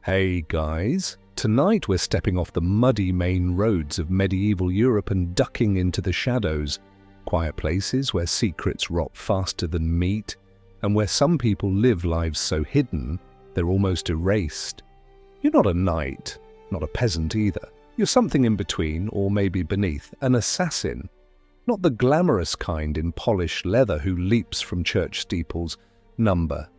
Hey guys, tonight we're stepping off the muddy main roads of medieval Europe and ducking into the shadows, quiet places where secrets rot faster than meat, and where some people live lives so hidden they're almost erased. You're not a knight, not a peasant either. You're something in between, or maybe beneath, an assassin. Not the glamorous kind in polished leather who leaps from church steeples. Number.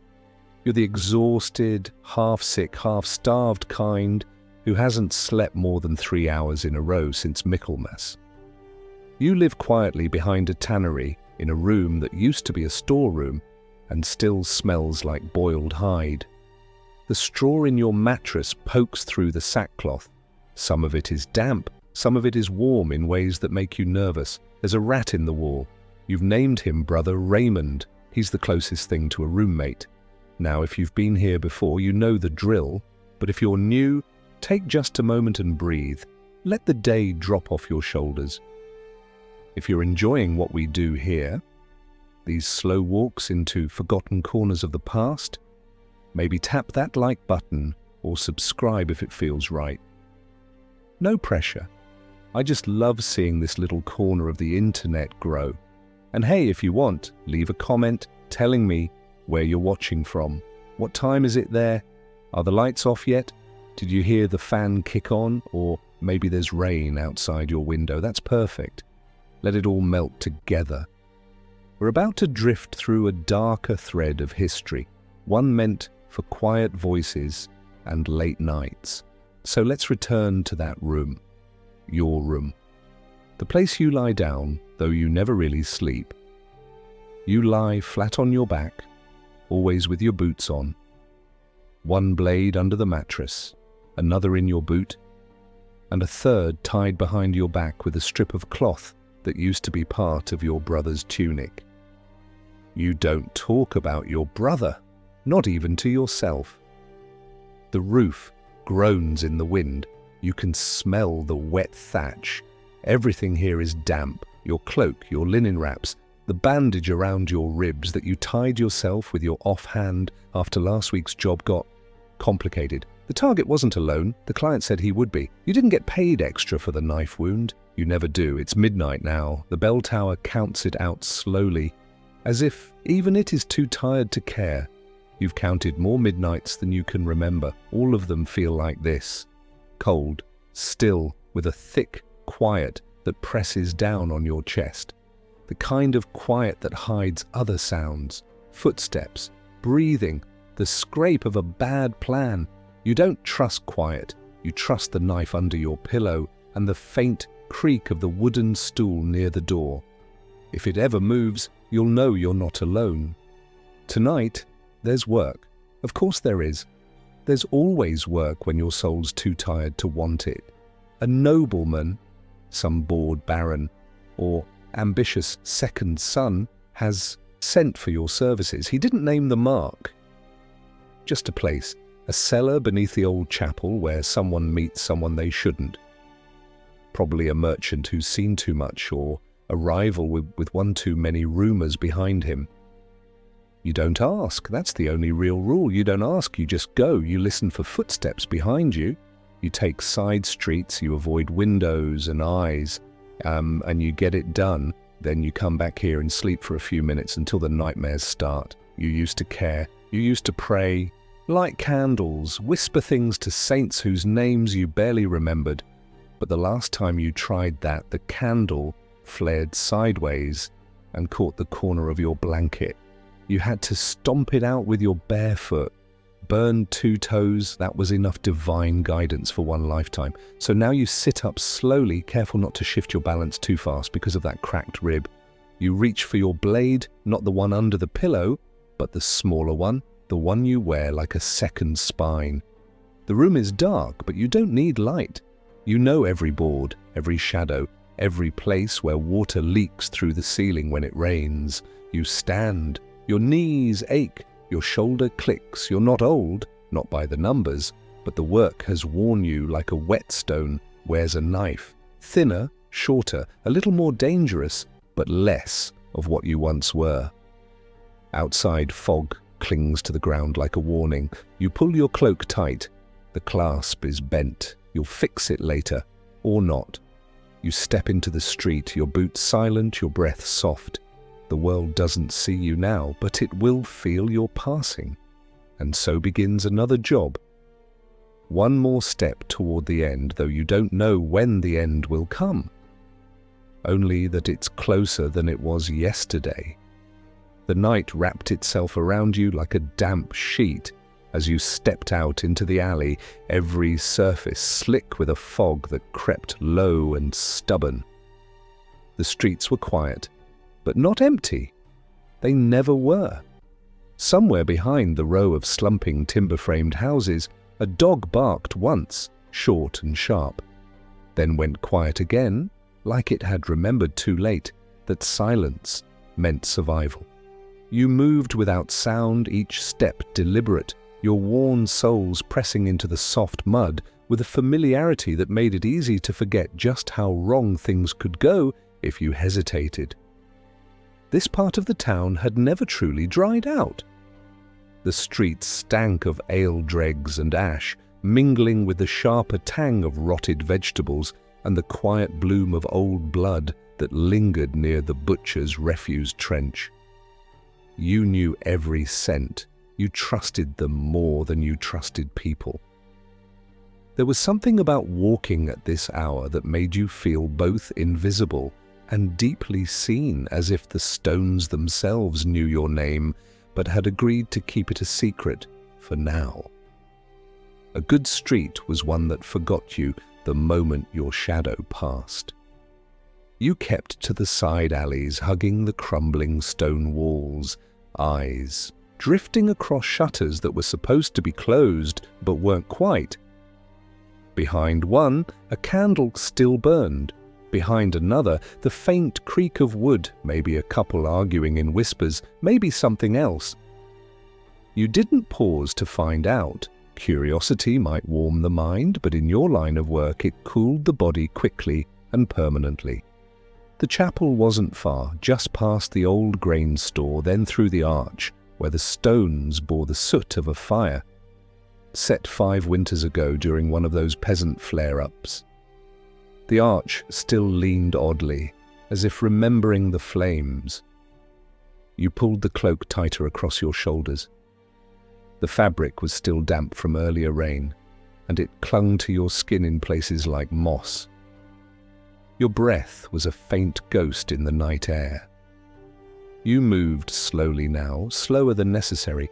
You're the exhausted, half-sick, half-starved kind who hasn't slept more than 3 hours in a row since Michaelmas. You live quietly behind a tannery in a room that used to be a storeroom and still smells like boiled hide. The straw in your mattress pokes through the sackcloth. Some of it is damp, some of it is warm in ways that make you nervous. There's a rat in the wall. You've named him Brother Raymond. He's the closest thing to a roommate. Now, if you've been here before, you know the drill, but if you're new, take just a moment and breathe. Let the day drop off your shoulders. If you're enjoying what we do here, these slow walks into forgotten corners of the past, maybe tap that like button or subscribe if it feels right. No pressure. I just love seeing this little corner of the internet grow. And hey, if you want, leave a comment telling me where you're watching from. What time is it there? Are the lights off yet? Did you hear the fan kick on? Or maybe there's rain outside your window. That's perfect. Let it all melt together. We're about to drift through a darker thread of history, one meant for quiet voices and late nights. So let's return to that room. Your room. The place you lie down, though you never really sleep. You lie flat on your back, always with your boots on. One blade under the mattress, another in your boot, and a third tied behind your back with a strip of cloth that used to be part of your brother's tunic. You don't talk about your brother, not even to yourself. The roof groans in the wind. You can smell the wet thatch. Everything here is damp. Your cloak, your linen wraps, the bandage around your ribs that you tied yourself with your offhand after last week's job got complicated. The target wasn't alone. The client said he would be. You didn't get paid extra for the knife wound. You never do. It's midnight now. The bell tower counts it out slowly, as if even it is too tired to care. You've counted more midnights than you can remember. All of them feel like this. Cold, still, with a thick quiet that presses down on your chest. The kind of quiet that hides other sounds, footsteps, breathing, the scrape of a bad plan. You don't trust quiet. You trust the knife under your pillow and the faint creak of the wooden stool near the door. If it ever moves, you'll know you're not alone. Tonight, there's work. Of course there is. There's always work when your soul's too tired to want it. A nobleman, some bored baron, or ambitious second son has sent for your services. He didn't name the mark. Just a place, a cellar beneath the old chapel where someone meets someone they shouldn't. Probably a merchant who's seen too much, or a rival with one too many rumors behind him. You don't ask. That's the only real rule. You don't ask, you just go. You listen for footsteps behind you. You take side streets, you avoid windows and eyes, and you get it done. Then you come back here and sleep for a few minutes until the nightmares start. You used to care. You used to pray, light candles, whisper things to saints whose names you barely remembered. But the last time you tried that, the candle flared sideways and caught the corner of your blanket. You had to stomp it out with your bare foot. Burned 2 toes, that was enough divine guidance for one lifetime. So now you sit up slowly, careful not to shift your balance too fast because of that cracked rib. You reach for your blade, not the one under the pillow, but the smaller one, the one you wear like a second spine. The room is dark, but you don't need light. You know every board, every shadow, every place where water leaks through the ceiling when it rains. You stand. Your knees ache, your shoulder clicks. You're not old, not by the numbers, but the work has worn you like a whetstone wears a knife. Thinner, shorter, a little more dangerous, but less of what you once were. Outside, fog clings to the ground like a warning. You pull your cloak tight. The clasp is bent. You'll fix it later, or not. You step into the street, your boots silent, your breath soft. The world doesn't see you now, but it will feel you're passing. And so begins another job. One more step toward the end, though you don't know when the end will come. Only that it's closer than it was yesterday. The night wrapped itself around you like a damp sheet as you stepped out into the alley, every surface slick with a fog that crept low and stubborn. The streets were quiet, but not empty. They never were. Somewhere behind the row of slumping timber-framed houses, a dog barked once, short and sharp, then went quiet again, like it had remembered too late that silence meant survival. You moved without sound, each step deliberate, your worn soles pressing into the soft mud with a familiarity that made it easy to forget just how wrong things could go if you hesitated. This part of the town had never truly dried out. The streets stank of ale dregs and ash, mingling with the sharper tang of rotted vegetables and the quiet bloom of old blood that lingered near the butcher's refuse trench. You knew every scent. You trusted them more than you trusted people. There was something about walking at this hour that made you feel both invisible and deeply seen, as if the stones themselves knew your name, but had agreed to keep it a secret for now. A good street was one that forgot you the moment your shadow passed. You kept to the side alleys, hugging the crumbling stone walls, eyes drifting across shutters that were supposed to be closed but weren't quite. Behind one, a candle still burned. Behind another, the faint creak of wood, maybe a couple arguing in whispers, maybe something else. You didn't pause to find out. Curiosity might warm the mind, but in your line of work it cooled the body quickly and permanently. The chapel wasn't far, just past the old grain store, then through the arch, where the stones bore the soot of a fire, set 5 winters ago during one of those peasant flare-ups. The arch still leaned oddly, as if remembering the flames. You pulled the cloak tighter across your shoulders. The fabric was still damp from earlier rain, and it clung to your skin in places like moss. Your breath was a faint ghost in the night air. You moved slowly now, slower than necessary,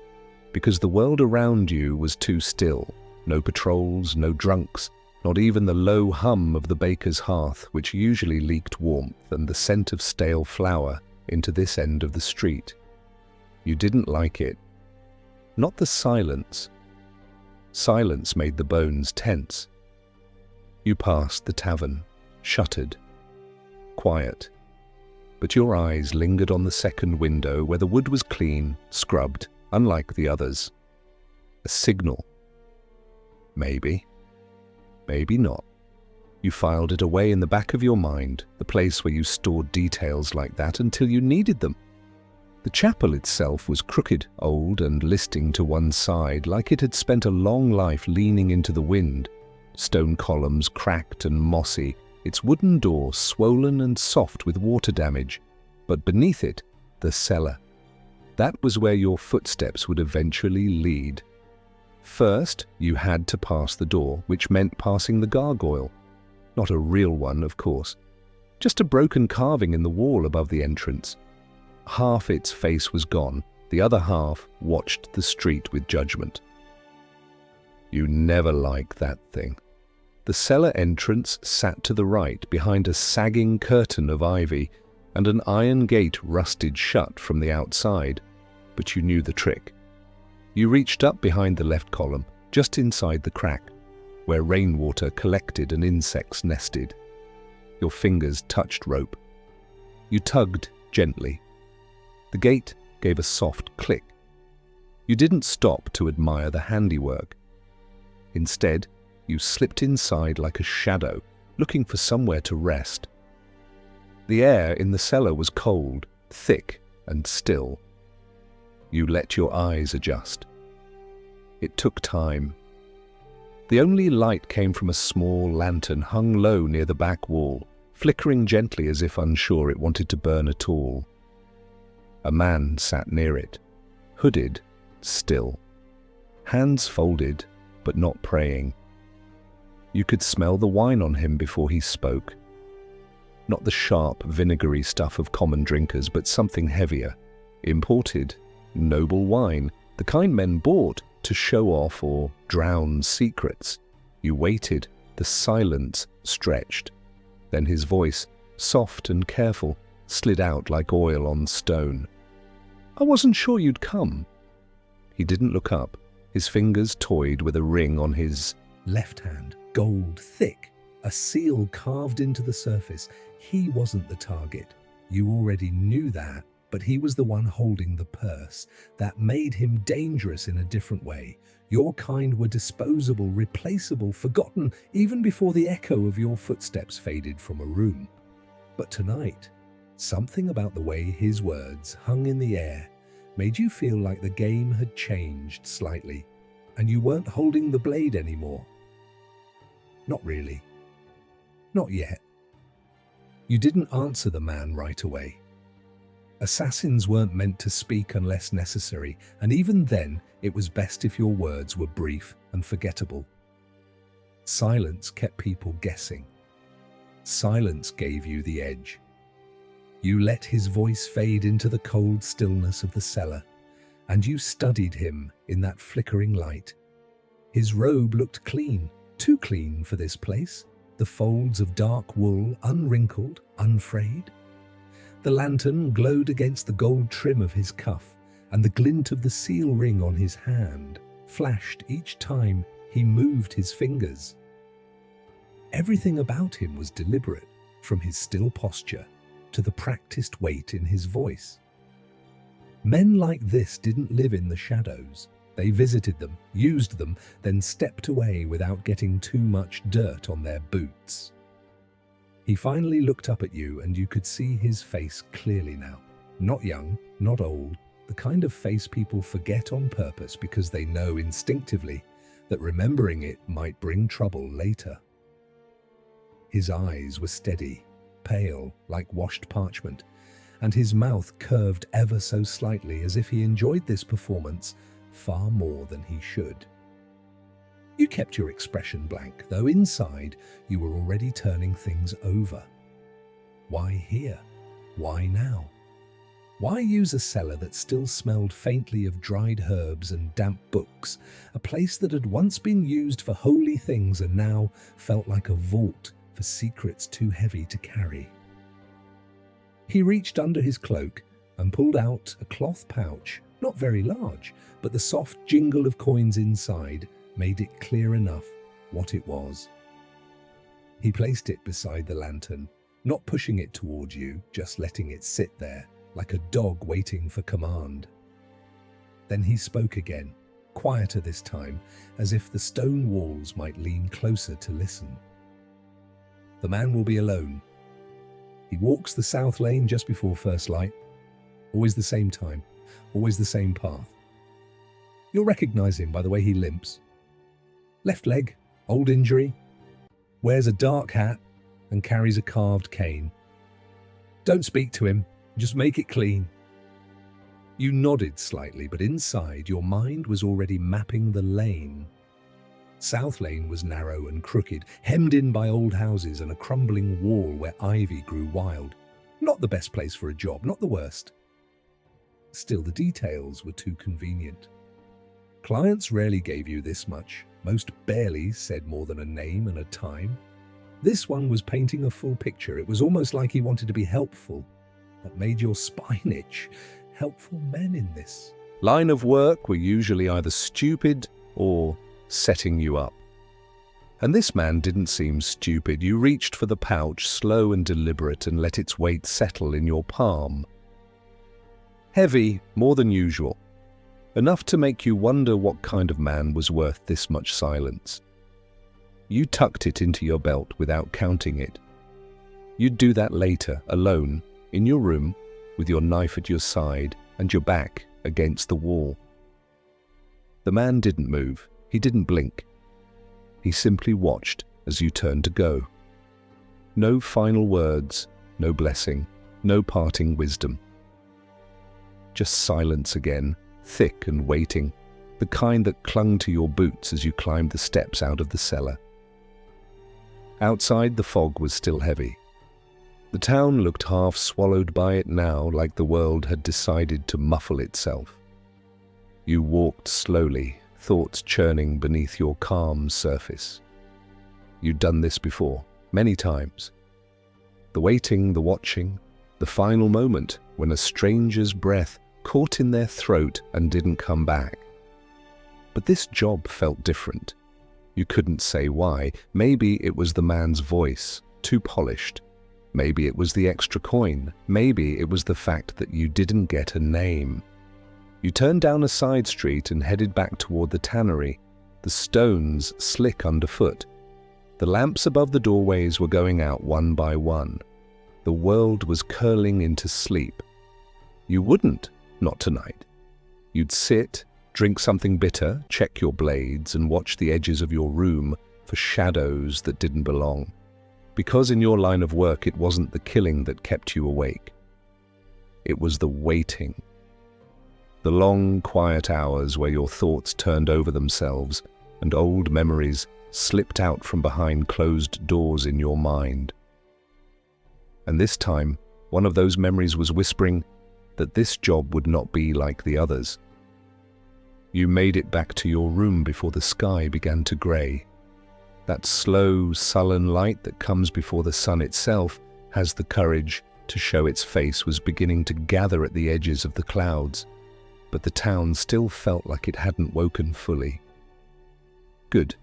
because the world around you was too still. No patrols, no drunks, not even the low hum of the baker's hearth, which usually leaked warmth and the scent of stale flour into this end of the street. You didn't like it. Not the silence. Silence made the bones tense. You passed the tavern, shuttered, quiet. But your eyes lingered on the second window where the wood was clean, scrubbed, unlike the others. A signal. Maybe. Maybe not. You filed it away in the back of your mind, the place where you stored details like that until you needed them. The chapel itself was crooked, old, and listing to one side, like it had spent a long life leaning into the wind. Stone columns cracked and mossy, its wooden door swollen and soft with water damage, but beneath it, the cellar. That was where your footsteps would eventually lead. First, you had to pass the door, which meant passing the gargoyle. Not a real one, of course. Just a broken carving in the wall above the entrance. Half its face was gone, the other half watched the street with judgment. You never liked that thing. The cellar entrance sat to the right, behind a sagging curtain of ivy, and an iron gate rusted shut from the outside, but you knew the trick. You reached up behind the left column, just inside the crack, where rainwater collected and insects nested. Your fingers touched rope. You tugged gently. The gate gave a soft click. You didn't stop to admire the handiwork. Instead, you slipped inside like a shadow, looking for somewhere to rest. The air in the cellar was cold, thick, and still. You let your eyes adjust. It took time. The only light came from a small lantern hung low near the back wall, flickering gently as if unsure it wanted to burn at all. A man sat near it, hooded, still, hands folded, but not praying. You could smell the wine on him before he spoke. Not the sharp, vinegary stuff of common drinkers, but something heavier, imported, noble wine, the kind men bought to show off or drown secrets. You waited, the silence stretched. Then his voice, soft and careful, slid out like oil on stone. "I wasn't sure you'd come." He didn't look up. His fingers toyed with a ring on his left hand, gold thick, a seal carved into the surface. He wasn't the target. You already knew that, but he was the one holding the purse. That made him dangerous in a different way. Your kind were disposable, replaceable, forgotten, even before the echo of your footsteps faded from a room. But tonight, something about the way his words hung in the air made you feel like the game had changed slightly, and you weren't holding the blade anymore. Not really. Not yet. You didn't answer the man right away. Assassins weren't meant to speak unless necessary, and even then, it was best if your words were brief and forgettable. Silence kept people guessing. Silence gave you the edge. You let his voice fade into the cold stillness of the cellar, and you studied him in that flickering light. His robe looked clean, too clean for this place, the folds of dark wool unwrinkled, unfrayed. The lantern glowed against the gold trim of his cuff, and the glint of the seal ring on his hand flashed each time he moved his fingers. Everything about him was deliberate, from his still posture to the practiced weight in his voice. Men like this didn't live in the shadows. They visited them, used them, then stepped away without getting too much dirt on their boots. He finally looked up at you, and you could see his face clearly now. Not young, not old, the kind of face people forget on purpose because they know instinctively that remembering it might bring trouble later. His eyes were steady, pale, like washed parchment, and his mouth curved ever so slightly as if he enjoyed this performance far more than he should. You kept your expression blank, though inside you were already turning things over. Why here? Why now? Why use a cellar that still smelled faintly of dried herbs and damp books, a place that had once been used for holy things and now felt like a vault for secrets too heavy to carry? He reached under his cloak and pulled out a cloth pouch, not very large, but the soft jingle of coins inside made it clear enough what it was. He placed it beside the lantern, not pushing it toward you, just letting it sit there, like a dog waiting for command. Then he spoke again, quieter this time, as if the stone walls might lean closer to listen. "The man will be alone. He walks the south lane just before first light. Always the same time, always the same path. You'll recognize him by the way he limps. Left leg, old injury, wears a dark hat and carries a carved cane. Don't speak to him, just make it clean." You nodded slightly, but inside your mind was already mapping the lane. South Lane was narrow and crooked, hemmed in by old houses and a crumbling wall where ivy grew wild. Not the best place for a job, not the worst. Still, the details were too convenient. Clients rarely gave you this much. Most barely said more than a name and a time. This one was painting a full picture. It was almost like he wanted to be helpful. That made your spine itch. Helpful men in this line of work were usually either stupid or setting you up. And this man didn't seem stupid. You reached for the pouch, slow and deliberate, and let its weight settle in your palm. Heavy, more than usual. Enough to make you wonder what kind of man was worth this much silence. You tucked it into your belt without counting it. You'd do that later, alone, in your room, with your knife at your side and your back against the wall. The man didn't move. He didn't blink. He simply watched as you turned to go. No final words, no blessing, no parting wisdom. Just silence again, thick and waiting, the kind that clung to your boots as you climbed the steps out of the cellar. Outside, the fog was still heavy. The town looked half swallowed by it now, like the world had decided to muffle itself. You walked slowly, thoughts churning beneath your calm surface. You'd done this before, many times. The waiting, the watching, the final moment when a stranger's breath caught in their throat and didn't come back. But this job felt different. You couldn't say why. Maybe it was the man's voice, too polished. Maybe it was the extra coin. Maybe it was the fact that you didn't get a name. You turned down a side street and headed back toward the tannery, the stones slick underfoot. The lamps above the doorways were going out one by one. The world was curling into sleep. You wouldn't, not tonight. You'd sit, drink something bitter, check your blades, and watch the edges of your room for shadows that didn't belong. Because in your line of work, it wasn't the killing that kept you awake. It was the waiting. The long, quiet hours where your thoughts turned over themselves and old memories slipped out from behind closed doors in your mind. And this time, one of those memories was whispering that this job would not be like the others. You made it back to your room before the sky began to grey. That slow, sullen light that comes before the sun itself has the courage to show its face was beginning to gather at the edges of the clouds, but the town still felt like it hadn't woken fully. Good.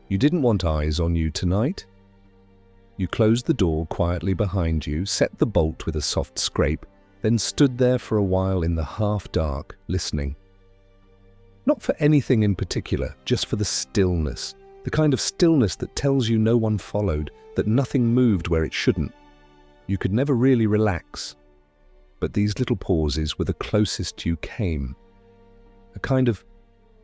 You didn't want eyes on you tonight. You closed the door quietly behind you, set the bolt with a soft scrape, then stood there for a while in the half-dark, listening. Not for anything in particular, just for the stillness, the kind of stillness that tells you no one followed, that nothing moved where it shouldn't. You could never really relax. But these little pauses were the closest you came. A kind of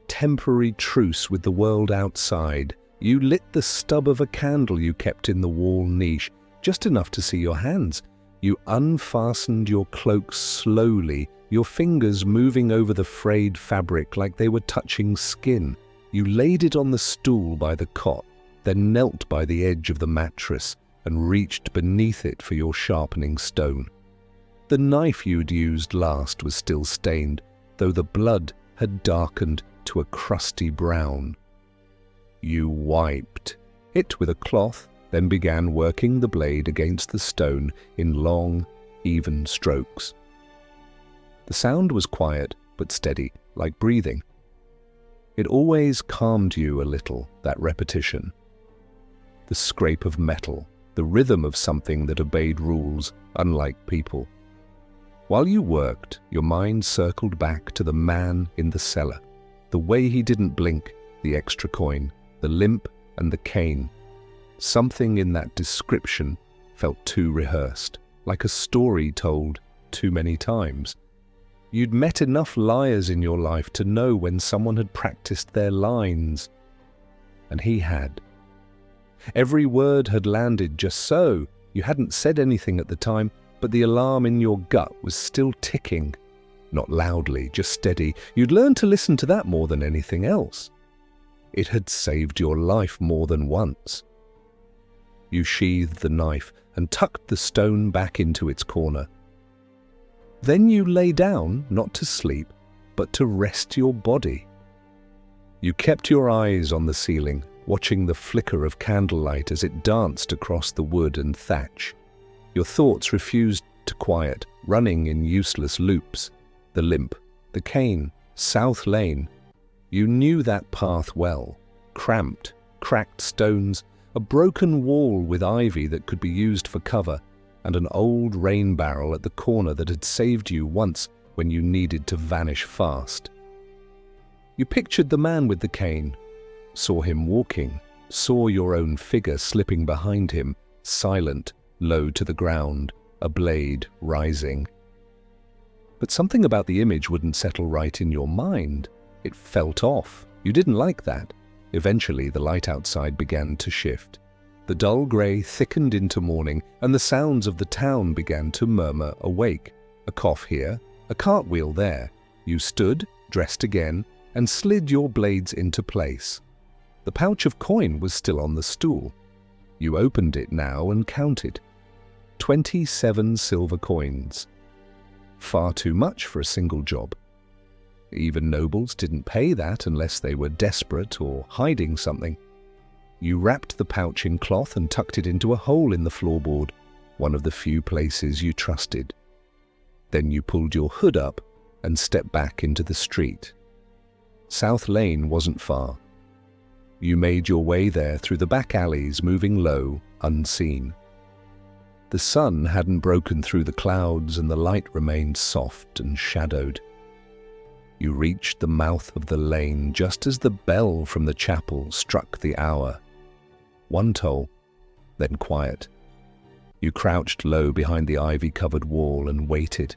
temporary truce with the world outside. You lit the stub of a candle you kept in the wall niche, just enough to see your hands. You unfastened your cloak slowly, your fingers moving over the frayed fabric like they were touching skin. You laid it on the stool by the cot, then knelt by the edge of the mattress and reached beneath it for your sharpening stone. The knife you'd used last was still stained, though the blood had darkened to a crusty brown. You wiped it with a cloth, then began working the blade against the stone in long, even strokes. The sound was quiet but steady, like breathing. It always calmed you a little, that repetition. The scrape of metal, the rhythm of something that obeyed rules, unlike people. While you worked, your mind circled back to the man in the cellar, the way he didn't blink, the extra coin, the limp and the cane. Something in that description felt too rehearsed, like a story told too many times. You'd met enough liars in your life to know when someone had practiced their lines. And he had. Every word had landed just so. You hadn't said anything at the time, but the alarm in your gut was still ticking. Not loudly, just steady. You'd learned to listen to that more than anything else. It had saved your life more than once. You sheathed the knife and tucked the stone back into its corner. Then you lay down, not to sleep, but to rest your body. You kept your eyes on the ceiling, watching the flicker of candlelight as it danced across the wood and thatch. Your thoughts refused to quiet, running in useless loops. The limp, the cane, South Lane. You knew that path well. Cramped, cracked stones, a broken wall with ivy that could be used for cover, and an old rain barrel at the corner that had saved you once when you needed to vanish fast. You pictured the man with the cane, saw him walking, saw your own figure slipping behind him, silent, low to the ground, a blade rising. But something about the image wouldn't settle right in your mind. It felt off. You didn't like that. Eventually, the light outside began to shift. The dull grey thickened into morning, and the sounds of the town began to murmur awake. A cough here, a cartwheel there. You stood, dressed again, and slid your blades into place. The pouch of coin was still on the stool. You opened it now and counted. 27 silver coins. Far too much for a single job. Even nobles didn't pay that unless they were desperate or hiding something. You wrapped the pouch in cloth and tucked it into a hole in the floorboard, one of the few places you trusted. Then you pulled your hood up and stepped back into the street. South Lane wasn't far. You made your way there through the back alleys, moving low, unseen. The sun hadn't broken through the clouds and the light remained soft and shadowed. You reached the mouth of the lane just as the bell from the chapel struck the hour. One toll, then quiet. You crouched low behind the ivy-covered wall and waited.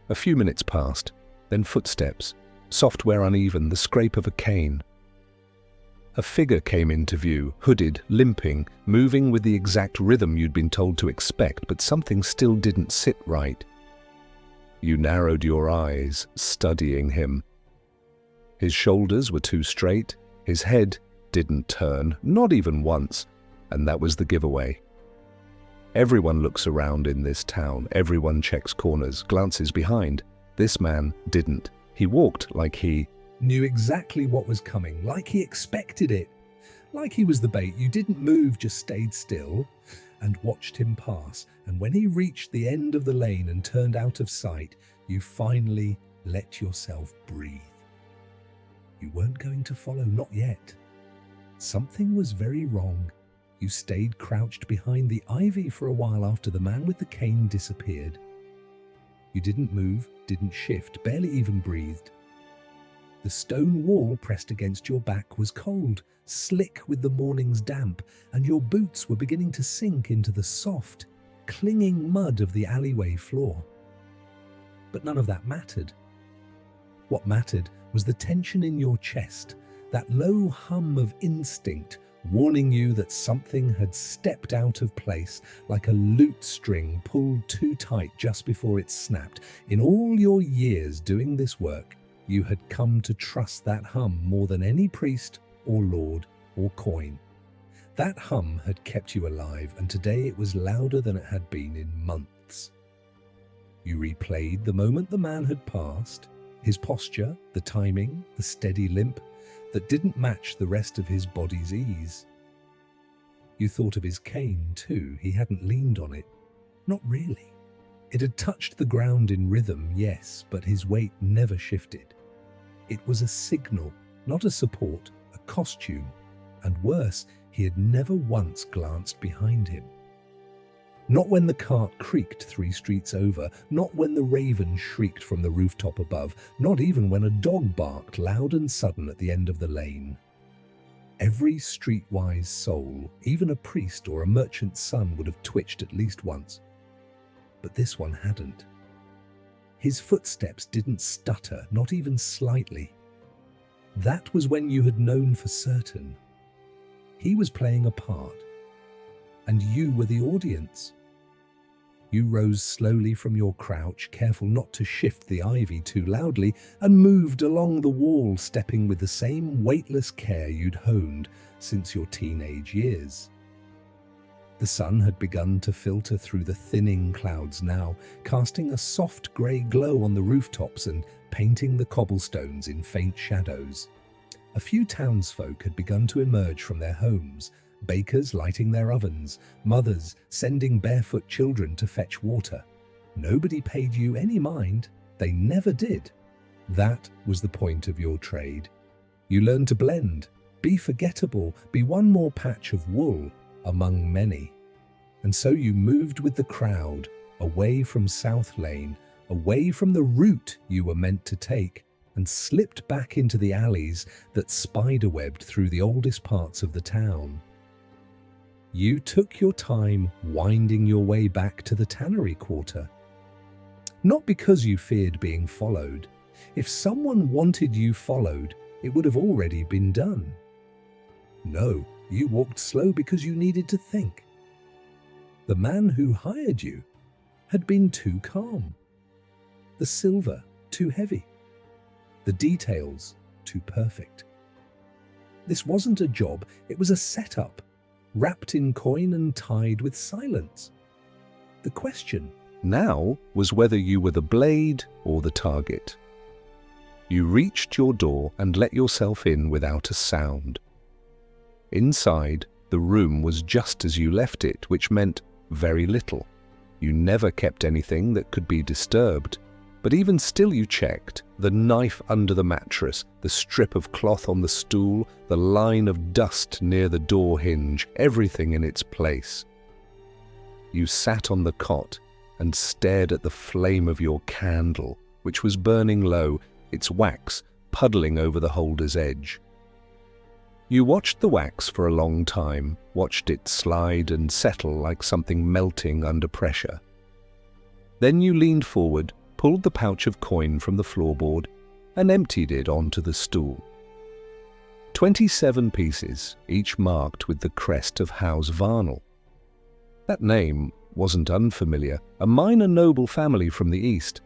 A few minutes passed, then footsteps, soft where uneven, the scrape of a cane. A figure came into view, hooded, limping, moving with the exact rhythm you'd been told to expect, but something still didn't sit right. You narrowed your eyes, studying him. His shoulders were too straight, his head didn't turn, not even once, and that was the giveaway. Everyone looks around in this town, everyone checks corners, glances behind. This man didn't. He walked like he knew exactly what was coming, like he expected it. Like he was the bait. You didn't move, just stayed still and watched him pass. And when he reached the end of the lane and turned out of sight, you finally let yourself breathe. You weren't going to follow, not yet. Something was very wrong. You stayed crouched behind the ivy for a while after the man with the cane disappeared. You didn't move, didn't shift, barely even breathed. The stone wall pressed against your back was cold, slick with the morning's damp, and your boots were beginning to sink into the soft, clinging mud of the alleyway floor. But none of that mattered. What mattered was the tension in your chest, that low hum of instinct warning you that something had stepped out of place, like a lute string pulled too tight just before it snapped. In all your years doing this work, you had come to trust that hum more than any priest or lord or coin. That hum had kept you alive, and today it was louder than it had been in months. You replayed the moment the man had passed, his posture, the timing, the steady limp that didn't match the rest of his body's ease. You thought of his cane too. He hadn't leaned on it. Not really. It had touched the ground in rhythm, yes, but his weight never shifted. It was a signal, not a support, a costume. And worse, he had never once glanced behind him. Not when the cart creaked 3 streets over, not when the raven shrieked from the rooftop above, not even when a dog barked loud and sudden at the end of the lane. Every streetwise soul, even a priest or a merchant's son, would have twitched at least once. But this one hadn't. His footsteps didn't stutter, not even slightly. That was when you had known for certain. He was playing a part, and you were the audience. You rose slowly from your crouch, careful not to shift the ivy too loudly, and moved along the wall, stepping with the same weightless care you'd honed since your teenage years. The sun had begun to filter through the thinning clouds now, casting a soft grey glow on the rooftops and painting the cobblestones in faint shadows. A few townsfolk had begun to emerge from their homes, bakers lighting their ovens, mothers sending barefoot children to fetch water. Nobody paid you any mind. They never did. That was the point of your trade. You learned to blend, be forgettable, be one more patch of wool among many. And so you moved with the crowd, away from South Lane, away from the route you were meant to take, and slipped back into the alleys that spiderwebbed through the oldest parts of the town. You took your time winding your way back to the tannery quarter. Not because you feared being followed. If someone wanted you followed, it would have already been done. No, you walked slow because you needed to think. The man who hired you had been too calm. The silver too heavy. The details too perfect. This wasn't a job, it was a setup, wrapped in coin and tied with silence. The question now was whether you were the blade or the target. You reached your door and let yourself in without a sound. Inside, the room was just as you left it, which meant very little. You never kept anything that could be disturbed, but even still you checked the knife under the mattress, the strip of cloth on the stool, the line of dust near the door hinge, everything in its place. You sat on the cot and stared at the flame of your candle, which was burning low, its wax puddling over the holder's edge. You watched the wax for a long time, watched it slide and settle like something melting under pressure. Then you leaned forward, pulled the pouch of coin from the floorboard, and emptied it onto the stool. 27 pieces, each marked with the crest of House Varnell. That name wasn't unfamiliar, a minor noble family from the east.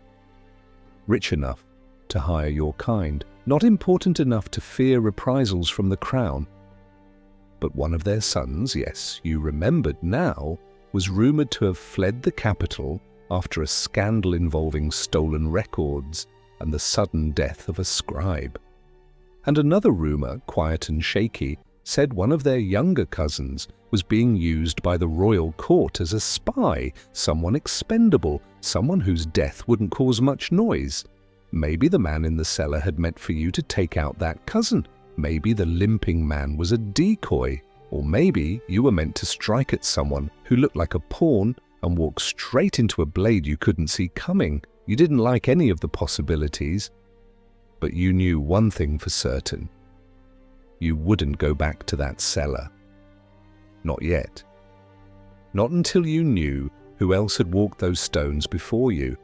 Rich enough to hire your kind, not important enough to fear reprisals from the crown. But one of their sons, yes, you remembered now, was rumoured to have fled the capital after a scandal involving stolen records and the sudden death of a scribe. And another rumour, quiet and shaky, said one of their younger cousins was being used by the royal court as a spy, someone expendable, someone whose death wouldn't cause much noise. Maybe the man in the cellar had meant for you to take out that cousin. Maybe the limping man was a decoy. Or maybe you were meant to strike at someone who looked like a pawn and walk straight into a blade you couldn't see coming. You didn't like any of the possibilities. But you knew one thing for certain. You wouldn't go back to that cellar. Not yet. Not until you knew who else had walked those stones before you.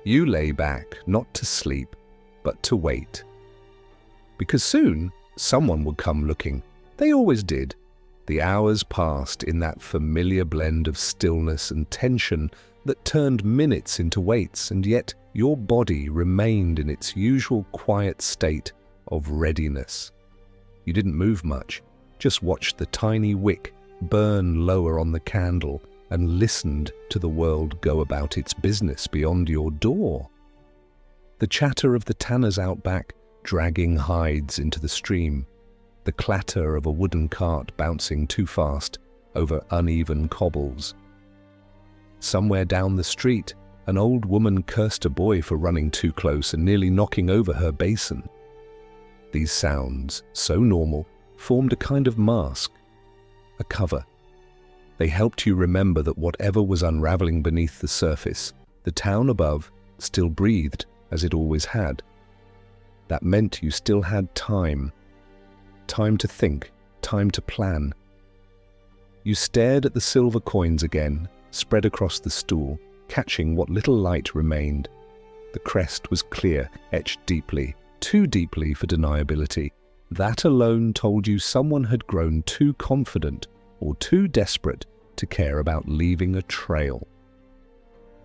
You lay back, not to sleep, but to wait. Because soon, someone would come looking. They always did. The hours passed in that familiar blend of stillness and tension that turned minutes into waits, and yet your body remained in its usual quiet state of readiness. You didn't move much, just watched the tiny wick burn lower on the candle and listened to the world go about its business beyond your door. The chatter of the tanners out back dragging hides into the stream, the clatter of a wooden cart bouncing too fast over uneven cobbles. Somewhere down the street, an old woman cursed a boy for running too close and nearly knocking over her basin. These sounds, so normal, formed a kind of mask, a cover. They helped you remember that whatever was unraveling beneath the surface, the town above still breathed as it always had. That meant you still had time. Time to think, time to plan. You stared at the silver coins again, spread across the stool, catching what little light remained. The crest was clear, etched deeply, too deeply for deniability. That alone told you someone had grown too confident or too desperate to care about leaving a trail.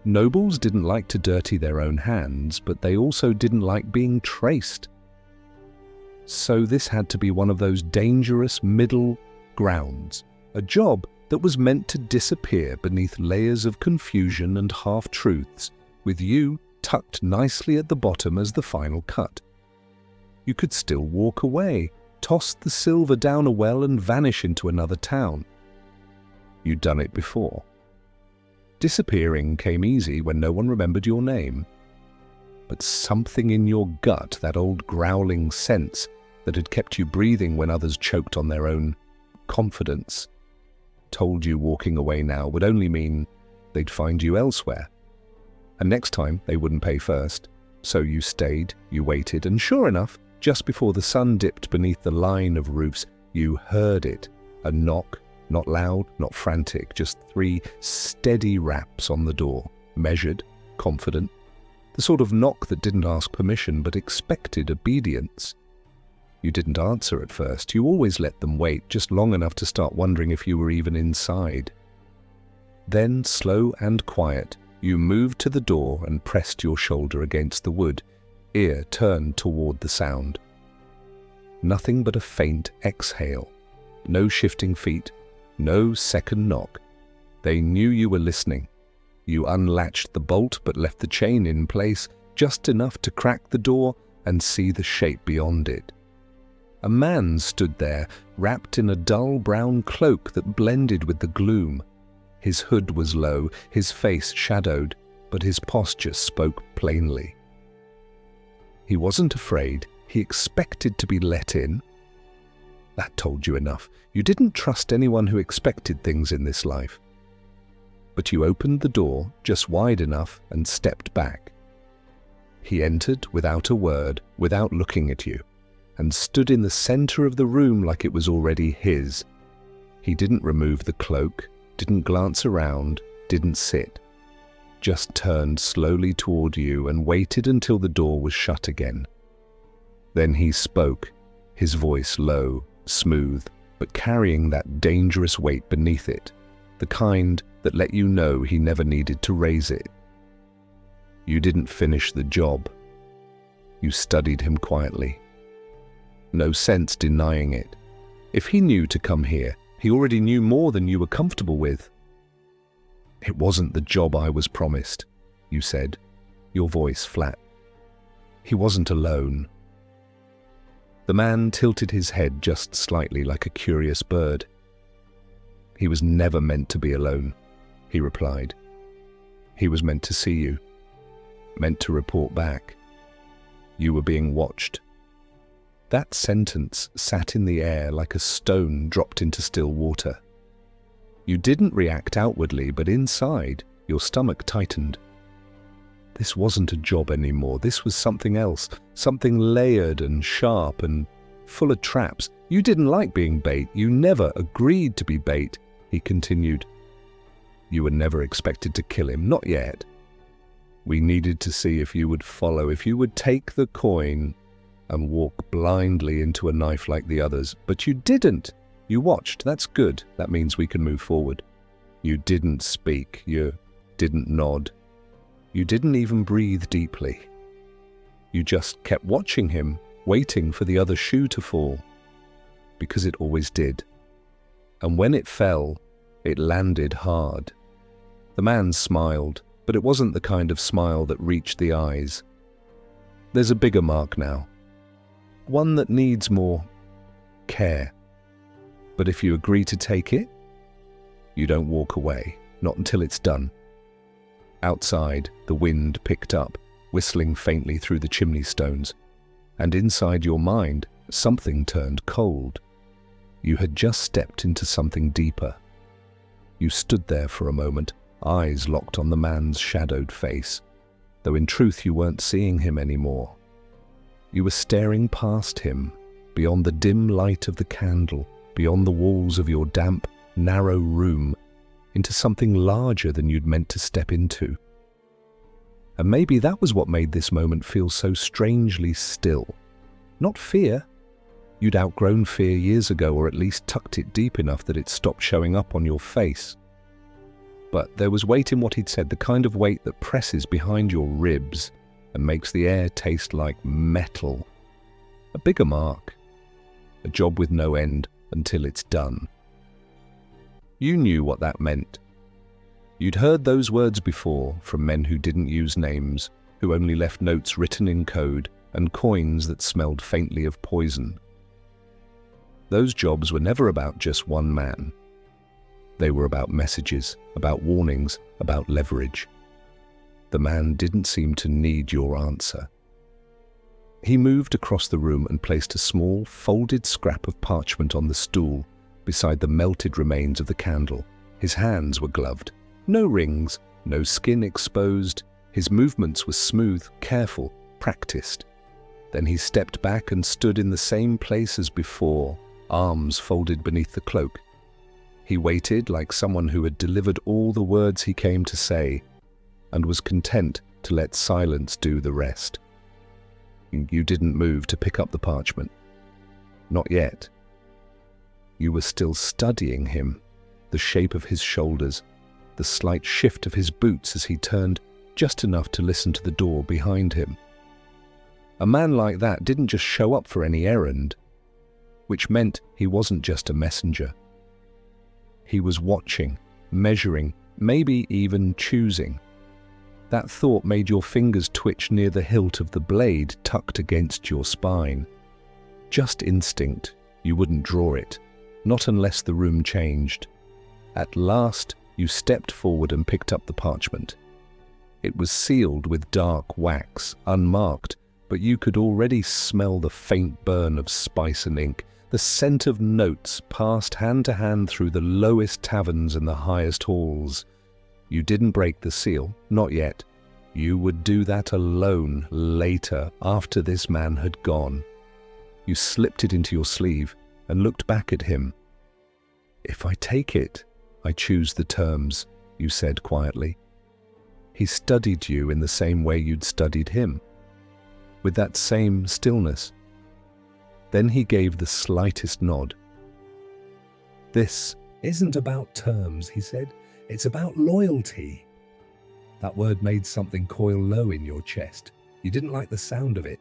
Nobles didn't like to dirty their own hands, but they also didn't like being traced. So this had to be one of those dangerous middle grounds, a job that was meant to disappear beneath layers of confusion and half-truths, with you tucked nicely at the bottom as the final cut. You could still walk away, toss the silver down a well and vanish into another town. You'd done it before. Disappearing came easy when no one remembered your name. But something in your gut, that old growling sense that had kept you breathing when others choked on their own confidence, told you walking away now would only mean they'd find you elsewhere. And next time they wouldn't pay first. So you stayed, you waited, and sure enough, just before the sun dipped beneath the line of roofs, you heard it, a knock. Not loud, not frantic, just 3 steady raps on the door, measured, confident, the sort of knock that didn't ask permission but expected obedience. You didn't answer at first. You always let them wait just long enough to start wondering if you were even inside. Then, slow and quiet, you moved to the door and pressed your shoulder against the wood, ear turned toward the sound. Nothing but a faint exhale. No shifting feet, no second knock. They knew you were listening. You unlatched the bolt but left the chain in place just enough to crack the door and see the shape beyond it. A man stood there, wrapped in a dull brown cloak that blended with the gloom. His hood was low, his face shadowed, but his posture spoke plainly. He wasn't afraid. He expected to be let in. That told you enough. You didn't trust anyone who expected things in this life. But you opened the door just wide enough and stepped back. He entered without a word, without looking at you, and stood in the center of the room like it was already his. He didn't remove the cloak, didn't glance around, didn't sit. Just turned slowly toward you and waited until the door was shut again. Then he spoke, his voice low, smooth, but carrying that dangerous weight beneath it, the kind that let you know he never needed to raise it. You didn't finish the job. You studied him quietly. No sense denying it. If he knew to come here, he already knew more than you were comfortable with. "It wasn't the job I was promised," you said, your voice flat. He wasn't alone. The man tilted his head just slightly like a curious bird. "He was never meant to be alone," he replied. "He was meant to see you, meant to report back. You were being watched." That sentence sat in the air like a stone dropped into still water. You didn't react outwardly, but inside, your stomach tightened. This wasn't a job anymore. This was something else, something layered and sharp and full of traps. You didn't like being bait. You never agreed to be bait, he continued. You were never expected to kill him, not yet. We needed to see if you would follow, if you would take the coin and walk blindly into a knife like the others. But you didn't. You watched. That's good. That means we can move forward. You didn't speak. You didn't nod. You didn't even breathe deeply. You just kept watching him, waiting for the other shoe to fall. Because it always did. And when it fell, it landed hard. The man smiled, but it wasn't the kind of smile that reached the eyes. There's a bigger mark now. One that needs more care. But if you agree to take it, you don't walk away, not until it's done. Outside, the wind picked up, whistling faintly through the chimney stones, and inside your mind, something turned cold. You had just stepped into something deeper. You stood there for a moment, eyes locked on the man's shadowed face, though in truth you weren't seeing him anymore. You were staring past him, beyond the dim light of the candle, beyond the walls of your damp, narrow room, into something larger than you'd meant to step into. And maybe that was what made this moment feel so strangely still. Not fear. You'd outgrown fear years ago, or at least tucked it deep enough that it stopped showing up on your face. But there was weight in what he'd said, the kind of weight that presses behind your ribs and makes the air taste like metal. A bigger mark. A job with no end until it's done. You knew what that meant. You'd heard those words before from men who didn't use names, who only left notes written in code and coins that smelled faintly of poison. Those jobs were never about just one man. They were about messages, about warnings, about leverage. The man didn't seem to need your answer. He moved across the room and placed a small, folded scrap of parchment on the stool beside the melted remains of the candle. His hands were gloved. No rings, no skin exposed. His movements were smooth, careful, practiced. Then he stepped back and stood in the same place as before, arms folded beneath the cloak. He waited like someone who had delivered all the words he came to say, and was content to let silence do the rest. You didn't move to pick up the parchment. Not yet. You were still studying him, the shape of his shoulders, the slight shift of his boots as he turned just enough to listen to the door behind him. A man like that didn't just show up for any errand, which meant he wasn't just a messenger. He was watching, measuring, maybe even choosing. That thought made your fingers twitch near the hilt of the blade tucked against your spine. Just instinct, you wouldn't draw it, not unless the room changed. At last, you stepped forward and picked up the parchment. It was sealed with dark wax, unmarked, but you could already smell the faint burn of spice and ink, the scent of notes passed hand to hand through the lowest taverns and the highest halls. You didn't break the seal, not yet. You would do that alone later, after this man had gone. You slipped it into your sleeve and looked back at him. "If I take it, I choose the terms," you said quietly. He studied you in the same way you'd studied him, with that same stillness. Then he gave the slightest nod. "This isn't about terms," he said. "It's about loyalty." That word made something coil low in your chest. You didn't like the sound of it.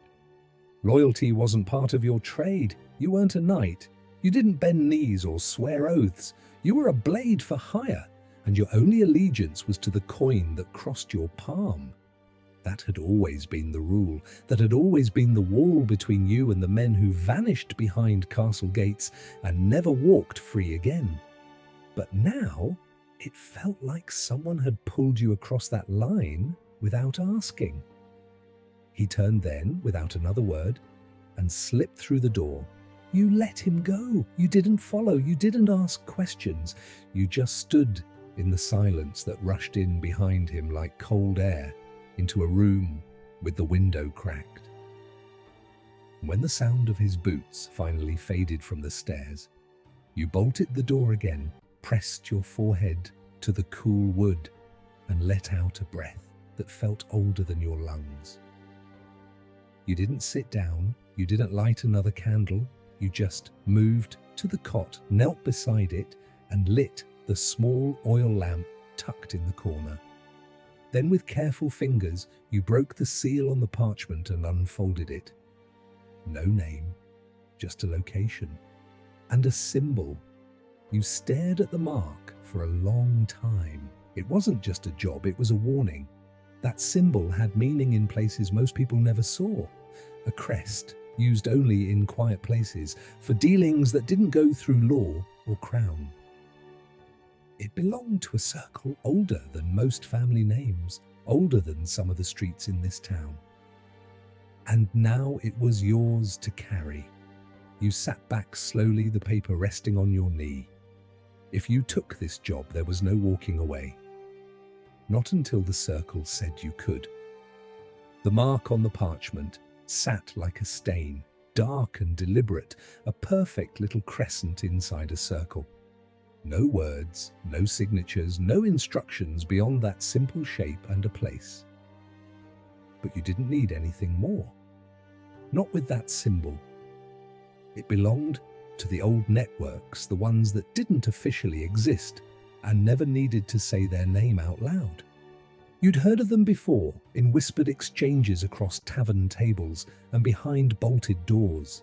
Loyalty wasn't part of your trade. You weren't a knight. You didn't bend knees or swear oaths. You were a blade for hire, and your only allegiance was to the coin that crossed your palm. That had always been the rule. That had always been the wall between you and the men who vanished behind castle gates and never walked free again. But now, it felt like someone had pulled you across that line without asking. He turned then, without another word, and slipped through the door. You let him go. You didn't follow. You didn't ask questions. You just stood in the silence that rushed in behind him like cold air into a room with the window cracked. When the sound of his boots finally faded from the stairs, you bolted the door again, pressed your forehead to the cool wood, and let out a breath that felt older than your lungs. You didn't sit down, you didn't light another candle, you just moved to the cot, knelt beside it, and lit the small oil lamp tucked in the corner. Then with careful fingers, you broke the seal on the parchment and unfolded it. No name, just a location. And a symbol. You stared at the mark for a long time. It wasn't just a job, it was a warning. That symbol had meaning in places most people never saw. A crest, used only in quiet places, for dealings that didn't go through law or crown. It belonged to a circle older than most family names, older than some of the streets in this town. And now it was yours to carry. You sat back slowly, the paper resting on your knee. If you took this job, there was no walking away. Not until the circle said you could. The mark on the parchment sat like a stain, dark and deliberate, a perfect little crescent inside a circle. No words, no signatures, no instructions beyond that simple shape and a place. But you didn't need anything more. Not with that symbol. It belonged to the old networks, the ones that didn't officially exist and never needed to say their name out loud. You'd heard of them before, in whispered exchanges across tavern tables and behind bolted doors.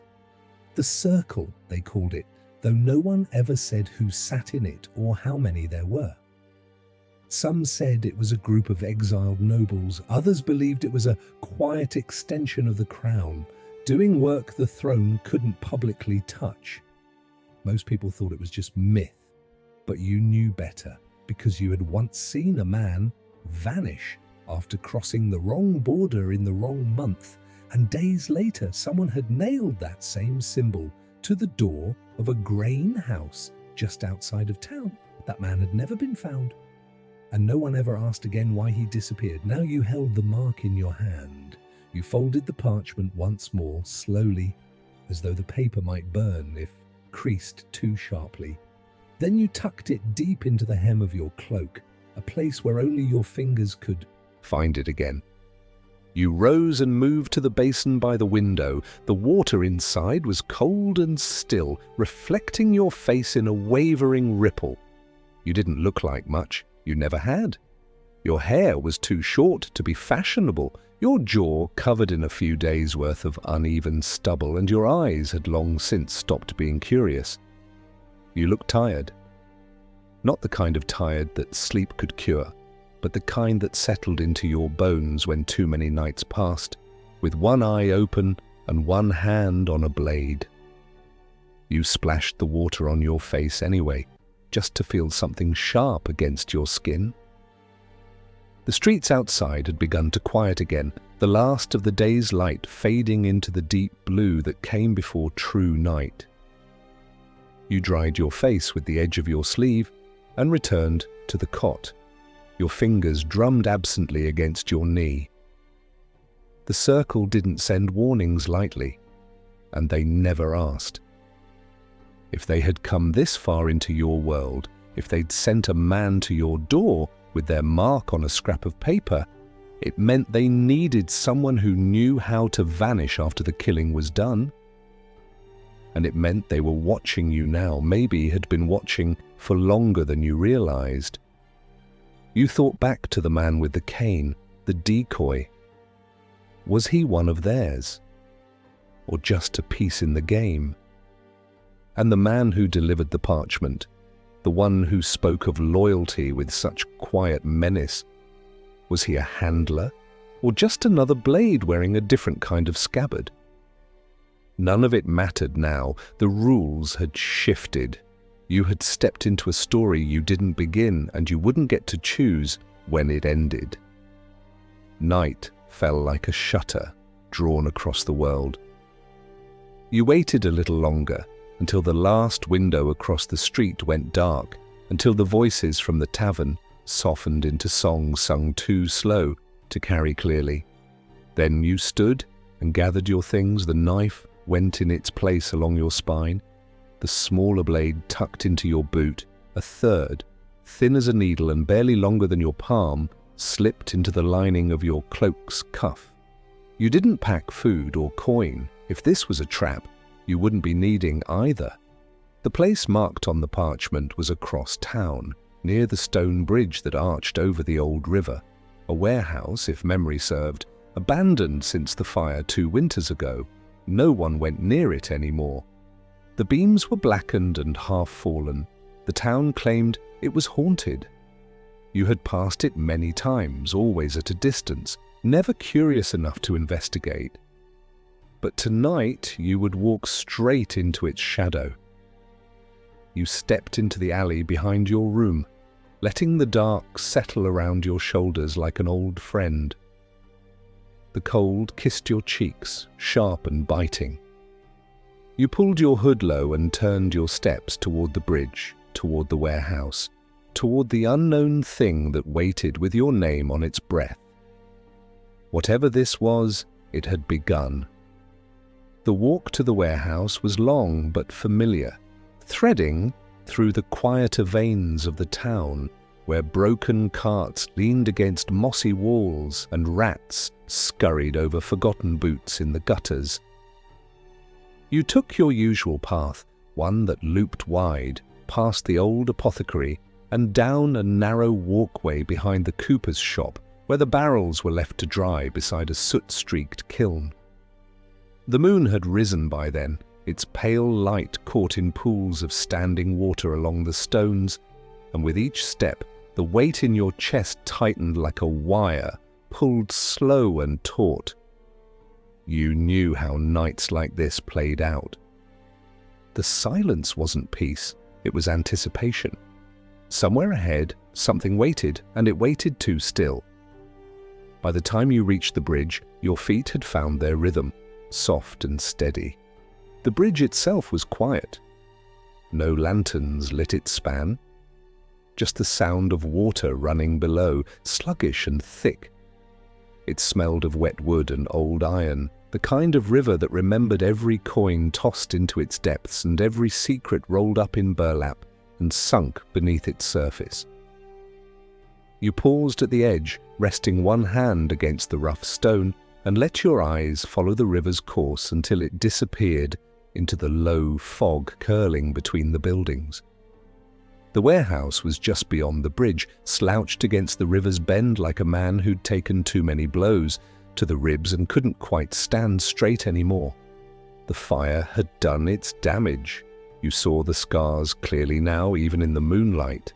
The Circle, they called it, though no one ever said who sat in it or how many there were. Some said it was a group of exiled nobles, others believed it was a quiet extension of the crown, doing work the throne couldn't publicly touch. Most people thought it was just myth, but you knew better because you had once seen a man vanish after crossing the wrong border in the wrong month, and days later someone had nailed that same symbol to the door of a grain house just outside of town. That man had never been found, and no one ever asked again why he disappeared. Now you held the mark in your hand. You folded the parchment once more, slowly, as though the paper might burn if creased too sharply. Then you tucked it deep into the hem of your cloak, a place where only your fingers could find it again. You rose and moved to the basin by the window. The water inside was cold and still, reflecting your face in a wavering ripple. You didn't look like much. You never had. Your hair was too short to be fashionable, your jaw covered in a few days' worth of uneven stubble, and your eyes had long since stopped being curious. You looked tired. Not the kind of tired that sleep could cure, but the kind that settled into your bones when too many nights passed, with one eye open and one hand on a blade. You splashed the water on your face anyway, just to feel something sharp against your skin. The streets outside had begun to quiet again, the last of the day's light fading into the deep blue that came before true night. You dried your face with the edge of your sleeve and returned to the cot. Your fingers drummed absently against your knee. The circle didn't send warnings lightly, and they never asked. If they had come this far into your world, if they'd sent a man to your door with their mark on a scrap of paper, it meant they needed someone who knew how to vanish after the killing was done. And it meant they were watching you now, maybe had been watching for longer than you realized. You thought back to the man with the cane, the decoy. Was he one of theirs? Or just a piece in the game? And the man who delivered the parchment, the one who spoke of loyalty with such quiet menace, was he a handler, or just another blade wearing a different kind of scabbard? None of it mattered now. The rules had shifted. You had stepped into a story you didn't begin, and you wouldn't get to choose when it ended. Night fell like a shutter drawn across the world. You waited a little longer, until the last window across the street went dark, until the voices from the tavern softened into songs sung too slow to carry clearly. Then you stood and gathered your things. The knife went in its place along your spine, the smaller blade tucked into your boot. A third, thin as a needle and barely longer than your palm, slipped into the lining of your cloak's cuff. You didn't pack food or coin. If this was a trap, you wouldn't be needing either. The place marked on the parchment was across town, near the stone bridge that arched over the old river. A warehouse, if memory served, abandoned since the fire 2 winters ago. No one went near it anymore. The beams were blackened and half fallen. The town claimed it was haunted. You had passed it many times, always at a distance, never curious enough to investigate. But tonight you would walk straight into its shadow. You stepped into the alley behind your room, letting the dark settle around your shoulders like an old friend. The cold kissed your cheeks, sharp and biting. You pulled your hood low and turned your steps toward the bridge, toward the warehouse, toward the unknown thing that waited with your name on its breath. Whatever this was, it had begun. The walk to the warehouse was long but familiar, threading through the quieter veins of the town, where broken carts leaned against mossy walls and rats scurried over forgotten boots in the gutters. You took your usual path, one that looped wide, past the old apothecary and down a narrow walkway behind the cooper's shop, where the barrels were left to dry beside a soot-streaked kiln. The moon had risen by then, its pale light caught in pools of standing water along the stones, and with each step, the weight in your chest tightened like a wire, pulled slow and taut. You knew how nights like this played out. The silence wasn't peace, it was anticipation. Somewhere ahead, something waited, and it waited too still. By the time you reached the bridge, your feet had found their rhythm, soft and steady. The bridge itself was quiet. No lanterns lit its span. Just the sound of water running below, sluggish and thick. It smelled of wet wood and old iron, the kind of river that remembered every coin tossed into its depths and every secret rolled up in burlap and sunk beneath its surface. You paused at the edge, resting one hand against the rough stone and let your eyes follow the river's course until it disappeared into the low fog curling between the buildings. The warehouse was just beyond the bridge, slouched against the river's bend like a man who'd taken too many blows to the ribs and couldn't quite stand straight anymore. The fire had done its damage. You saw the scars clearly now, even in the moonlight.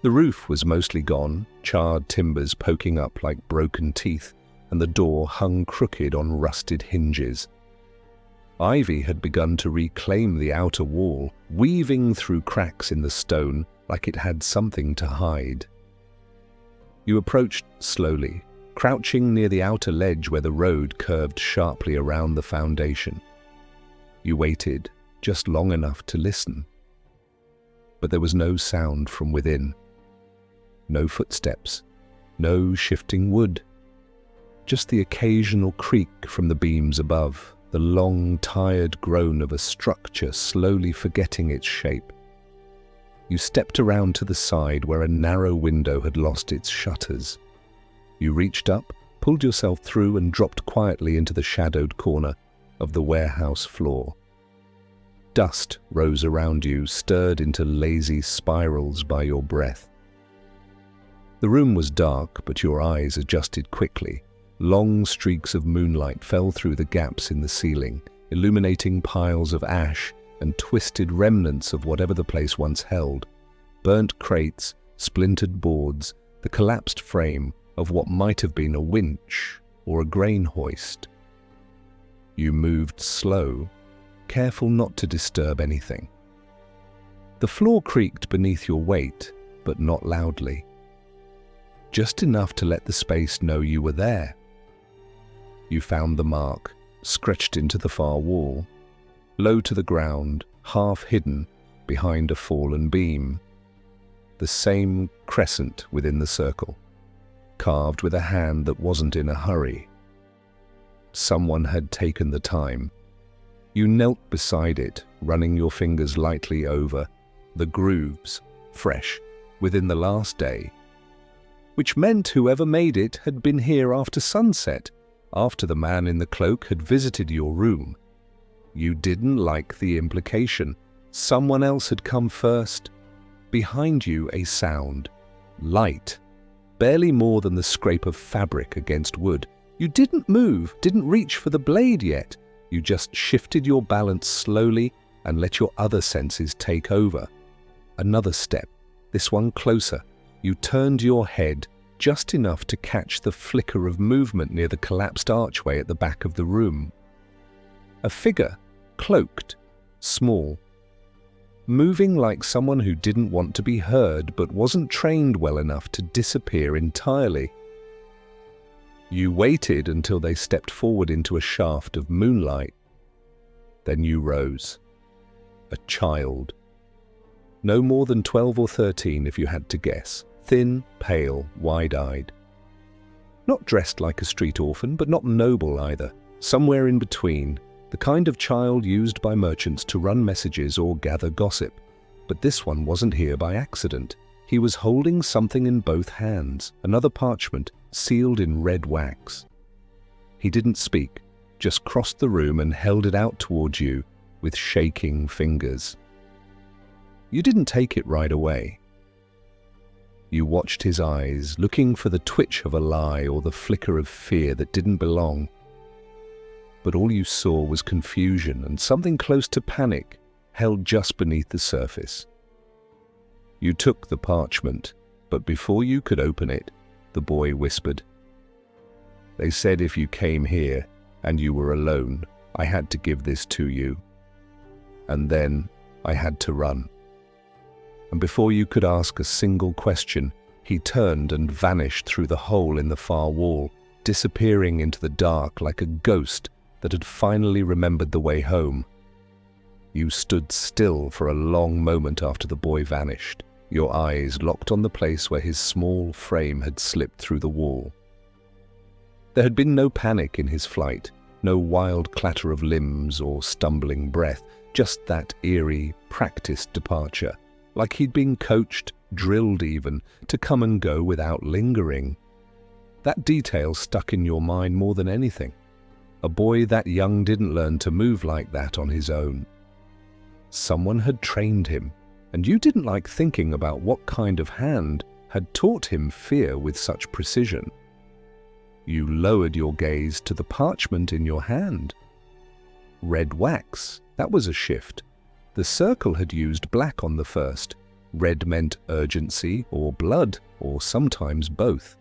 The roof was mostly gone, charred timbers poking up like broken teeth, and the door hung crooked on rusted hinges. Ivy had begun to reclaim the outer wall, weaving through cracks in the stone like it had something to hide. You approached slowly, crouching near the outer ledge where the road curved sharply around the foundation. You waited just long enough to listen. But there was no sound from within. No footsteps, no shifting wood. Just the occasional creak from the beams above, the long, tired groan of a structure slowly forgetting its shape. You stepped around to the side where a narrow window had lost its shutters. You reached up, pulled yourself through and dropped quietly into the shadowed corner of the warehouse floor. Dust rose around you, stirred into lazy spirals by your breath. The room was dark, but your eyes adjusted quickly. Long streaks of moonlight fell through the gaps in the ceiling, illuminating piles of ash and twisted remnants of whatever the place once held. Burnt crates, splintered boards, the collapsed frame of what might have been a winch or a grain hoist. You moved slow, careful not to disturb anything. The floor creaked beneath your weight, but not loudly. Just enough to let the space know you were there. You found the mark, scratched into the far wall, low to the ground, half hidden behind a fallen beam. The same crescent within the circle, carved with a hand that wasn't in a hurry. Someone had taken the time. You knelt beside it, running your fingers lightly over the grooves, fresh, within the last day, which meant whoever made it had been here after sunset, after the man in the cloak had visited your room. You didn't like the implication. Someone else had come first. Behind you, a sound. Light. Barely more than the scrape of fabric against wood. You didn't move, didn't reach for the blade yet. You just shifted your balance slowly and let your other senses take over. Another step, this one closer. You turned your head just enough to catch the flicker of movement near the collapsed archway at the back of the room. A figure, cloaked, small, moving like someone who didn't want to be heard but wasn't trained well enough to disappear entirely. You waited until they stepped forward into a shaft of moonlight. Then you rose. A child. No more than 12 or 13 if you had to guess. Thin, pale, wide-eyed. Not dressed like a street orphan, but not noble either. Somewhere in between, the kind of child used by merchants to run messages or gather gossip. But this one wasn't here by accident. He was holding something in both hands, another parchment, sealed in red wax. He didn't speak, just crossed the room and held it out towards you with shaking fingers. You didn't take it right away. You watched his eyes, looking for the twitch of a lie or the flicker of fear that didn't belong. But all you saw was confusion and something close to panic held just beneath the surface. You took the parchment, but before you could open it, the boy whispered, "They said if you came here and you were alone, I had to give this to you. And then I had to run." And before you could ask a single question, he turned and vanished through the hole in the far wall, disappearing into the dark like a ghost that had finally remembered the way home. You stood still for a long moment after the boy vanished, your eyes locked on the place where his small frame had slipped through the wall. There had been no panic in his flight, no wild clatter of limbs or stumbling breath, just that eerie, practiced departure, like he'd been coached, drilled even, to come and go without lingering. That detail stuck in your mind more than anything. A boy that young didn't learn to move like that on his own. Someone had trained him, and you didn't like thinking about what kind of hand had taught him fear with such precision. You lowered your gaze to the parchment in your hand. Red wax, that was a shift. The circle had used black on the first. Red meant urgency or blood, or sometimes both.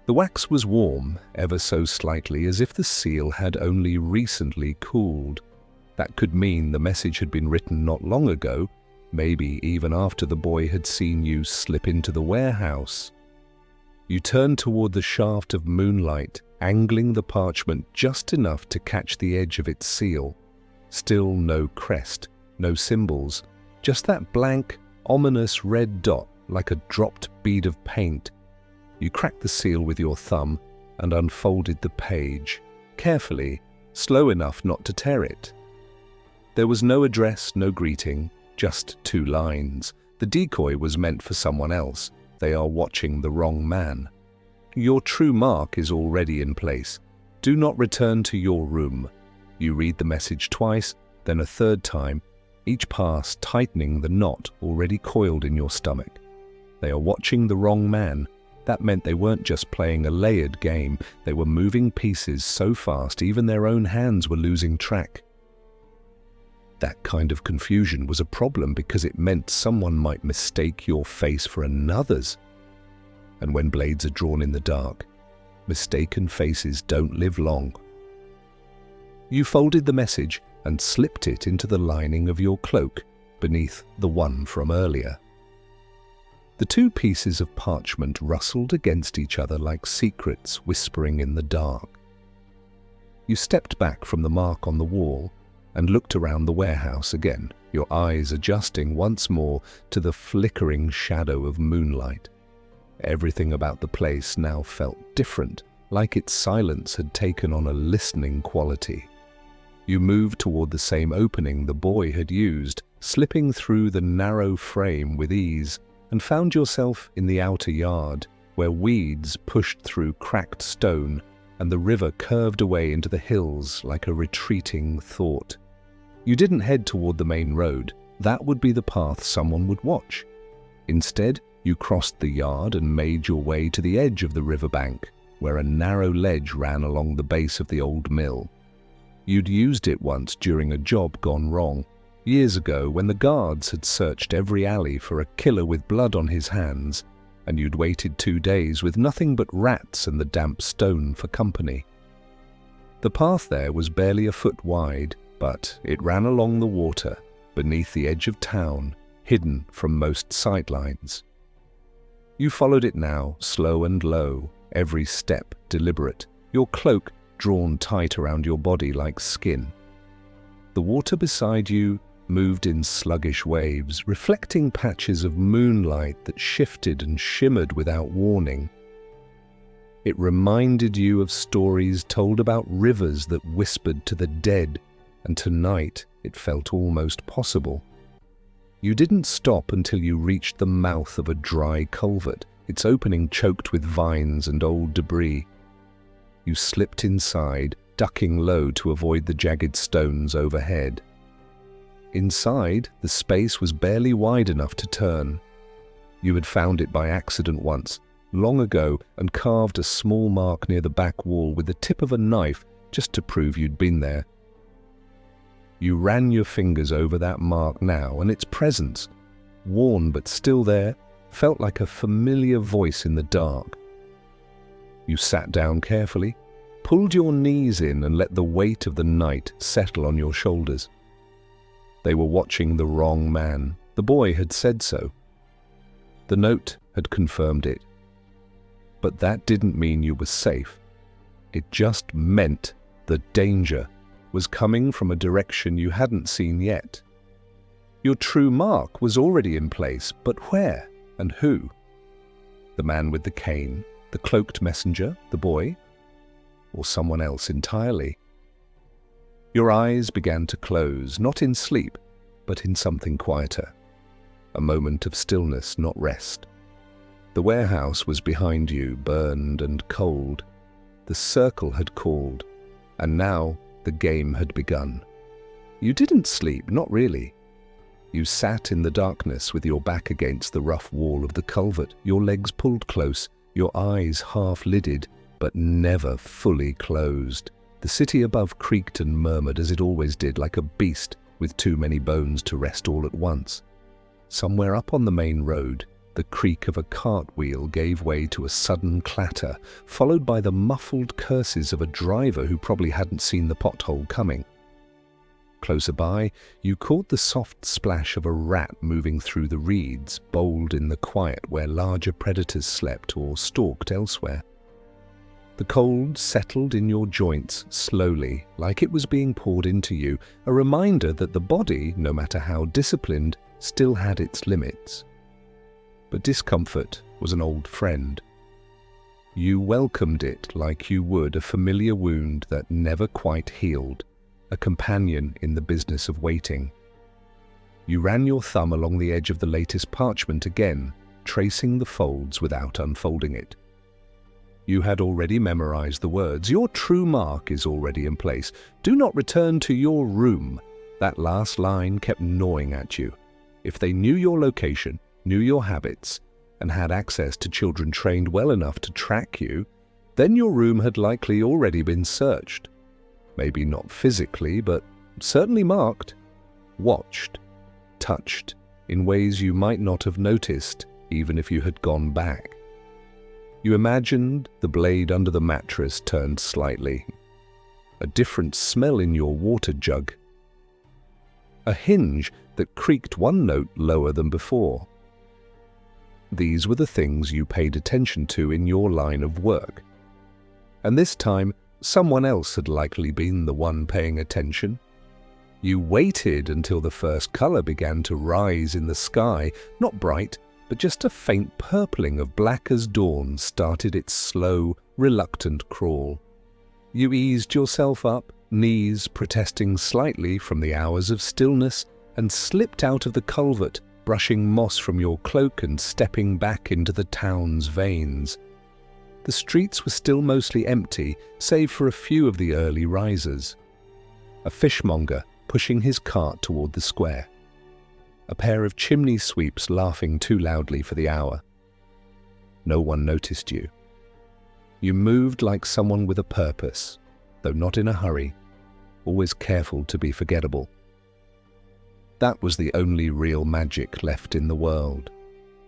The wax was warm, ever so slightly, as if the seal had only recently cooled. That could mean the message had been written not long ago, maybe even after the boy had seen you slip into the warehouse. You turned toward the shaft of moonlight, angling the parchment just enough to catch the edge of its seal. Still no crest, no symbols, just that blank, ominous red dot like a dropped bead of paint. You cracked the seal with your thumb and unfolded the page, carefully, slow enough not to tear it. There was no address, no greeting, just 2 lines. The decoy was meant for someone else. They are watching the wrong man. Your true mark is already in place. Do not return to your room. You read the message twice, then a 3rd time, each pass tightening the knot already coiled in your stomach. They are watching the wrong man. That meant they weren't just playing a layered game. They were moving pieces so fast even their own hands were losing track. That kind of confusion was a problem because it meant someone might mistake your face for another's. And when blades are drawn in the dark, mistaken faces don't live long. You folded the message and slipped it into the lining of your cloak beneath the one from earlier. The 2 pieces of parchment rustled against each other like secrets whispering in the dark. You stepped back from the mark on the wall and looked around the warehouse again, your eyes adjusting once more to the flickering shadow of moonlight. Everything about the place now felt different, like its silence had taken on a listening quality. You moved toward the same opening the boy had used, slipping through the narrow frame with ease, and found yourself in the outer yard, where weeds pushed through cracked stone and the river curved away into the hills like a retreating thought. You didn't head toward the main road. That would be the path someone would watch. Instead, you crossed the yard and made your way to the edge of the riverbank, where a narrow ledge ran along the base of the old mill. You'd used it once during a job gone wrong, years ago when the guards had searched every alley for a killer with blood on his hands, and you'd waited 2 days with nothing but rats and the damp stone for company. The path there was barely a foot wide, but it ran along the water, beneath the edge of town, hidden from most sightlines. You followed it now, slow and low, every step deliberate, your cloak drawn tight around your body like skin. The water beside you moved in sluggish waves, reflecting patches of moonlight that shifted and shimmered without warning. It reminded you of stories told about rivers that whispered to the dead, and tonight it felt almost possible. You didn't stop until you reached the mouth of a dry culvert, its opening choked with vines and old debris. You slipped inside, ducking low to avoid the jagged stones overhead. Inside, the space was barely wide enough to turn. You had found it by accident once, long ago, and carved a small mark near the back wall with the tip of a knife just to prove you'd been there. You ran your fingers over that mark now, and its presence, worn but still there, felt like a familiar voice in the dark. You sat down carefully, pulled your knees in and let the weight of the night settle on your shoulders. They were watching the wrong man. The boy had said so. The note had confirmed it. But that didn't mean you were safe. It just meant the danger was coming from a direction you hadn't seen yet. Your true mark was already in place, but where and who? The man with the cane, the cloaked messenger, the boy, or someone else entirely? Your eyes began to close, not in sleep, but in something quieter. A moment of stillness, not rest. The warehouse was behind you, burned and cold. The circle had called, and now the game had begun. You didn't sleep, not really. You sat in the darkness with your back against the rough wall of the culvert, your legs pulled close, your eyes half-lidded, but never fully closed. The city above creaked and murmured as it always did, like a beast with too many bones to rest all at once. Somewhere up on the main road, the creak of a cartwheel gave way to a sudden clatter, followed by the muffled curses of a driver who probably hadn't seen the pothole coming. Closer by, you caught the soft splash of a rat moving through the reeds, bold in the quiet where larger predators slept or stalked elsewhere. The cold settled in your joints slowly, like it was being poured into you, a reminder that the body, no matter how disciplined, still had its limits. But discomfort was an old friend. You welcomed it like you would a familiar wound that never quite healed, a companion in the business of waiting. You ran your thumb along the edge of the latest parchment again, tracing the folds without unfolding it. You had already memorized the words. Your true mark is already in place. Do not return to your room. That last line kept gnawing at you. If they knew your location, knew your habits, and had access to children trained well enough to track you, then your room had likely already been searched. Maybe not physically, but certainly marked, watched, touched, in ways you might not have noticed even if you had gone back. You imagined the blade under the mattress turned slightly, a different smell in your water jug, a hinge that creaked one note lower than before. These were the things you paid attention to in your line of work. And this time, someone else had likely been the one paying attention. You waited until the first color began to rise in the sky, not bright, but just a faint purpling of black as dawn started its slow, reluctant crawl. You eased yourself up, knees protesting slightly from the hours of stillness, and slipped out of the culvert, brushing moss from your cloak and stepping back into the town's veins. The streets were still mostly empty, save for a few of the early risers. A fishmonger pushing his cart toward the square. A pair of chimney sweeps laughing too loudly for the hour. No one noticed you. You moved like someone with a purpose, though not in a hurry, always careful to be forgettable. That was the only real magic left in the world,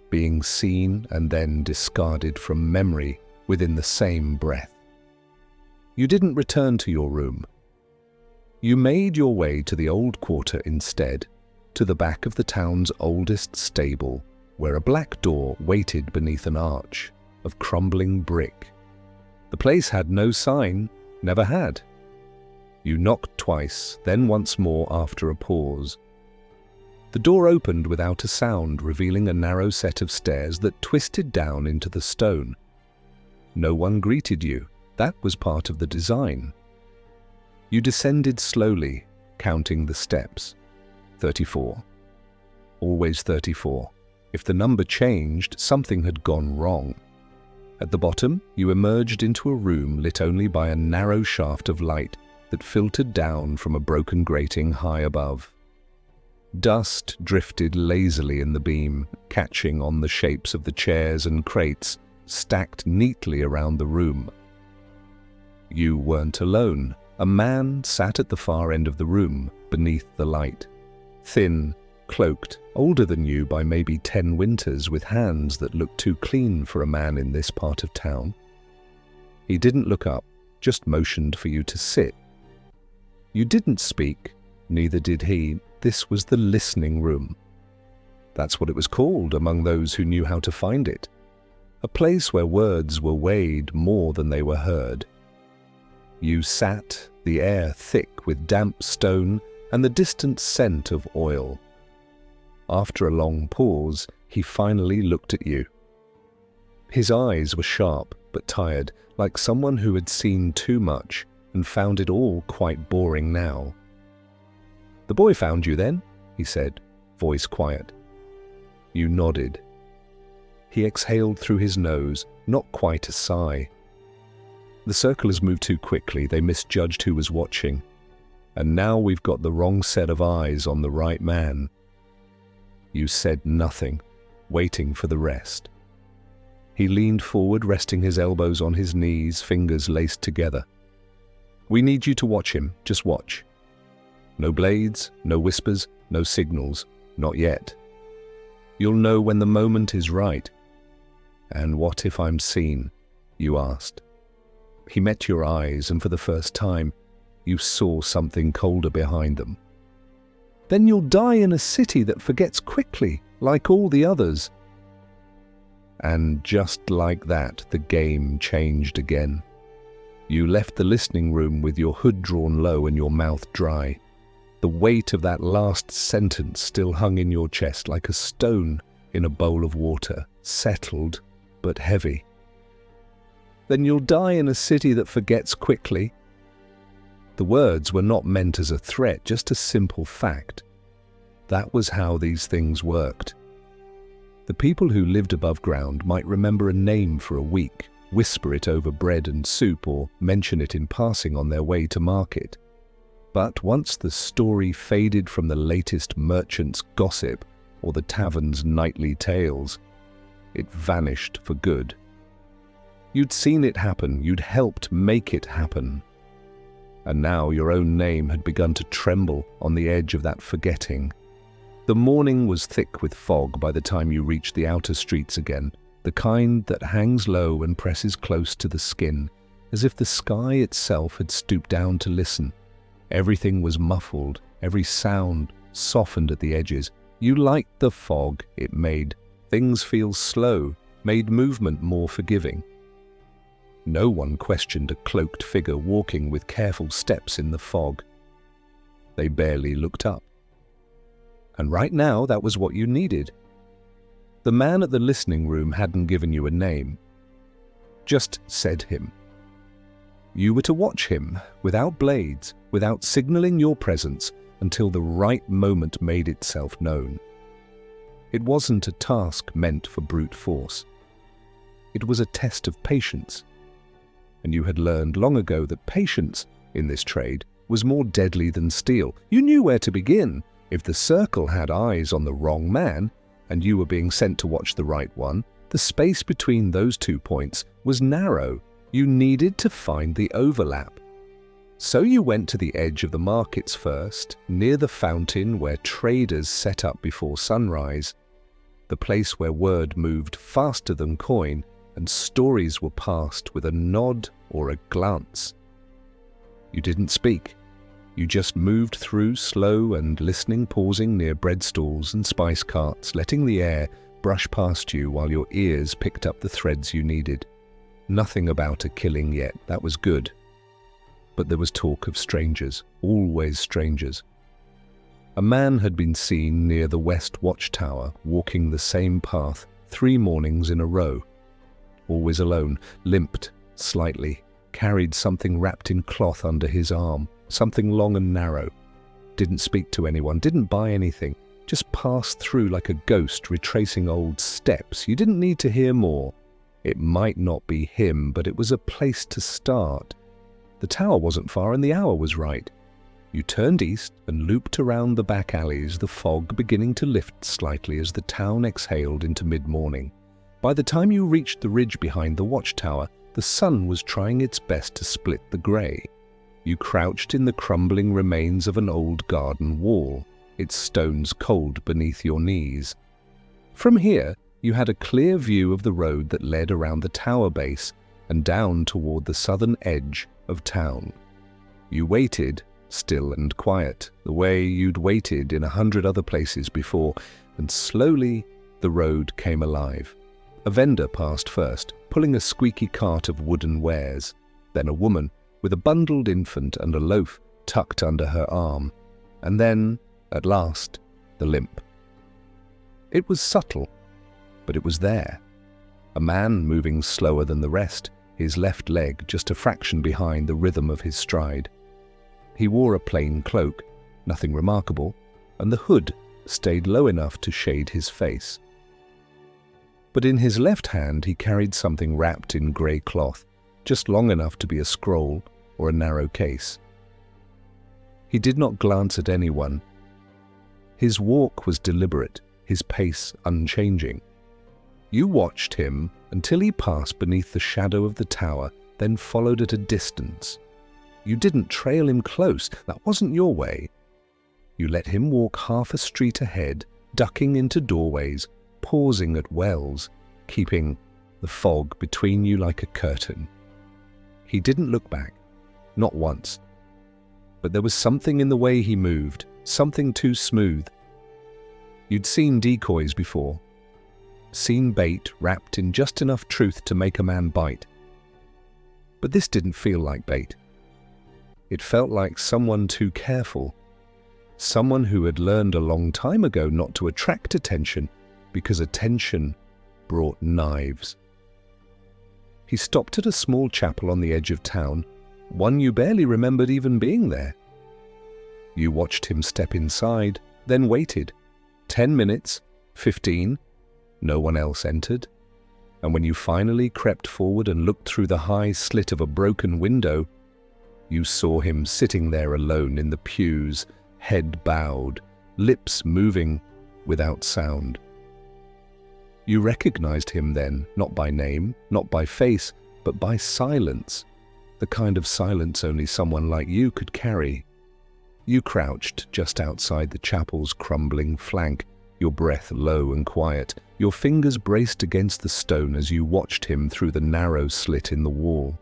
being seen and then discarded from memory within the same breath. You didn't return to your room. You made your way to the old quarter instead, to the back of the town's oldest stable, where a black door waited beneath an arch of crumbling brick. The place had no sign, never had. You knocked twice, then once more after a pause. The door opened without a sound, revealing a narrow set of stairs that twisted down into the stone. No one greeted you. That was part of the design. You descended slowly, counting the steps. 34. Always 34. If the number changed, something had gone wrong. At the bottom, you emerged into a room lit only by a narrow shaft of light that filtered down from a broken grating high above. Dust drifted lazily in the beam, catching on the shapes of the chairs and crates stacked neatly around the room. You weren't alone. A man sat at the far end of the room, beneath the light. Thin, cloaked, older than you by maybe 10 winters, with hands that looked too clean for a man in this part of town. He didn't look up, just motioned for you to sit. You didn't speak, neither did he. This was the listening room. That's what it was called among those who knew how to find it. A place where words were weighed more than they were heard. You sat, the air thick with damp stone and the distant scent of oil. After a long pause, he finally looked at you. His eyes were sharp but tired, like someone who had seen too much and found it all quite boring now. "The boy found you then?" he said, voice quiet. You nodded. He exhaled through his nose, not quite a sigh. The circlers moved too quickly, they misjudged who was watching. And now we've got the wrong set of eyes on the right man. You said nothing, waiting for the rest. He leaned forward, resting his elbows on his knees, fingers laced together. We need you to watch him, just watch. No blades, no whispers, no signals, not yet. You'll know when the moment is right. And what if I'm seen? You asked. He met your eyes, and for the first time, you saw something colder behind them. Then you'll die in a city that forgets quickly, like all the others. And just like that, the game changed again. You left the listening room with your hood drawn low and your mouth dry. The weight of that last sentence still hung in your chest like a stone in a bowl of water, settled but heavy. Then you'll die in a city that forgets quickly. The words were not meant as a threat, just a simple fact. That was how these things worked. The people who lived above ground might remember a name for a week, whisper it over bread and soup, or mention it in passing on their way to market. But once the story faded from the latest merchant's gossip or the tavern's nightly tales, it vanished for good. You'd seen it happen, you'd helped make it happen. And now your own name had begun to tremble on the edge of that forgetting. The morning was thick with fog by the time you reached the outer streets again, the kind that hangs low and presses close to the skin, as if the sky itself had stooped down to listen. Everything was muffled, every sound softened at the edges. You liked the fog it made things feel slow, made movement more forgiving. No one questioned a cloaked figure walking with careful steps in the fog. They barely looked up. And right now, that was what you needed. The man at the listening room hadn't given you a name, just said him. You were to watch him, without blades, without signaling your presence, until the right moment made itself known. It wasn't a task meant for brute force. It was a test of patience. And you had learned long ago that patience, in this trade, was more deadly than steel. You knew where to begin. If the circle had eyes on the wrong man, and you were being sent to watch the right one, the space between those 2 points was narrow. You needed to find the overlap. So you went to the edge of the markets first, near the fountain where traders set up before sunrise, the place where word moved faster than coin and stories were passed with a nod or a glance. You didn't speak. You just moved through, slow and listening, pausing near bread stalls and spice carts, letting the air brush past you while your ears picked up the threads you needed. Nothing about a killing yet, that was good. But there was talk of strangers, always strangers. A man had been seen near the West Watchtower, walking the same path 3 mornings in a row. Always alone, limped slightly, carried something wrapped in cloth under his arm, something long and narrow. Didn't speak to anyone, didn't buy anything, just passed through like a ghost retracing old steps. You didn't need to hear more. It might not be him, but it was a place to start. The tower wasn't far and the hour was right. You turned east and looped around the back alleys, the fog beginning to lift slightly as the town exhaled into mid-morning. By the time you reached the ridge behind the watchtower, the sun was trying its best to split the grey. You crouched in the crumbling remains of an old garden wall, its stones cold beneath your knees. From here, you had a clear view of the road that led around the tower base and down toward the southern edge of town. You waited, still and quiet, the way you'd waited in 100 other places before, and slowly the road came alive. A vendor passed first, pulling a squeaky cart of wooden wares, then a woman with a bundled infant and a loaf tucked under her arm, and then, at last, the limp. It was subtle, but it was there. A man moving slower than the rest, his left leg just a fraction behind the rhythm of his stride. He wore a plain cloak, nothing remarkable, and the hood stayed low enough to shade his face. But in his left hand he carried something wrapped in grey cloth, just long enough to be a scroll or a narrow case. He did not glance at anyone. His walk was deliberate, his pace unchanging. You watched him until he passed beneath the shadow of the tower, then followed at a distance. You didn't trail him close, that wasn't your way. You let him walk half a street ahead, ducking into doorways, pausing at wells, keeping the fog between you like a curtain. He didn't look back, not once. But there was something in the way he moved, something too smooth. You'd seen decoys before, seen bait wrapped in just enough truth to make a man bite. But this didn't feel like bait. It felt like someone too careful, someone who had learned a long time ago not to attract attention because attention brought knives. He stopped at a small chapel on the edge of town, one you barely remembered even being there. You watched him step inside, then waited. 10 minutes, 15, no one else entered. And when you finally crept forward and looked through the high slit of a broken window, you saw him sitting there alone in the pews, head bowed, lips moving without sound. You recognized him then, not by name, not by face, but by silence, the kind of silence only someone like you could carry. You crouched just outside the chapel's crumbling flank, your breath low and quiet, your fingers braced against the stone as you watched him through the narrow slit in the wall.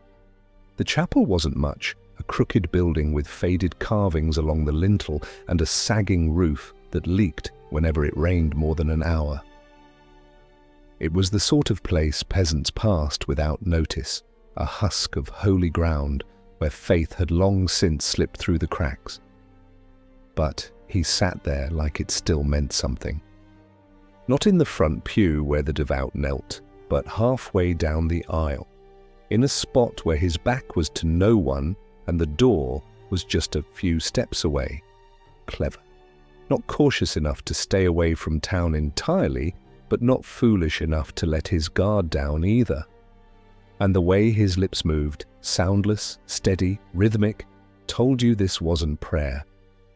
The chapel wasn't much, a crooked building with faded carvings along the lintel and a sagging roof that leaked whenever it rained more than an hour. It was the sort of place peasants passed without notice, a husk of holy ground where faith had long since slipped through the cracks. But he sat there like it still meant something. Not in the front pew where the devout knelt, but halfway down the aisle, in a spot where his back was to no one and the door was just a few steps away. Clever. Not cautious enough to stay away from town entirely, but not foolish enough to let his guard down either. And the way his lips moved, soundless, steady, rhythmic, told you this wasn't prayer.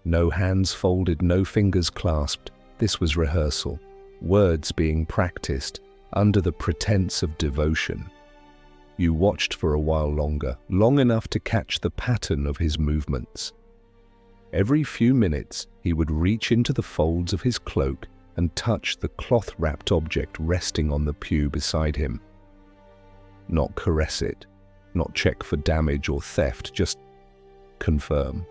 No hands folded, no fingers clasped. This was rehearsal, words being practiced under the pretense of devotion. You watched for a while longer, long enough to catch the pattern of his movements. Every few minutes, he would reach into the folds of his cloak and touch the cloth-wrapped object resting on the pew beside him. Not caress it, not check for damage or theft, just confirm.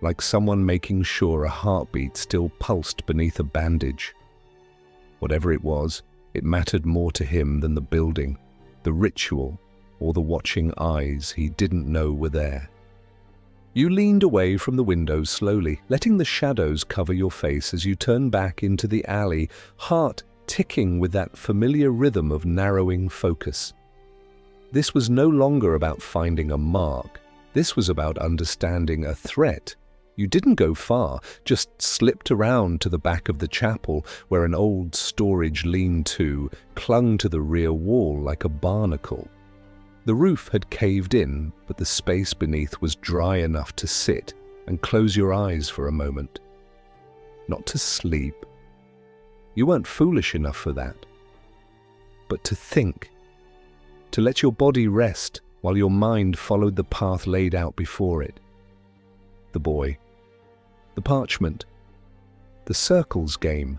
Like someone making sure a heartbeat still pulsed beneath a bandage. Whatever it was, it mattered more to him than the building, the ritual, or the watching eyes he didn't know were there. You leaned away from the window slowly, letting the shadows cover your face as you turned back into the alley, heart ticking with that familiar rhythm of narrowing focus. This was no longer about finding a mark. This was about understanding a threat. You didn't go far, just slipped around to the back of the chapel where an old storage lean-to clung to the rear wall like a barnacle. The roof had caved in, but the space beneath was dry enough to sit and close your eyes for a moment. Not to sleep. You weren't foolish enough for that. But to think. To let your body rest while your mind followed the path laid out before it. The boy. The parchment. The circles game.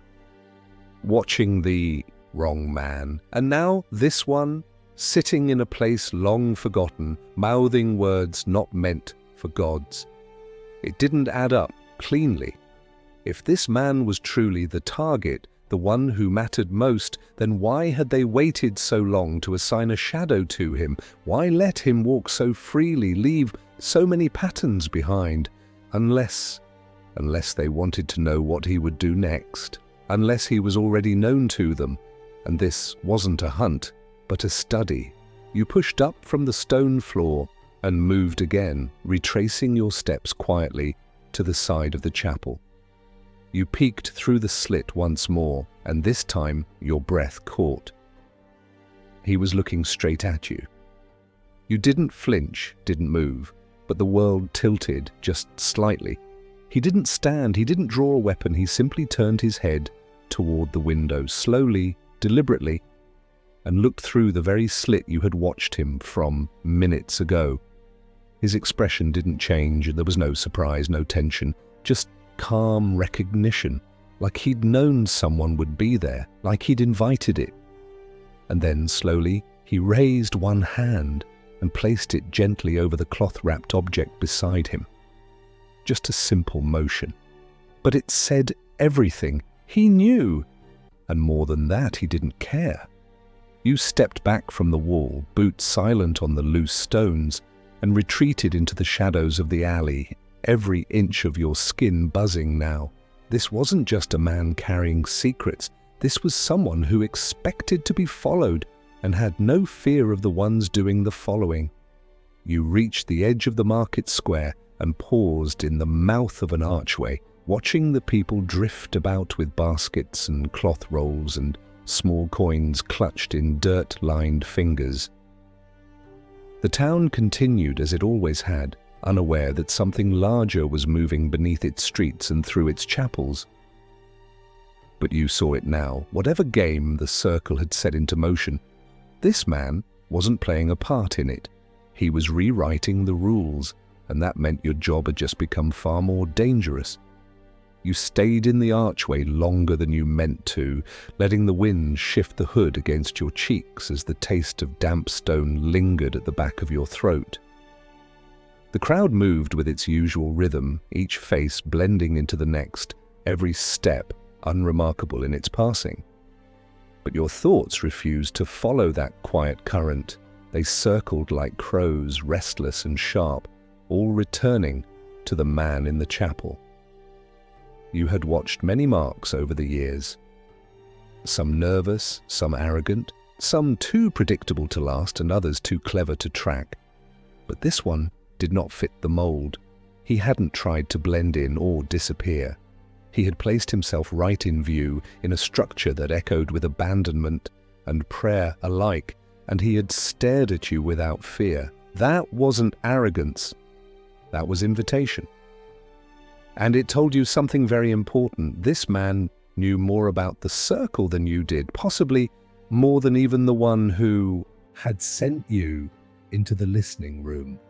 Watching the wrong man. And now this one, sitting in a place long forgotten, mouthing words not meant for gods. It didn't add up cleanly. If this man was truly the target, the one who mattered most, then why had they waited so long to assign a shadow to him? Why let him walk so freely, leave so many patterns behind? Unless they wanted to know what he would do next. Unless he was already known to them, and this wasn't a hunt, but a study. You pushed up from the stone floor and moved again, retracing your steps quietly to the side of the chapel. You peeked through the slit once more, and this time your breath caught. He was looking straight at you. You didn't flinch, didn't move, but the world tilted just slightly. He didn't stand, he didn't draw a weapon, he simply turned his head toward the window, slowly, deliberately, and looked through the very slit you had watched him from minutes ago. His expression didn't change, and there was no surprise, no tension, just calm recognition, like he'd known someone would be there, like he'd invited it. And then, slowly, he raised one hand and placed it gently over the cloth-wrapped object beside him. Just a simple motion. But it said everything. He knew. And more than that, he didn't care. You stepped back from the wall, boots silent on the loose stones, and retreated into the shadows of the alley, every inch of your skin buzzing now. This wasn't just a man carrying secrets. This was someone who expected to be followed and had no fear of the ones doing the following. You reached the edge of the market square and paused in the mouth of an archway, watching the people drift about with baskets and cloth rolls and small coins clutched in dirt-lined fingers. The town continued as it always had, unaware that something larger was moving beneath its streets and through its chapels. But you saw it now. Whatever game the circle had set into motion, this man wasn't playing a part in it. He was rewriting the rules, and that meant your job had just become far more dangerous. You stayed in the archway longer than you meant to, letting the wind shift the hood against your cheeks as the taste of damp stone lingered at the back of your throat. The crowd moved with its usual rhythm, each face blending into the next, every step unremarkable in its passing. But your thoughts refused to follow that quiet current. They circled like crows, restless and sharp, all returning to the man in the chapel. You had watched many marks over the years. Some nervous, some arrogant, some too predictable to last and others too clever to track. But this one did not fit the mold. He hadn't tried to blend in or disappear. He had placed himself right in view in a structure that echoed with abandonment and prayer alike, and he had stared at you without fear. That wasn't arrogance. That was invitation. And it told you something very important. This man knew more about the circle than you did, possibly more than even the one who had sent you into the listening room.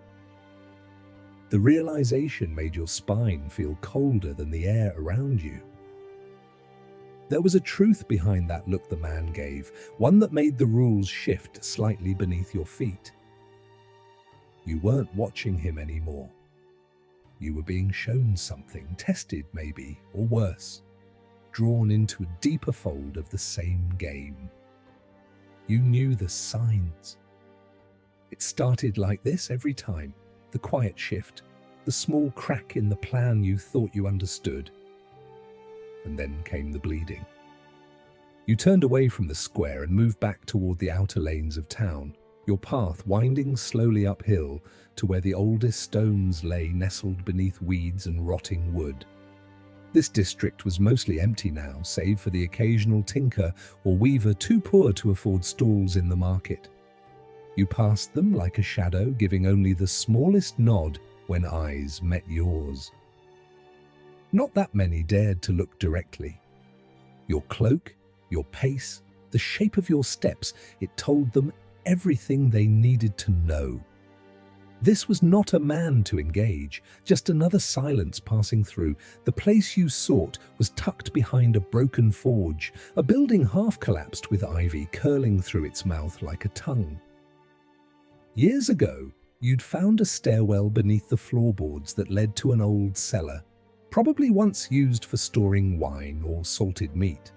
The realization made your spine feel colder than the air around you. There was a truth behind that look the man gave, one that made the rules shift slightly beneath your feet. You weren't watching him anymore. You were being shown something, tested maybe, or worse, drawn into a deeper fold of the same game. You knew the signs. It started like this every time. The quiet shift, the small crack in the plan you thought you understood. And then came the bleeding. You turned away from the square and moved back toward the outer lanes of town, your path winding slowly uphill to where the oldest stones lay nestled beneath weeds and rotting wood. This district was mostly empty now, save for the occasional tinker or weaver too poor to afford stalls in the market. You passed them like a shadow, giving only the smallest nod when eyes met yours. Not that many dared to look directly. Your cloak, your pace, the shape of your steps, it told them everything they needed to know. This was not a man to engage, just another silence passing through. The place you sought was tucked behind a broken forge, a building half collapsed with ivy curling through its mouth like a tongue. Years ago, you'd found a stairwell beneath the floorboards that led to an old cellar, probably once used for storing wine or salted meat.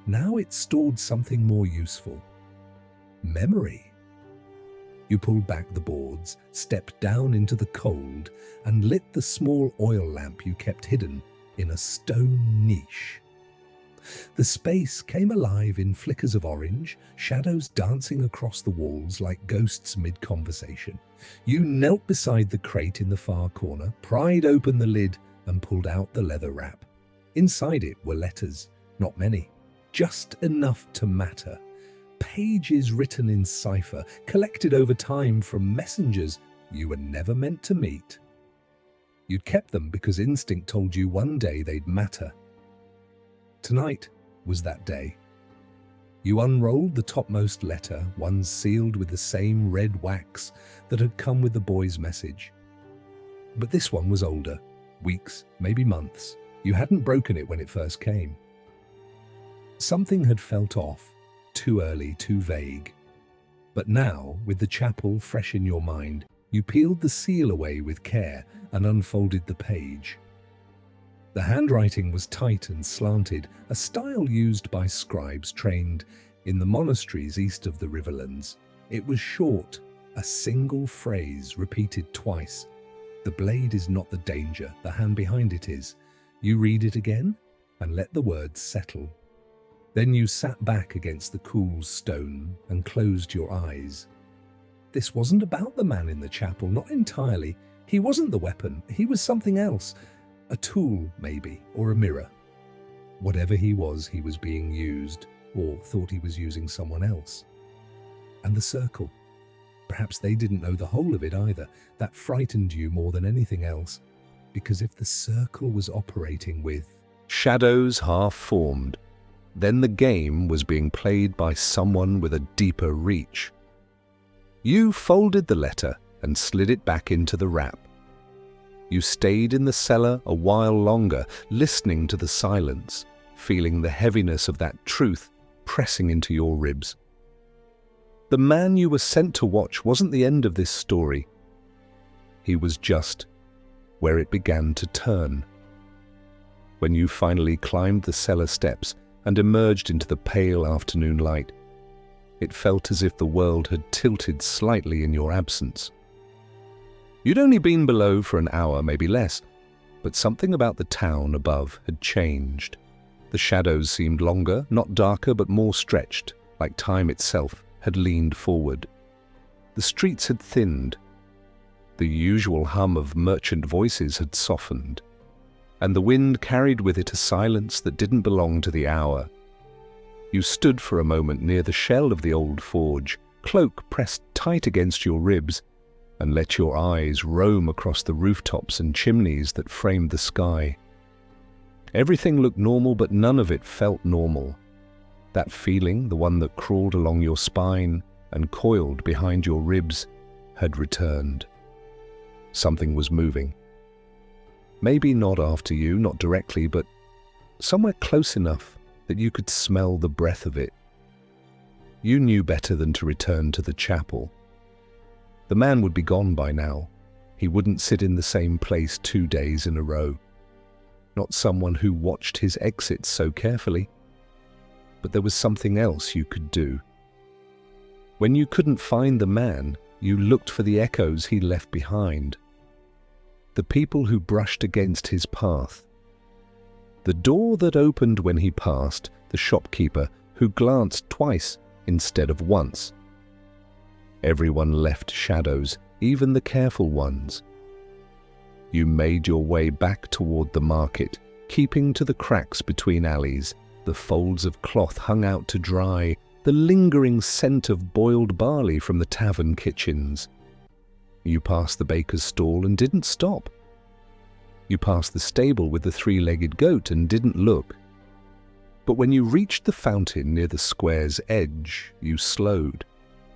Now it stored something more useful. Memory. You pulled back the boards, stepped down into the cold, and lit the small oil lamp you kept hidden in a stone niche. The space came alive in flickers of orange, shadows dancing across the walls like ghosts mid-conversation. You knelt beside the crate in the far corner, pried open the lid, and pulled out the leather wrap. Inside it were letters, not many, just enough to matter. Pages written in cipher, collected over time from messengers you were never meant to meet. You'd kept them because instinct told you one day they'd matter. Tonight was that day. You unrolled the topmost letter, one sealed with the same red wax that had come with the boy's message. But this one was older, weeks, maybe months. You hadn't broken it when it first came. Something had felt off, too early, too vague. But now, with the chapel fresh in your mind, you peeled the seal away with care and unfolded the page. The handwriting was tight and slanted, a style used by scribes trained in the monasteries east of the Riverlands. It was short, a single phrase repeated twice. The blade is not the danger, the hand behind it is. You read it again and let the words settle. Then you sat back against the cool stone and closed your eyes. This wasn't about the man in the chapel, not entirely. He wasn't the weapon, he was something else. A tool, maybe, or a mirror. Whatever he was being used, or thought he was using someone else. And the circle. Perhaps they didn't know the whole of it either. That frightened you more than anything else. Because if the circle was operating with shadows half formed, then the game was being played by someone with a deeper reach. You folded the letter and slid it back into the wrap. You stayed in the cellar a while longer, listening to the silence, feeling the heaviness of that truth pressing into your ribs. The man you were sent to watch wasn't the end of this story. He was just where it began to turn. When you finally climbed the cellar steps and emerged into the pale afternoon light, it felt as if the world had tilted slightly in your absence. You'd only been below for an hour, maybe less, but something about the town above had changed. The shadows seemed longer, not darker, but more stretched, like time itself had leaned forward. The streets had thinned. The usual hum of merchant voices had softened, and the wind carried with it a silence that didn't belong to the hour. You stood for a moment near the shell of the old forge, cloak pressed tight against your ribs, and let your eyes roam across the rooftops and chimneys that framed the sky. Everything looked normal, but none of it felt normal. That feeling, the one that crawled along your spine and coiled behind your ribs, had returned. Something was moving. Maybe not after you, not directly, but somewhere close enough that you could smell the breath of it. You knew better than to return to the chapel. The man would be gone by now. He wouldn't sit in the same place 2 days in a row. Not someone who watched his exits so carefully. But there was something else you could do. When you couldn't find the man, you looked for the echoes he left behind. The people who brushed against his path. The door that opened when he passed, the shopkeeper who glanced twice instead of once. Everyone left shadows, even the careful ones. You made your way back toward the market, keeping to the cracks between alleys, the folds of cloth hung out to dry, the lingering scent of boiled barley from the tavern kitchens. You passed the baker's stall and didn't stop. You passed the stable with the 3-legged goat and didn't look. But when you reached the fountain near the square's edge, you slowed.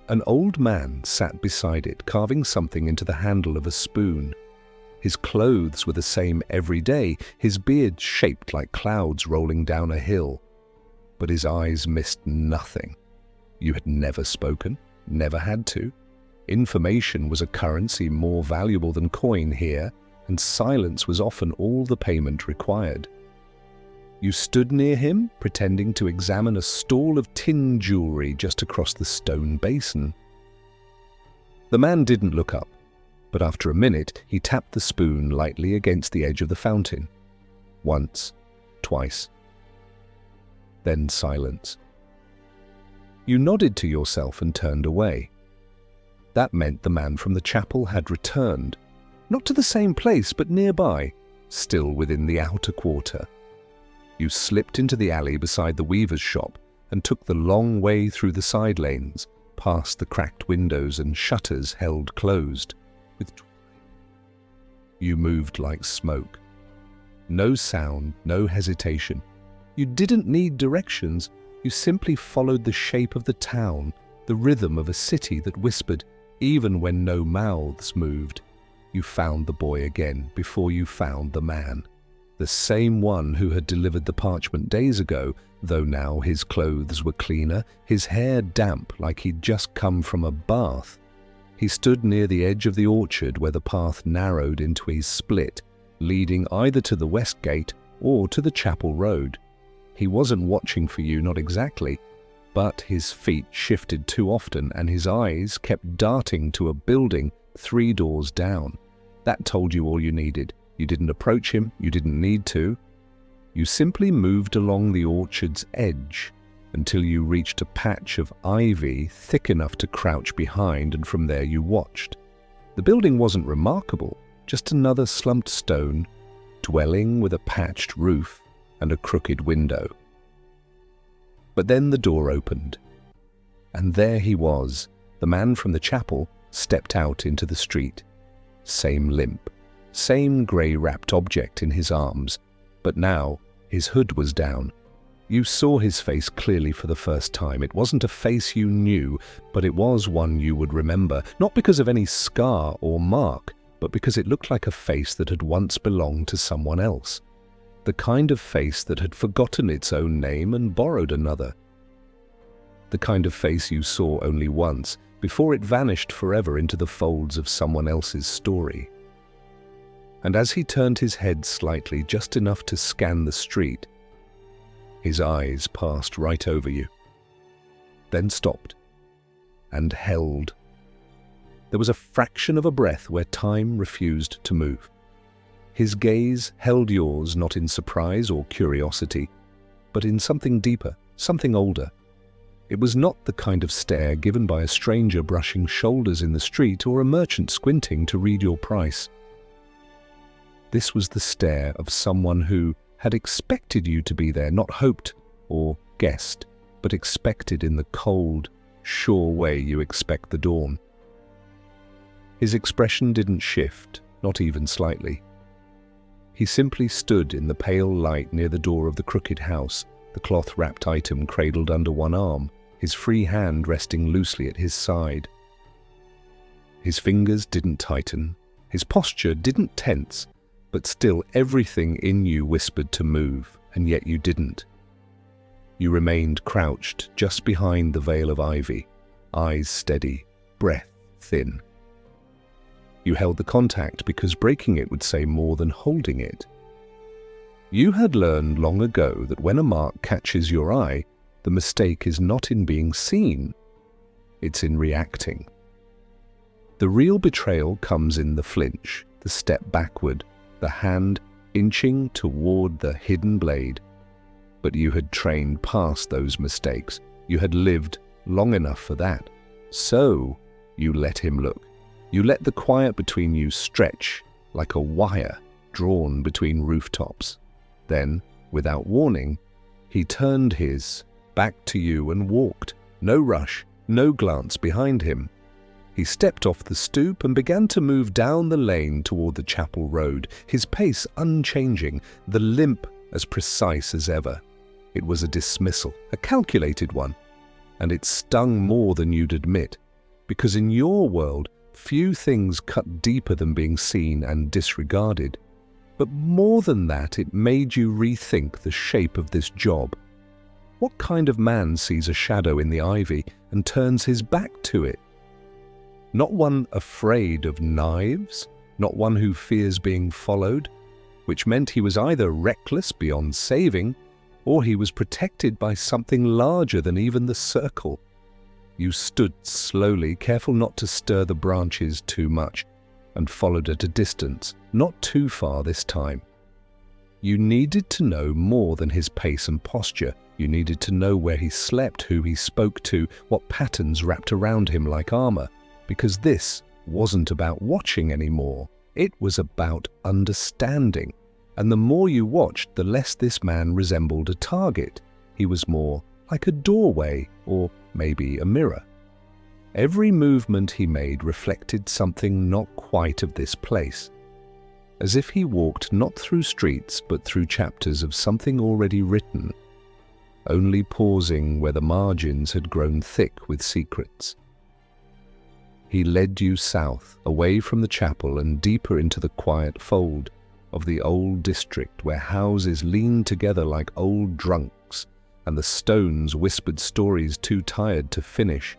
An old man sat beside it, carving something into the handle of a spoon. His clothes were the same every day, his beard shaped like clouds rolling down a hill. But his eyes missed nothing. You had never spoken, never had to. Information was a currency more valuable than coin here, and silence was often all the payment required. You stood near him, pretending to examine a stall of tin jewelry just across the stone basin. The man didn't look up, but after a minute he tapped the spoon lightly against the edge of the fountain. Once, twice. Then silence. You nodded to yourself and turned away. That meant the man from the chapel had returned, not to the same place, but nearby, still within the outer quarter. You slipped into the alley beside the weaver's shop and took the long way through the side lanes, past the cracked windows and shutters held closed. You moved like smoke. No sound, no hesitation. You didn't need directions. You simply followed the shape of the town, the rhythm of a city that whispered, even when no mouths moved. You found the boy again before you found the man. The same one who had delivered the parchment days ago, though now his clothes were cleaner, his hair damp like he'd just come from a bath. He stood near the edge of the orchard where the path narrowed into a split, leading either to the west gate or to the chapel road. He wasn't watching for you, not exactly, but his feet shifted too often and his eyes kept darting to a building 3 doors down. That told you all you needed. You didn't approach him, you didn't need to. You simply moved along the orchard's edge until you reached a patch of ivy thick enough to crouch behind, and from there you watched. The building wasn't remarkable, just another slumped stone dwelling with a patched roof and a crooked window. But then the door opened, and there he was. The man from the chapel stepped out into the street. Same limp, same grey-wrapped object in his arms, but now his hood was down. You saw his face clearly for the first time. It wasn't a face you knew, but it was one you would remember, not because of any scar or mark, but because it looked like a face that had once belonged to someone else. The kind of face that had forgotten its own name and borrowed another. The kind of face you saw only once, before it vanished forever into the folds of someone else's story. And as he turned his head slightly, just enough to scan the street, his eyes passed right over you, then stopped and held. There was a fraction of a breath where time refused to move. His gaze held yours not in surprise or curiosity, but in something deeper, something older. It was not the kind of stare given by a stranger brushing shoulders in the street or a merchant squinting to read your price. This was the stare of someone who had expected you to be there, not hoped or guessed, but expected in the cold, sure way you expect the dawn. His expression didn't shift, not even slightly. He simply stood in the pale light near the door of the crooked house, the cloth-wrapped item cradled under one arm, his free hand resting loosely at his side. His fingers didn't tighten, his posture didn't tense, but still everything in you whispered to move, and yet you didn't. You remained crouched just behind the veil of ivy, eyes steady, breath thin. You held the contact because breaking it would say more than holding it. You had learned long ago that when a mark catches your eye, the mistake is not in being seen, it's in reacting. The real betrayal comes in the flinch, the step backward, the hand inching toward the hidden blade. But you had trained past those mistakes. You had lived long enough for that. So you let him look. You let the quiet between you stretch like a wire drawn between rooftops. Then, without warning, he turned his back to you and walked. No rush, no glance behind him. He stepped off the stoop and began to move down the lane toward the chapel road, his pace unchanging, the limp as precise as ever. It was a dismissal, a calculated one, and it stung more than you'd admit, because in your world, few things cut deeper than being seen and disregarded. But more than that, it made you rethink the shape of this job. What kind of man sees a shadow in the ivy and turns his back to it? Not one afraid of knives, not one who fears being followed, which meant he was either reckless beyond saving, or he was protected by something larger than even the circle. You stood slowly, careful not to stir the branches too much, and followed at a distance, not too far this time. You needed to know more than his pace and posture. You needed to know where he slept, who he spoke to, what patterns wrapped around him like armor, because this wasn't about watching anymore. It was about understanding. and the more you watched, the less this man resembled a target. He was more like a doorway, or maybe a mirror. Every movement he made reflected something not quite of this place, as if he walked not through streets but through chapters of something already written, only pausing where the margins had grown thick with secrets. He led you south, away from the chapel and deeper into the quiet fold of the old district where houses leaned together like old drunks and the stones whispered stories too tired to finish.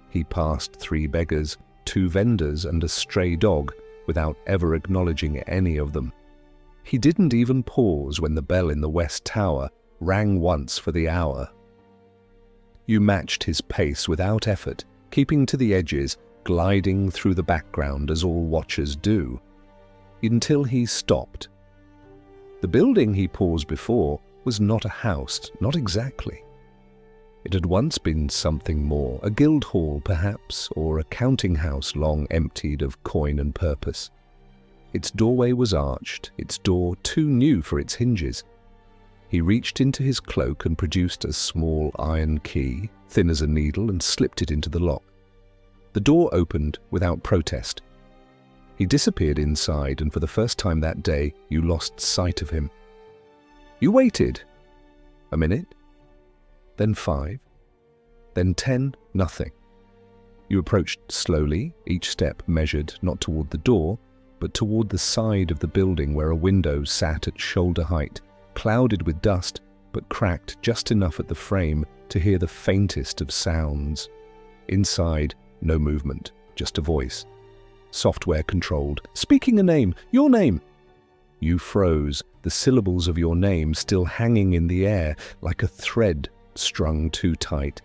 He passed 3 beggars, 2 vendors and a stray dog without ever acknowledging any of them. He didn't even pause when the bell in the West Tower rang once for the hour. You matched his pace without effort, keeping to the edges, gliding through the background as all watchers do, until he stopped. The building he paused before was not a house, not exactly. It had once been something more, a guild hall perhaps, or a counting house long emptied of coin and purpose. Its doorway was arched, its door too new for its hinges. He reached into his cloak and produced a small iron key, thin as a needle, and slipped it into the lock. The door opened without protest. He disappeared inside, and for the first time that day, you lost sight of him. You waited. A minute, then 5, then 10, nothing. You approached slowly, each step measured not toward the door, but toward the side of the building where a window sat at shoulder height, clouded with dust, but cracked just enough at the frame to hear the faintest of sounds. Inside, no movement, just a voice. Software controlled, speaking a name, your name. You froze, the syllables of your name still hanging in the air like a thread strung too tight.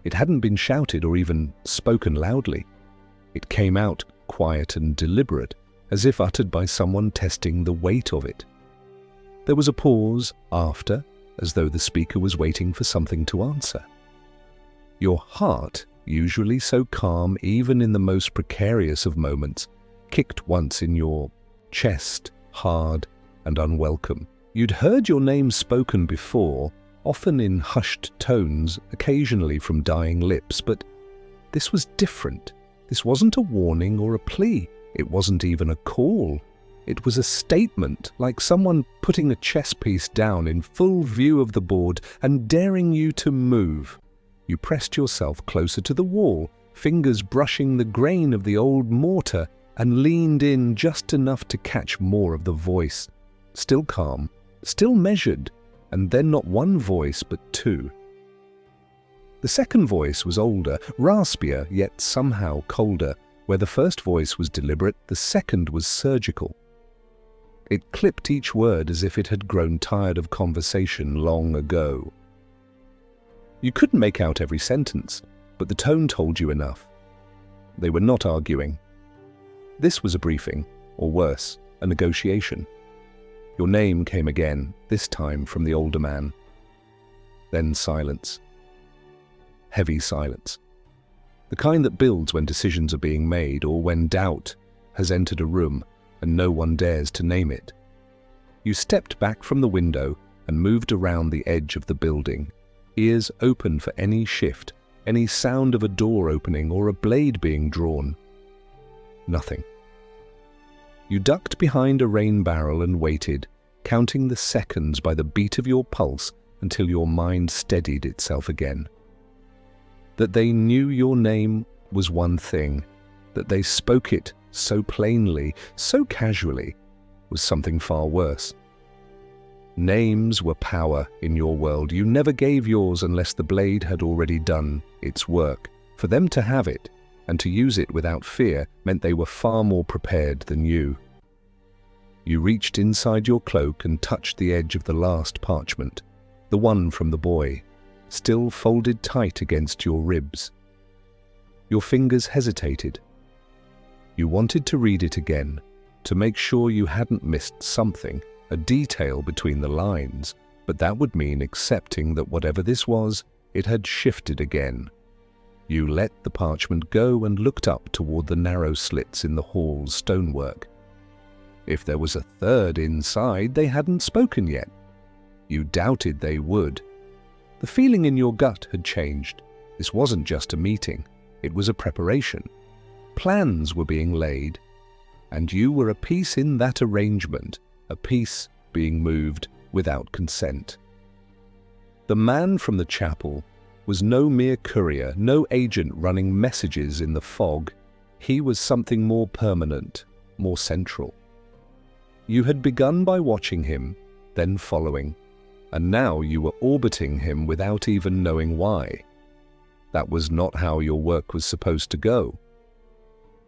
It hadn't been shouted or even spoken loudly. It came out quiet and deliberate, as if uttered by someone testing the weight of it. There was a pause after, as though the speaker was waiting for something to answer. Your heart, usually so calm even in the most precarious of moments, kicked once in your chest, hard and unwelcome. You'd heard your name spoken before, often in hushed tones, occasionally from dying lips, but this was different. This wasn't a warning or a plea. It wasn't even a call. It was a statement, like someone putting a chess piece down in full view of the board and daring you to move. You pressed yourself closer to the wall, fingers brushing the grain of the old mortar, and leaned in just enough to catch more of the voice. Still calm, still measured, and then not one voice but 2. The second voice was older, raspier, yet somehow colder. Where the first voice was deliberate, the second was surgical. It clipped each word as if it had grown tired of conversation long ago. You couldn't make out every sentence, but the tone told you enough. They were not arguing. This was a briefing, or worse, a negotiation. Your name came again, this time from the older man. Then silence. Heavy silence. The kind that builds when decisions are being made, or when doubt has entered a room and no one dares to name it. You stepped back from the window and moved around the edge of the building, ears open for any shift, any sound of a door opening or a blade being drawn. Nothing. You ducked behind a rain barrel and waited, counting the seconds by the beat of your pulse until your mind steadied itself again. That they knew your name was one thing. That they spoke it so plainly, so casually, was something far worse. Names were power in your world. You never gave yours unless the blade had already done its work. For them to have it, and to use it without fear, meant they were far more prepared than you. You reached inside your cloak and touched the edge of the last parchment, the one from the boy, still folded tight against your ribs. Your fingers hesitated. You wanted to read it again, to make sure you hadn't missed something, a detail between the lines, but that would mean accepting that whatever this was, it had shifted again. You let the parchment go and looked up toward the narrow slits in the hall's stonework. If there was a third inside, they hadn't spoken yet. You doubted they would. The feeling in your gut had changed. This wasn't just a meeting, it was a preparation. Plans were being laid, and you were a piece in that arrangement, a piece being moved without consent. The man from the chapel was no mere courier, no agent running messages in the fog. He was something more permanent, more central. You had begun by watching him, then following, and now you were orbiting him without even knowing why. That was not how your work was supposed to go.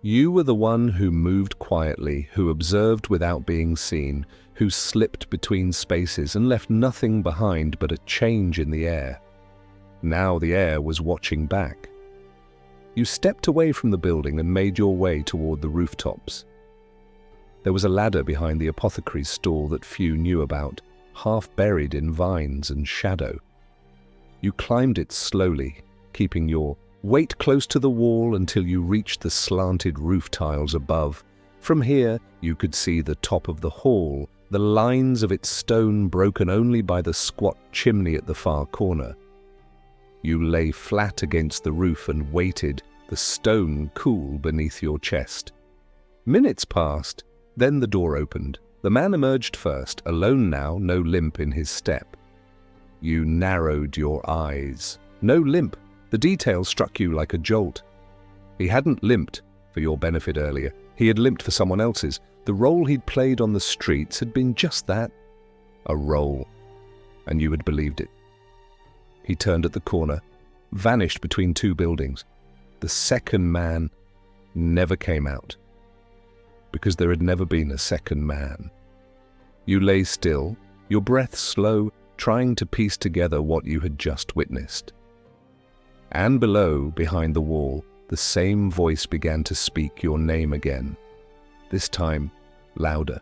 You were the one who moved quietly, who observed without being seen, who slipped between spaces and left nothing behind but a change in the air. Now the air was watching back. You stepped away from the building and made your way toward the rooftops. There was a ladder behind the apothecary's stall that few knew about, half buried in vines and shadow. You climbed it slowly, keeping your weight close to the wall until you reached the slanted roof tiles above. From here, you could see the top of the hall, the lines of its stone broken only by the squat chimney at the far corner. You lay flat against the roof and waited, the stone cool beneath your chest. Minutes passed, then the door opened. The man emerged first, alone now, no limp in his step. You narrowed your eyes. No limp. The detail struck you like a jolt. He hadn't limped for your benefit earlier. He had limped for someone else's. The role he'd played on the streets had been just that, a role, and you had believed it. He turned at the corner, vanished between two buildings. The second man never came out, because there had never been a second man. You lay still, your breath slow, trying to piece together what you had just witnessed. And below, behind the wall, the same voice began to speak your name again, this time louder.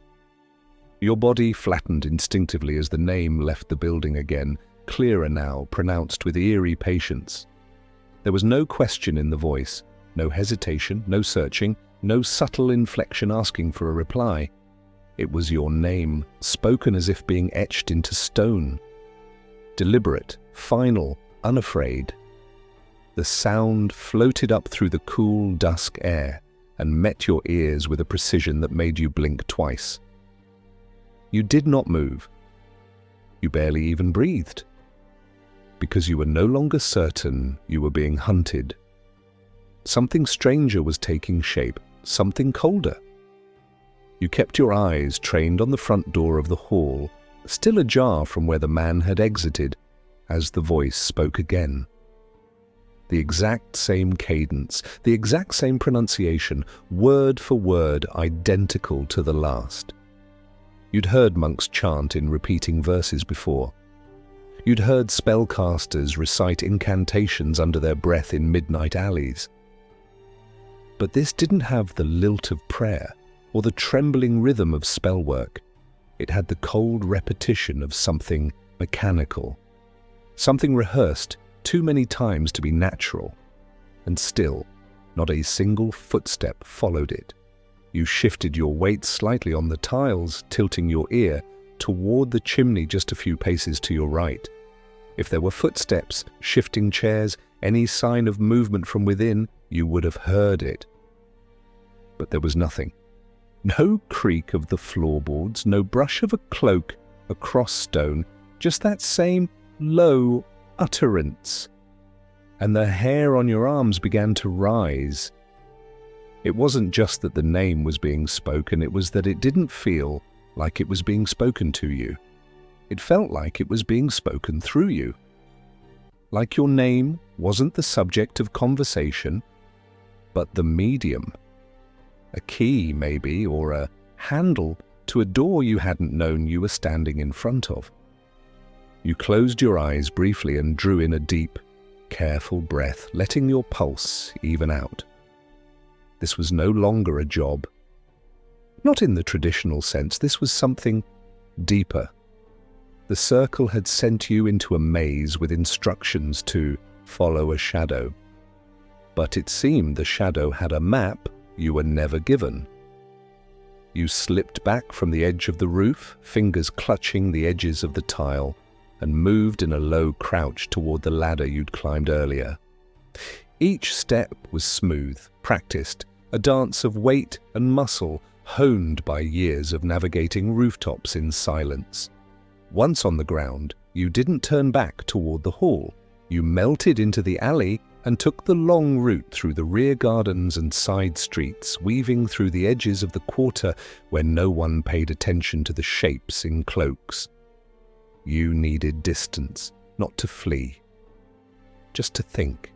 Your body flattened instinctively as the name left the building again, clearer now, pronounced with eerie patience. There was no question in the voice, no hesitation, no searching, no subtle inflection asking for a reply. It was your name, spoken as if being etched into stone. Deliberate, final, unafraid. The sound floated up through the cool dusk air and met your ears with a precision that made you blink twice. You did not move. You barely even breathed, because you were no longer certain you were being hunted. Something stranger was taking shape, something colder. You kept your eyes trained on the front door of the hall, still ajar from where the man had exited, as the voice spoke again. The exact same cadence, the exact same pronunciation, word for word identical to the last. You'd heard monks chant in repeating verses before. You'd heard spellcasters recite incantations under their breath in midnight alleys. But this didn't have the lilt of prayer or the trembling rhythm of spellwork. It had the cold repetition of something mechanical, something rehearsed too many times to be natural. And still, not a single footstep followed it. You shifted your weight slightly on the tiles, tilting your ear toward the chimney just a few paces to your right. If there were footsteps, shifting chairs, any sign of movement from within, you would have heard it. But there was nothing. No creak of the floorboards, no brush of a cloak across stone, just that same low utterance. And the hair on your arms began to rise. It wasn't just that the name was being spoken, it was that it didn't feel like it was being spoken to you. It felt like it was being spoken through you. Like your name wasn't the subject of conversation, but the medium. A key, maybe, or a handle to a door you hadn't known you were standing in front of. You closed your eyes briefly and drew in a deep, careful breath, letting your pulse even out. This was no longer a job. Not in the traditional sense, this was something deeper. The circle had sent you into a maze with instructions to follow a shadow. But it seemed the shadow had a map you were never given. You slipped back from the edge of the roof, fingers clutching the edges of the tile, and moved in a low crouch toward the ladder you'd climbed earlier. Each step was smooth, practiced, a dance of weight and muscle honed by years of navigating rooftops in silence. Once on the ground, you didn't turn back toward the hall. You melted into the alley and took the long route through the rear gardens and side streets, weaving through the edges of the quarter where no one paid attention to the shapes in cloaks. You needed distance, not to flee, just to think.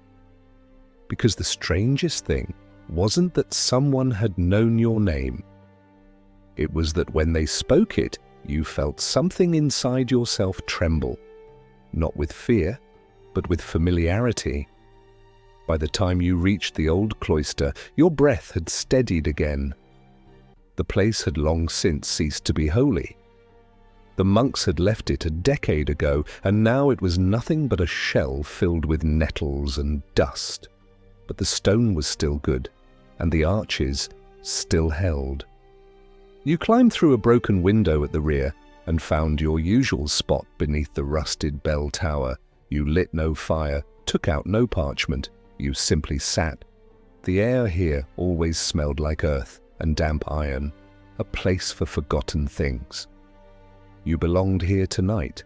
Because the strangest thing wasn't that someone had known your name. It was that when they spoke it, you felt something inside yourself tremble, not with fear, but with familiarity. By the time you reached the old cloister, your breath had steadied again. The place had long since ceased to be holy. The monks had left it a decade ago, and now it was nothing but a shell filled with nettles and dust. But the stone was still good, and the arches still held. You climbed through a broken window at the rear and found your usual spot beneath the rusted bell tower. You lit no fire, took out no parchment. You simply sat. The air here always smelled like earth and damp iron, a place for forgotten things. You belonged here tonight.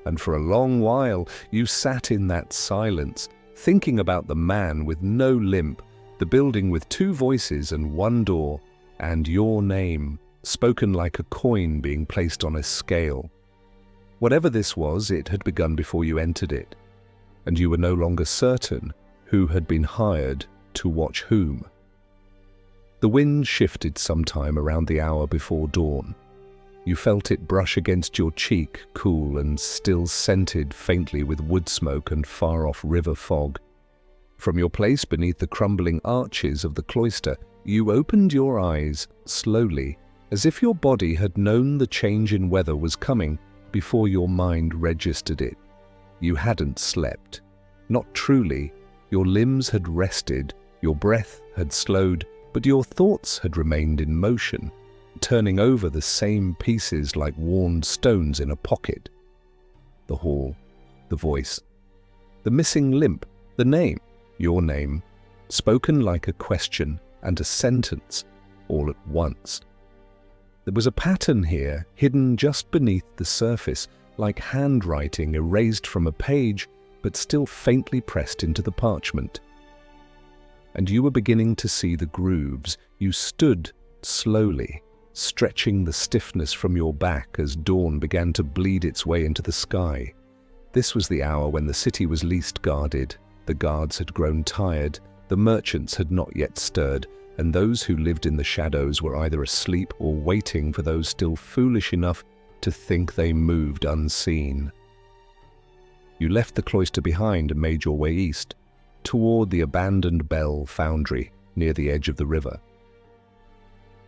And for a long while you sat in that silence, thinking about the man with no limp, the building with 2 voices and 1 door, and your name, spoken like a coin being placed on a scale. Whatever this was, it had begun before you entered it, and you were no longer certain who had been hired to watch whom. The wind shifted sometime around the hour before dawn. You felt it brush against your cheek, cool and still scented faintly with wood smoke and far-off river fog. From your place beneath the crumbling arches of the cloister, you opened your eyes slowly, as if your body had known the change in weather was coming before your mind registered it. You hadn't slept. Not truly. Your limbs had rested, your breath had slowed, but your thoughts had remained in motion, turning over the same pieces like worn stones in a pocket. The hall, the voice, the missing limp, the name, your name, spoken like a question and a sentence, all at once. There was a pattern here, hidden just beneath the surface, like handwriting erased from a page, but still faintly pressed into the parchment. And you were beginning to see the grooves. You stood slowly, stretching the stiffness from your back as dawn began to bleed its way into the sky. This was the hour when the city was least guarded. The guards had grown tired, the merchants had not yet stirred, and those who lived in the shadows were either asleep or waiting for those still foolish enough to think they moved unseen. You left the cloister behind and made your way east, toward the abandoned bell foundry near the edge of the river.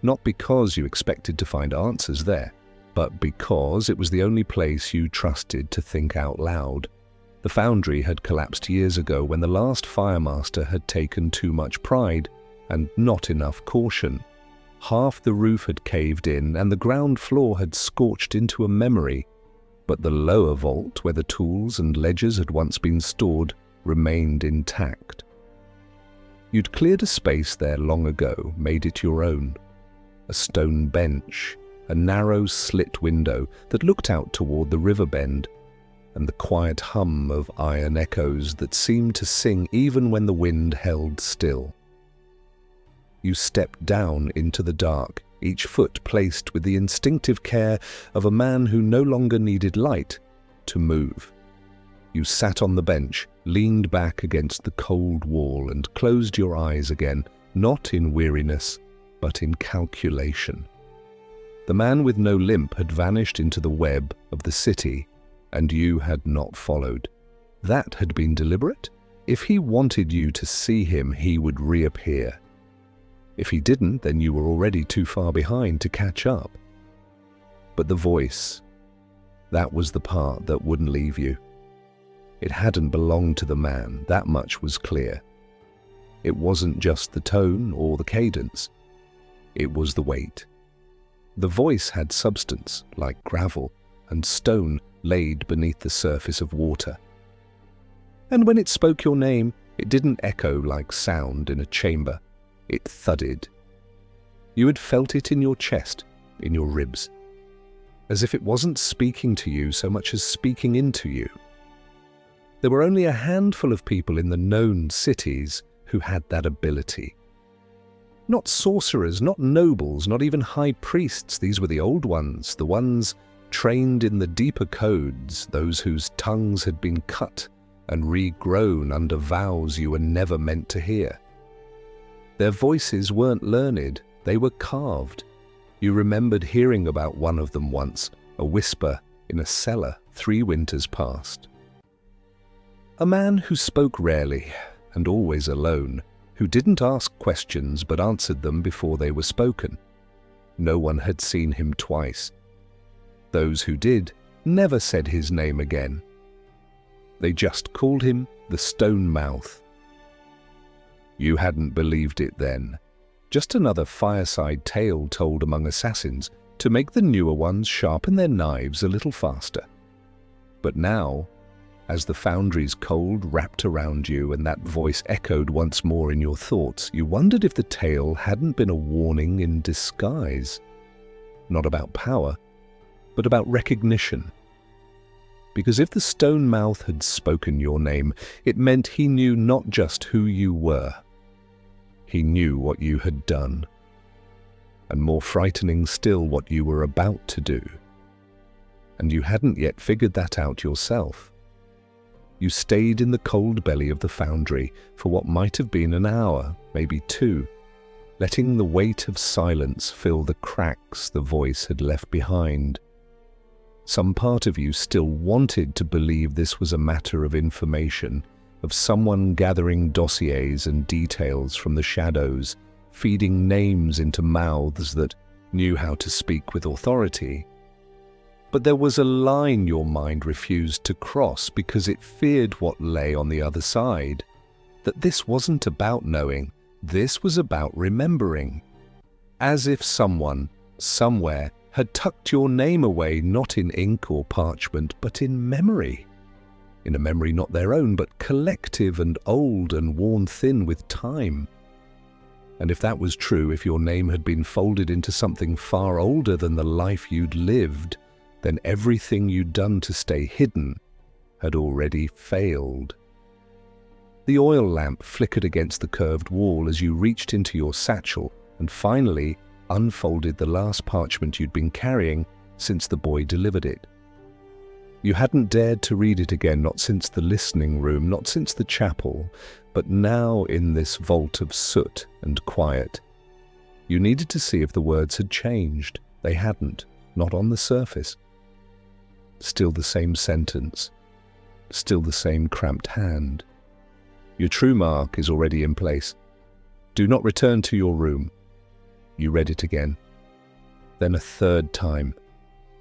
Not because you expected to find answers there, but because it was the only place you trusted to think out loud. The foundry had collapsed years ago when the last firemaster had taken too much pride and not enough caution. Half the roof had caved in and the ground floor had scorched into a memory, but the lower vault, where the tools and ledgers had once been stored, remained intact. You'd cleared a space there long ago, made it your own. A stone bench, a narrow slit window that looked out toward the river bend, and the quiet hum of iron echoes that seemed to sing even when the wind held still. You stepped down into the dark, each foot placed with the instinctive care of a man who no longer needed light to move. You sat on the bench, leaned back against the cold wall and closed your eyes again, not in weariness, but in calculation. The man with no limp had vanished into the web of the city, and you had not followed. That had been deliberate. If he wanted you to see him, he would reappear. If he didn't, then you were already too far behind to catch up. But the voice, that was the part that wouldn't leave you. It hadn't belonged to the man, that much was clear. It wasn't just the tone or the cadence. It was the weight, The voice had substance, like gravel and stone laid beneath the surface of water. And when it spoke your name, it didn't echo like sound in a chamber. It thudded. You had felt it in your chest, in your ribs, as if it wasn't speaking to you so much as speaking into you. There were only a handful of people in the known cities who had that ability. Not sorcerers, not nobles, not even high priests. These were the old ones, the ones trained in the deeper codes, those whose tongues had been cut and regrown under vows you were never meant to hear. Their voices weren't learned, they were carved. You remembered hearing about one of them once, a whisper in a cellar 3 winters past. A man who spoke rarely and always alone, who didn't ask questions but answered them before they were spoken. No one had seen him twice. Those who did never said his name again. They just called him the Stone Mouth. You hadn't believed it then. Just another fireside tale told among assassins to make the newer ones sharpen their knives a little faster. But now, as the foundry's cold wrapped around you and that voice echoed once more in your thoughts, you wondered if the tale hadn't been a warning in disguise. Not about power, but about recognition. Because if the Stone Mouth had spoken your name, it meant he knew not just who you were. He knew what you had done. And more frightening still, what you were about to do. And you hadn't yet figured that out yourself. You stayed in the cold belly of the foundry for what might have been an hour, maybe 2, letting the weight of silence fill the cracks the voice had left behind. Some part of you still wanted to believe this was a matter of information, of someone gathering dossiers and details from the shadows, feeding names into mouths that knew how to speak with authority. But there was a line your mind refused to cross because it feared what lay on the other side. That this wasn't about knowing, this was about remembering. As if someone, somewhere, had tucked your name away not in ink or parchment, but in memory. In a memory not their own, but collective and old and worn thin with time. And if that was true, if your name had been folded into something far older than the life you'd lived, then everything you'd done to stay hidden had already failed. The oil lamp flickered against the curved wall as you reached into your satchel and finally unfolded the last parchment you'd been carrying since the boy delivered it. You hadn't dared to read it again, not since the listening room, not since the chapel, but now in this vault of soot and quiet. You needed to see if the words had changed. They hadn't, not on the surface. Still the same sentence, still the same cramped hand. Your true mark is already in place. Do not return to your room. You read it again. Then a third time.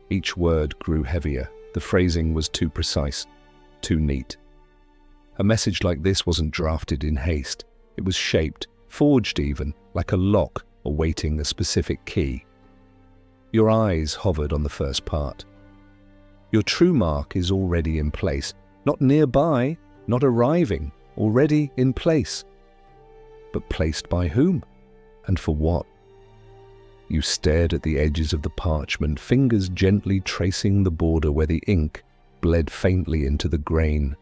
Each word grew heavier. The phrasing was too precise, too neat. A message like this wasn't drafted in haste. It was shaped, forged even, like a lock awaiting a specific key. Your eyes hovered on the first part. Your true mark is already in place, not nearby, not arriving, already in place. But placed by whom? And for what? You stared at the edges of the parchment, fingers gently tracing the border where the ink bled faintly into the grain.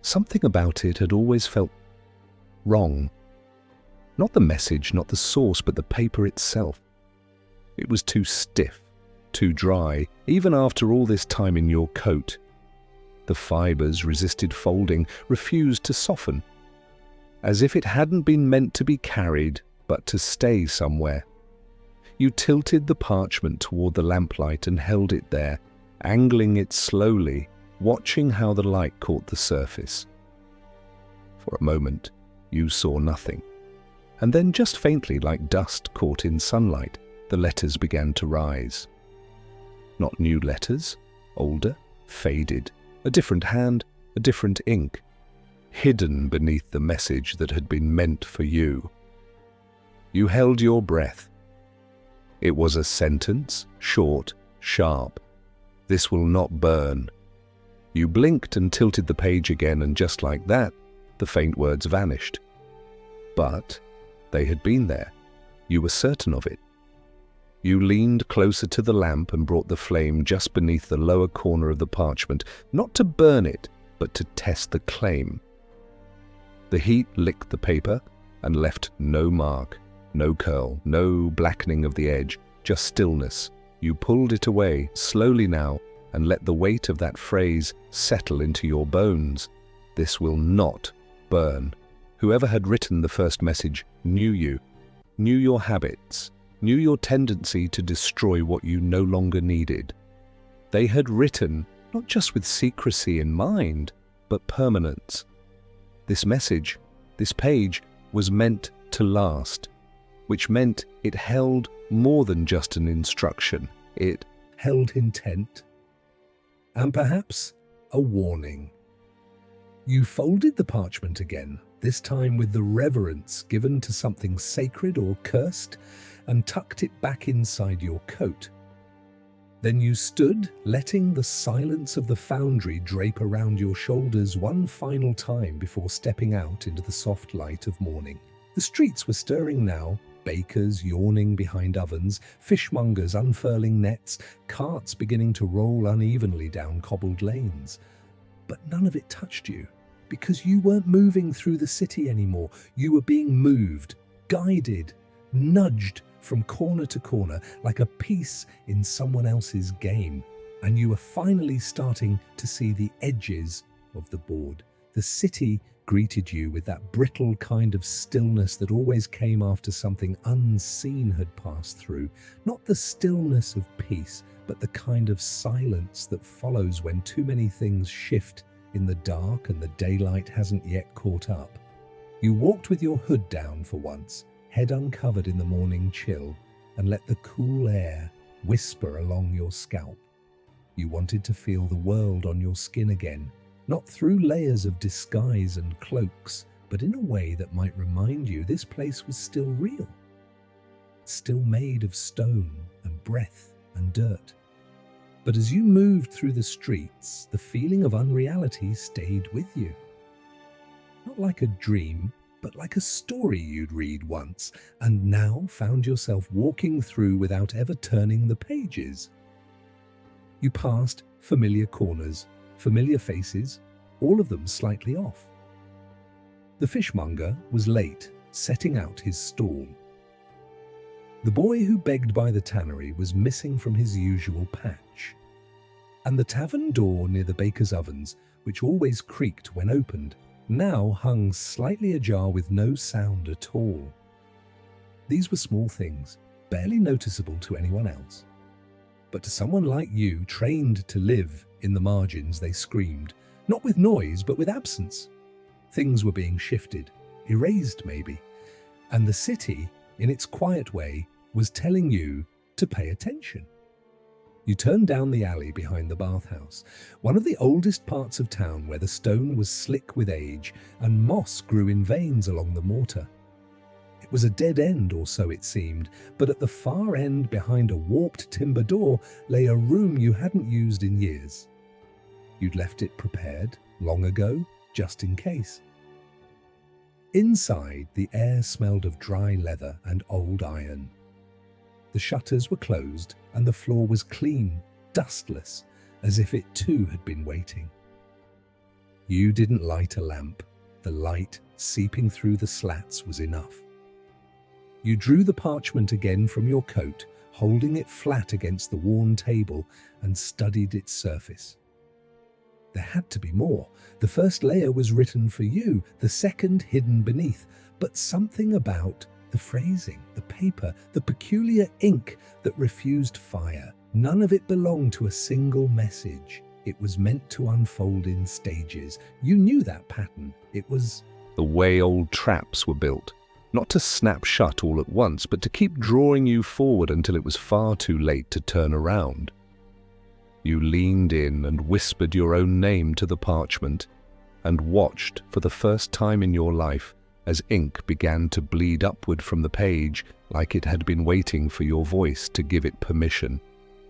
Something about it had always felt wrong. Not the message, not the source, but the paper itself. It was too stiff, too dry, even after all this time in your coat. The fibers resisted folding, refused to soften, as if it hadn't been meant to be carried, but to stay somewhere. You tilted the parchment toward the lamplight and held it there, angling it slowly, watching how the light caught the surface. For a moment, you saw nothing. And then just faintly, like dust caught in sunlight, the letters began to rise. Not new letters, older, faded, a different hand, a different ink, hidden beneath the message that had been meant for you. You held your breath. It was a sentence, short, sharp. "This will not burn." You blinked and tilted the page again, and just like that, the faint words vanished. But they had been there. You were certain of it. You leaned closer to the lamp and brought the flame just beneath the lower corner of the parchment, not to burn it, but to test the claim. The heat licked the paper and left no mark, no curl, no blackening of the edge, just stillness. You pulled it away, slowly now, and let the weight of that phrase settle into your bones. This will not burn. Whoever had written the first message knew you, knew your habits, knew your tendency to destroy what you no longer needed. They had written not just with secrecy in mind, but permanence. This message, this page, was meant to last, which meant it held more than just an instruction. It held intent, and perhaps a warning. You folded the parchment again, this time with the reverence given to something sacred or cursed, and tucked it back inside your coat. Then you stood, letting the silence of the foundry drape around your shoulders one final time before stepping out into the soft light of morning. The streets were stirring now, bakers yawning behind ovens, fishmongers unfurling nets, carts beginning to roll unevenly down cobbled lanes. But none of it touched you, because you weren't moving through the city anymore. You were being moved, guided, nudged from corner to corner like a piece in someone else's game. And you were finally starting to see the edges of the board. The city greeted you with that brittle kind of stillness that always came after something unseen had passed through. Not the stillness of peace, but the kind of silence that follows when too many things shift in the dark and the daylight hasn't yet caught up. You walked with your hood down for once, head uncovered in the morning chill, and let the cool air whisper along your scalp. You wanted to feel the world on your skin again, not through layers of disguise and cloaks, but in a way that might remind you this place was still real, still made of stone and breath and dirt. But as you moved through the streets, the feeling of unreality stayed with you. Not like a dream, but like a story you'd read once, and now found yourself walking through without ever turning the pages. You passed familiar corners, familiar faces, all of them slightly off. The fishmonger was late, setting out his stall. The boy who begged by the tannery was missing from his usual patch. And the tavern door near the baker's ovens, which always creaked when opened, now hung slightly ajar with no sound at all. These were small things, barely noticeable to anyone else. But to someone like you, trained to live in the margins, they screamed, not with noise, but with absence. Things were being shifted, erased maybe, and the city, in its quiet way, was telling you to pay attention. You turned down the alley behind the bathhouse, one of the oldest parts of town where the stone was slick with age and moss grew in veins along the mortar. It was a dead end, or so it seemed, but at the far end behind a warped timber door lay a room you hadn't used in years. You'd left it prepared long ago, just in case. Inside, the air smelled of dry leather and old iron. The shutters were closed and the floor was clean, dustless, as if it too had been waiting. You didn't light a lamp. The light seeping through the slats was enough. You drew the parchment again from your coat, holding it flat against the worn table, and studied its surface. There had to be more. The first layer was written for you, the second hidden beneath, but something about the phrasing, the paper, the peculiar ink that refused fire. None of it belonged to a single message. It was meant to unfold in stages. You knew that pattern. It was the way old traps were built, not to snap shut all at once, but to keep drawing you forward until it was far too late to turn around. You leaned in and whispered your own name to the parchment, and watched, for the first time in your life, as ink began to bleed upward from the page like it had been waiting for your voice to give it permission.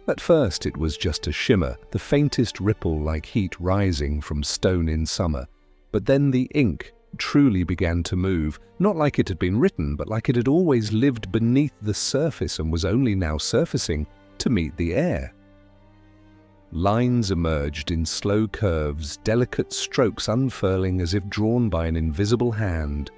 At first it was just a shimmer, the faintest ripple like heat rising from stone in summer. But then the ink truly began to move, not like it had been written, but like it had always lived beneath the surface and was only now surfacing to meet the air. Lines emerged in slow curves, delicate strokes unfurling as if drawn by an invisible hand.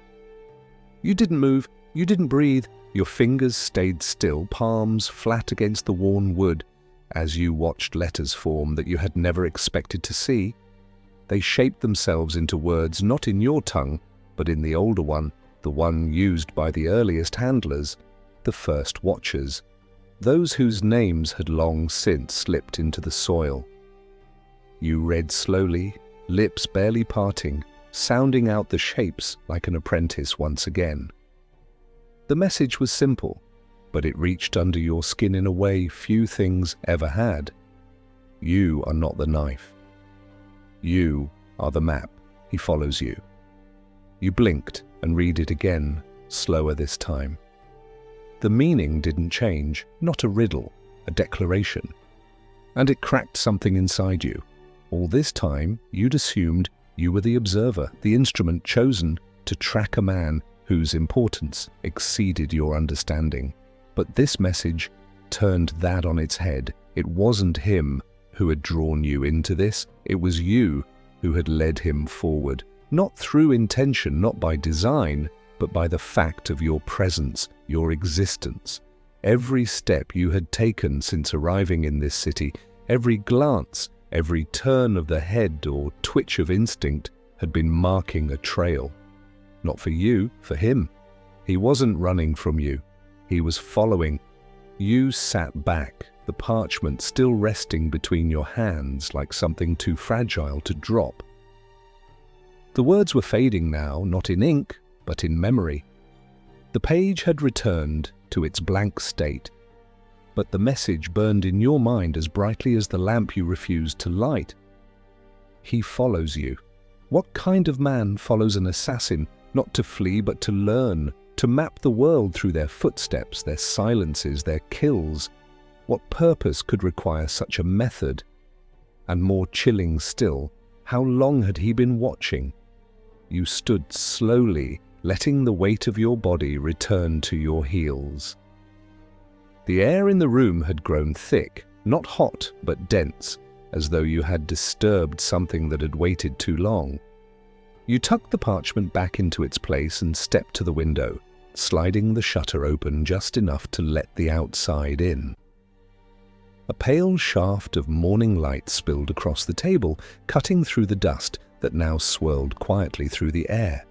You didn't move, you didn't breathe, your fingers stayed still, palms flat against the worn wood, as you watched letters form that you had never expected to see. They shaped themselves into words not in your tongue, but in the older one, the one used by the earliest handlers, the first watchers, those whose names had long since slipped into the soil. You read slowly, lips barely parting, sounding out the shapes like an apprentice once again. The message was simple, but it reached under your skin in a way few things ever had. You are not the knife. You are the map. He follows you. You blinked and read it again, slower this time. The meaning didn't change, not a riddle, a declaration. And it cracked something inside you. All this time, you'd assumed you were the observer, the instrument chosen to track a man whose importance exceeded your understanding. But this message turned that on its head. It wasn't him who had drawn you into this, it was you who had led him forward, not through intention, not by design, but by the fact of your presence, your existence. Every step you had taken since arriving in this city, every glance, every turn of the head or twitch of instinct had been marking a trail. Not for you, for him. He wasn't running from you. He was following. You sat back, the parchment still resting between your hands like something too fragile to drop. The words were fading now, not in ink, but in memory. The page had returned to its blank state, but the message burned in your mind as brightly as the lamp you refused to light. He follows you. What kind of man follows an assassin, not to flee but to learn, to map the world through their footsteps, their silences, their kills? What purpose could require such a method? And more chilling still, how long had he been watching? You stood slowly, letting the weight of your body return to your heels. The air in the room had grown thick, not hot but dense, as though you had disturbed something that had waited too long. You tucked the parchment back into its place and stepped to the window, sliding the shutter open just enough to let the outside in. A pale shaft of morning light spilled across the table, cutting through the dust that now swirled quietly through the air.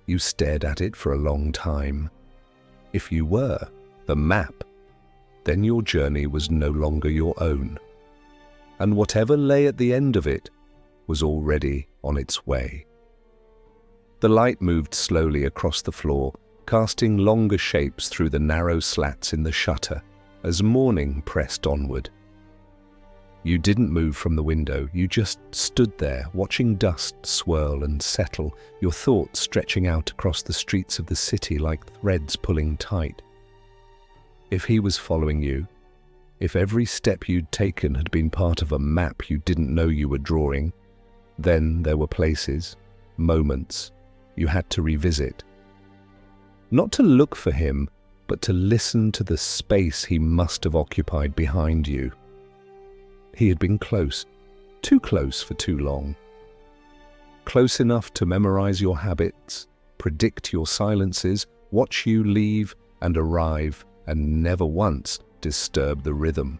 You stared at it for a long time. If you were the map, then your journey was no longer your own, and whatever lay at the end of it was already on its way. The light moved slowly across the floor, casting longer shapes through the narrow slats in the shutter as morning pressed onward. You didn't move from the window, you just stood there, watching dust swirl and settle, your thoughts stretching out across the streets of the city like threads pulling tight. If he was following you, if every step you'd taken had been part of a map you didn't know you were drawing, then there were places, moments, you had to revisit. Not to look for him, but to listen to the space he must have occupied behind you. He had been close, too close for too long. Close enough to memorize your habits, predict your silences, watch you leave and arrive, and never once disturb the rhythm.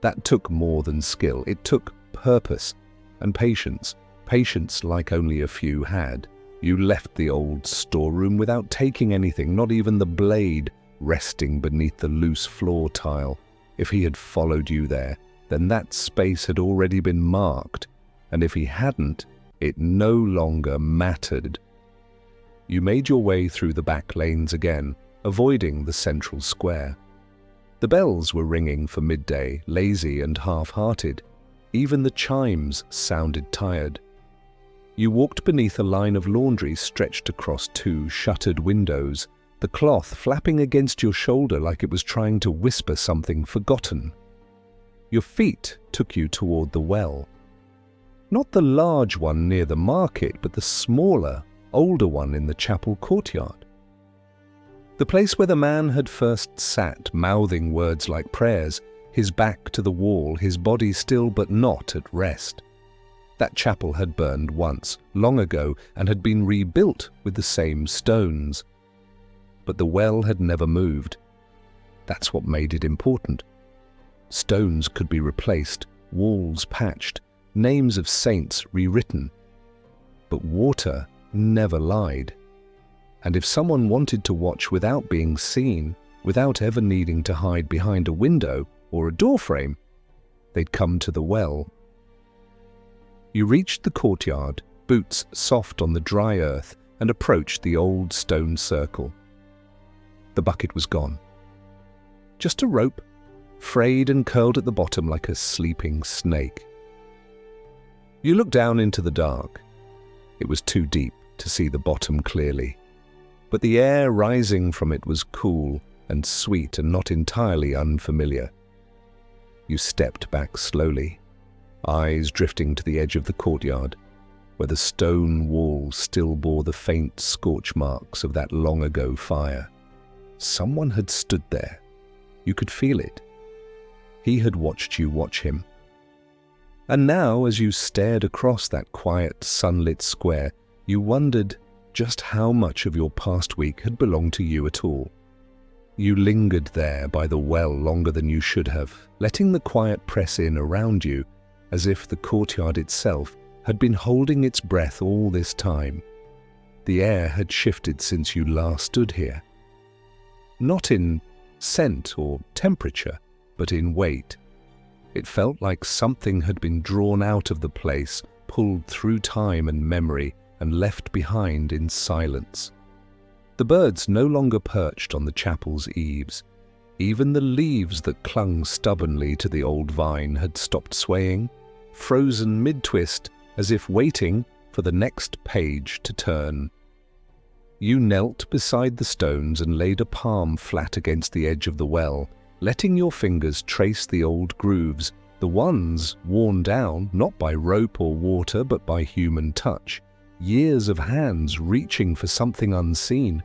That took more than skill. It took purpose and patience like only a few had. You left the old storeroom without taking anything, not even the blade resting beneath the loose floor tile. If he had followed you there, then that space had already been marked, and if he hadn't, it no longer mattered. You made your way through the back lanes again, avoiding the central square. The bells were ringing for midday, lazy and half-hearted. Even the chimes sounded tired. You walked beneath a line of laundry stretched across two shuttered windows, the cloth flapping against your shoulder like it was trying to whisper something forgotten. Your feet took you toward the well. Not the large one near the market, but the smaller, older one in the chapel courtyard. The place where the man had first sat, mouthing words like prayers, his back to the wall, his body still but not at rest. That chapel had burned once, long ago, and had been rebuilt with the same stones. But the well had never moved. That's what made it important. Stones could be replaced, walls patched, names of saints rewritten. But water never lied. And if someone wanted to watch without being seen, without ever needing to hide behind a window or a doorframe, they'd come to the well. You reached the courtyard, boots soft on the dry earth, and approached the old stone circle. The bucket was gone. Just a rope, frayed and curled at the bottom like a sleeping snake. You looked down into the dark. It was too deep to see the bottom clearly, but the air rising from it was cool and sweet and not entirely unfamiliar. You stepped back slowly, eyes drifting to the edge of the courtyard, where the stone wall still bore the faint scorch marks of that long-ago fire. Someone had stood there. You could feel it. He had watched you watch him. And now, as you stared across that quiet, sunlit square, you wondered just how much of your past week had belonged to you at all. You lingered there by the well longer than you should have, letting the quiet press in around you, as if the courtyard itself had been holding its breath all this time. The air had shifted since you last stood here. Not in scent or temperature, but in weight. It felt like something had been drawn out of the place, pulled through time and memory, and left behind in silence. The birds no longer perched on the chapel's eaves. Even the leaves that clung stubbornly to the old vine had stopped swaying, frozen mid-twist, as if waiting for the next page to turn. You knelt beside the stones and laid a palm flat against the edge of the well, letting your fingers trace the old grooves, the ones worn down not by rope or water but by human touch, years of hands reaching for something unseen.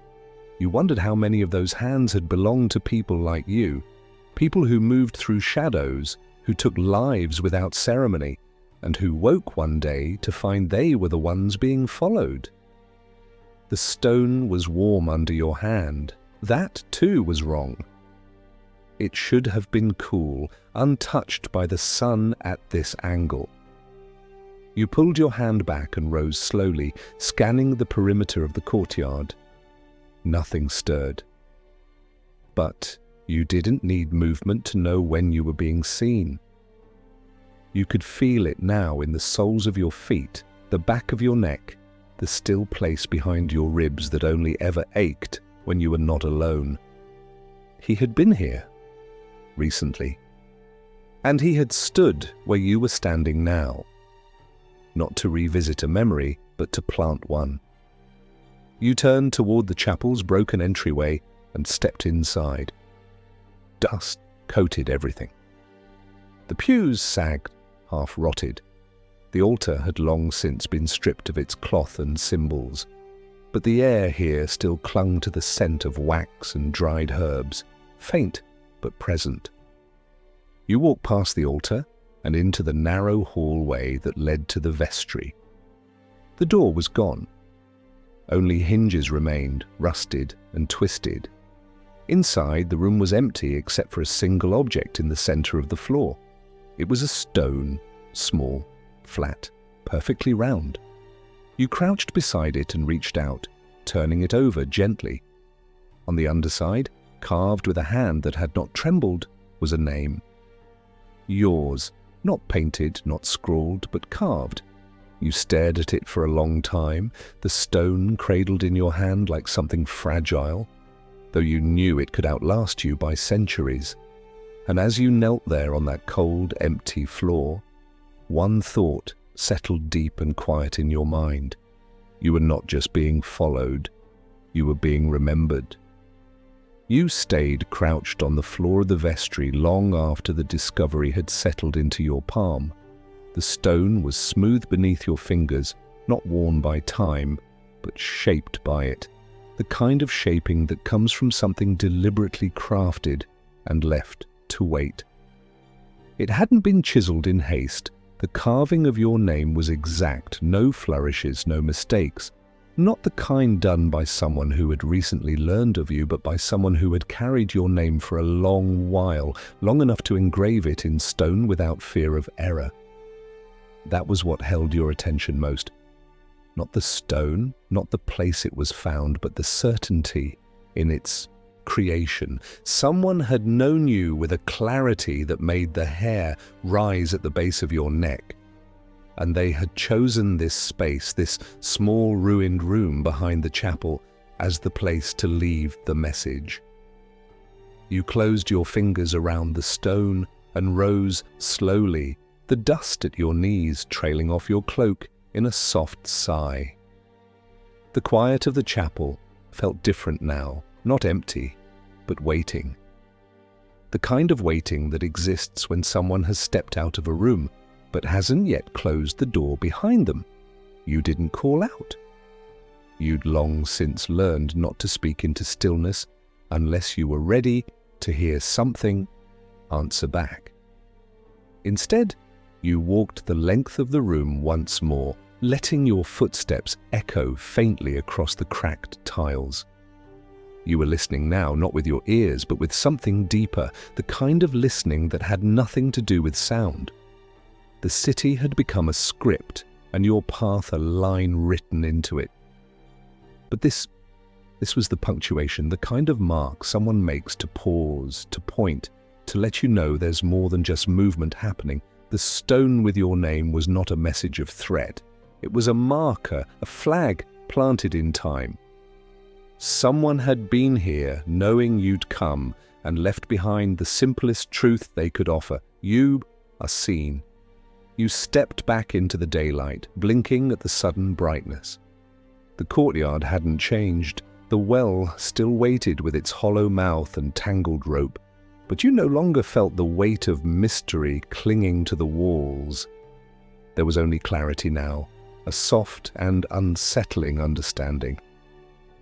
You wondered how many of those hands had belonged to people like you, people who moved through shadows, who took lives without ceremony, and who woke one day to find they were the ones being followed. The stone was warm under your hand. That too was wrong. It should have been cool, untouched by the sun at this angle. You pulled your hand back and rose slowly, scanning the perimeter of the courtyard. Nothing stirred. But you didn't need movement to know when you were being seen. You could feel it now in the soles of your feet, the back of your neck, the still place behind your ribs that only ever ached when you were not alone. He had been here, recently, and he had stood where you were standing now, not to revisit a memory, but to plant one. You turned toward the chapel's broken entryway and stepped inside. Dust coated everything. The pews sagged, half rotted. The altar had long since been stripped of its cloth and symbols, but the air here still clung to the scent of wax and dried herbs, faint but present. You walked past the altar and into the narrow hallway that led to the vestry. The door was gone. Only hinges remained, rusted and twisted. Inside, the room was empty except for a single object in the center of the floor. It was a stone, small, flat, perfectly round. You crouched beside it and reached out, turning it over gently. On the underside, carved with a hand that had not trembled, was a name. Yours, not painted, not scrawled, but carved. You stared at it for a long time, the stone cradled in your hand like something fragile, though you knew it could outlast you by centuries. And as you knelt there on that cold, empty floor, one thought settled deep and quiet in your mind. You were not just being followed, you were being remembered. You stayed crouched on the floor of the vestry long after the discovery had settled into your palm. The stone was smooth beneath your fingers, not worn by time, but shaped by it. The kind of shaping that comes from something deliberately crafted and left to wait. It hadn't been chiseled in haste. The carving of your name was exact, no flourishes, no mistakes. Not the kind done by someone who had recently learned of you, but by someone who had carried your name for a long while, long enough to engrave it in stone without fear of error. That was what held your attention most. Not the stone, not the place it was found, but the certainty in its creation. Someone had known you with a clarity that made the hair rise at the base of your neck. And they had chosen this space, this small ruined room behind the chapel, as the place to leave the message. You closed your fingers around the stone and rose slowly, the dust at your knees trailing off your cloak in a soft sigh. The quiet of the chapel felt different now, not empty, but waiting. The kind of waiting that exists when someone has stepped out of a room, but hasn't yet closed the door behind them. You didn't call out. You'd long since learned not to speak into stillness unless you were ready to hear something answer back. Instead, you walked the length of the room once more, letting your footsteps echo faintly across the cracked tiles. You were listening now, not with your ears, but with something deeper, the kind of listening that had nothing to do with sound. The city had become a script, and your path a line written into it. But this was the punctuation, the kind of mark someone makes to pause, to point, to let you know there's more than just movement happening. The stone with your name was not a message of threat. It was a marker, a flag planted in time. Someone had been here knowing you'd come and left behind the simplest truth they could offer. You are seen. You stepped back into the daylight, blinking at the sudden brightness. The courtyard hadn't changed. The well still waited with its hollow mouth and tangled rope, but you no longer felt the weight of mystery clinging to the walls. There was only clarity now, a soft and unsettling understanding.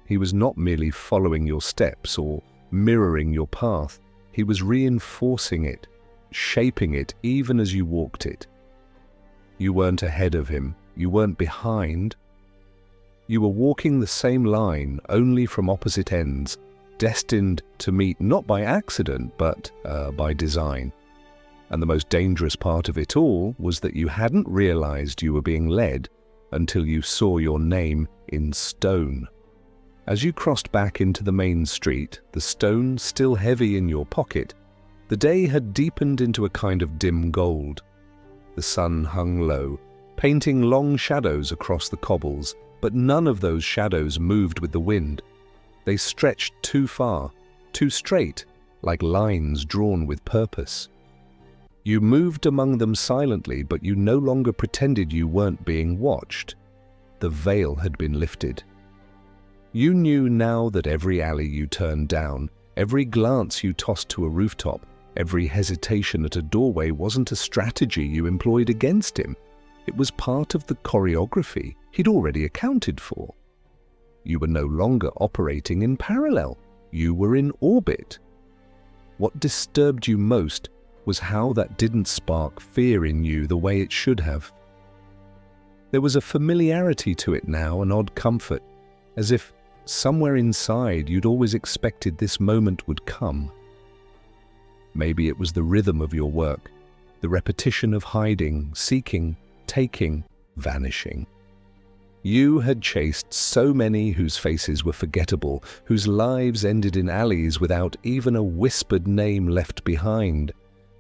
He was not merely following your steps or mirroring your path. He was reinforcing it, shaping it even as you walked it. You weren't ahead of him. You weren't behind. You were walking the same line, only from opposite ends, destined to meet not by accident, but by design. And the most dangerous part of it all was that you hadn't realized you were being led until you saw your name in stone. As you crossed back into the main street, the stone still heavy in your pocket, the day had deepened into a kind of dim gold. The sun hung low, painting long shadows across the cobbles, but none of those shadows moved with the wind. They stretched too far, too straight, like lines drawn with purpose. You moved among them silently, but you no longer pretended you weren't being watched. The veil had been lifted. You knew now that every alley you turned down, every glance you tossed to a rooftop, every hesitation at a doorway wasn't a strategy you employed against him. It was part of the choreography he'd already accounted for. You were no longer operating in parallel. You were in orbit. What disturbed you most was how that didn't spark fear in you the way it should have. There was a familiarity to it now, an odd comfort, as if somewhere inside you'd always expected this moment would come. Maybe it was the rhythm of your work, the repetition of hiding, seeking, taking, vanishing. You had chased so many whose faces were forgettable, whose lives ended in alleys without even a whispered name left behind.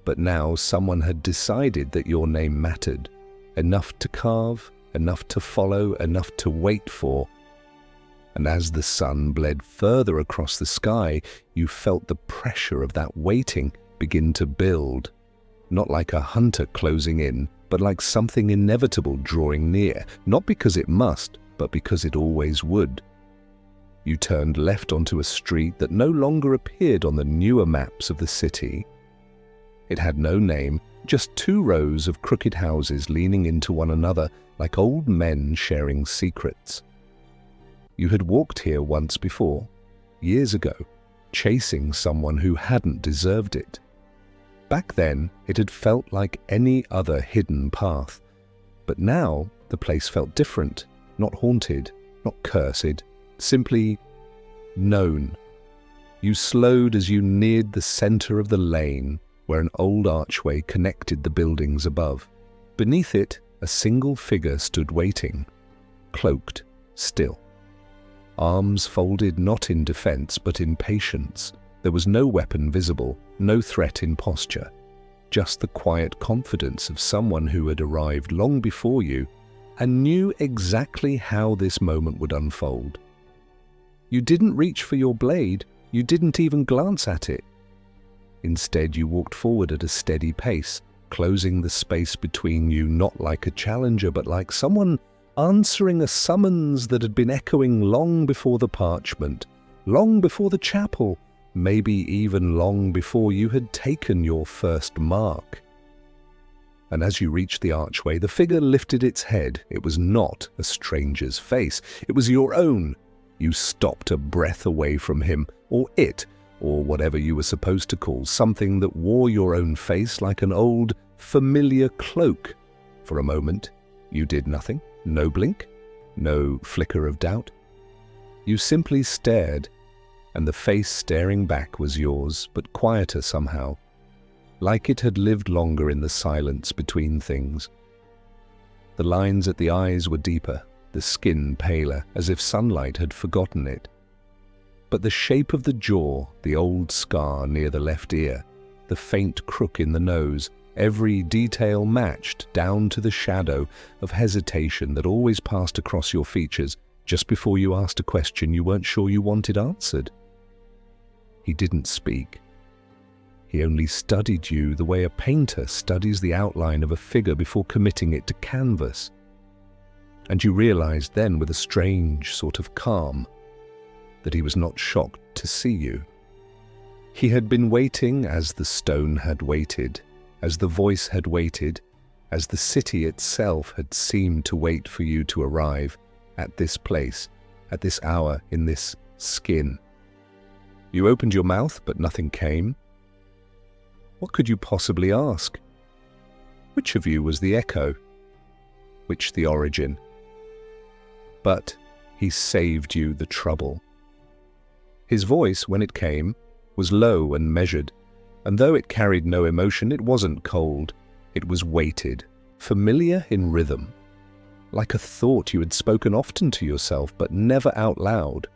But now someone had decided that your name mattered, enough to carve, enough to follow, enough to wait for. And as the sun bled further across the sky, you felt the pressure of that waiting begin to build. not like a hunter closing in, but like something inevitable drawing near, not because it must, but because it always would. You turned left onto a street that no longer appeared on the newer maps of the city. It had no name, just 2 rows of crooked houses leaning into one another like old men sharing secrets. You had walked here once before, years ago, chasing someone who hadn't deserved it. Back then, it had felt like any other hidden path, but now the place felt different, not haunted, not cursed, simply known. You slowed as you neared the center of the lane, where an old archway connected the buildings above. Beneath it, a single figure stood waiting, cloaked, still. Arms folded not in defense but in patience. There was no weapon visible, no threat in posture, just the quiet confidence of someone who had arrived long before you and knew exactly how this moment would unfold. You didn't reach for your blade, you didn't even glance at it. Instead, you walked forward at a steady pace, closing the space between you not like a challenger but like someone answering a summons that had been echoing long before the parchment, long before the chapel, maybe even long before you had taken your first mark. And as you reached the archway, the figure lifted its head. It was not a stranger's face, it was your own. You stopped a breath away from him, or it, or whatever you were supposed to call something that wore your own face like an old, familiar cloak. For a moment, you did nothing, no blink, no flicker of doubt. You simply stared, and the face staring back was yours, but quieter somehow, like it had lived longer in the silence between things. The lines at the eyes were deeper, the skin paler, as if sunlight had forgotten it. But the shape of the jaw, the old scar near the left ear, the faint crook in the nose, every detail matched down to the shadow of hesitation that always passed across your features just before you asked a question you weren't sure you wanted answered. He didn't speak. He only studied you the way a painter studies the outline of a figure before committing it to canvas. And you realized then with a strange sort of calm that he was not shocked to see you. He had been waiting as the stone had waited, as the voice had waited, as the city itself had seemed to wait for you to arrive at this place, at this hour, in this skin. You opened your mouth, but nothing came. What could you possibly ask? Which of you was the echo? Which the origin? But he saved you the trouble. His voice, when it came, was low and measured, and though it carried no emotion, it wasn't cold. It was weighted, familiar in rhythm, like a thought you had spoken often to yourself, but never out loud.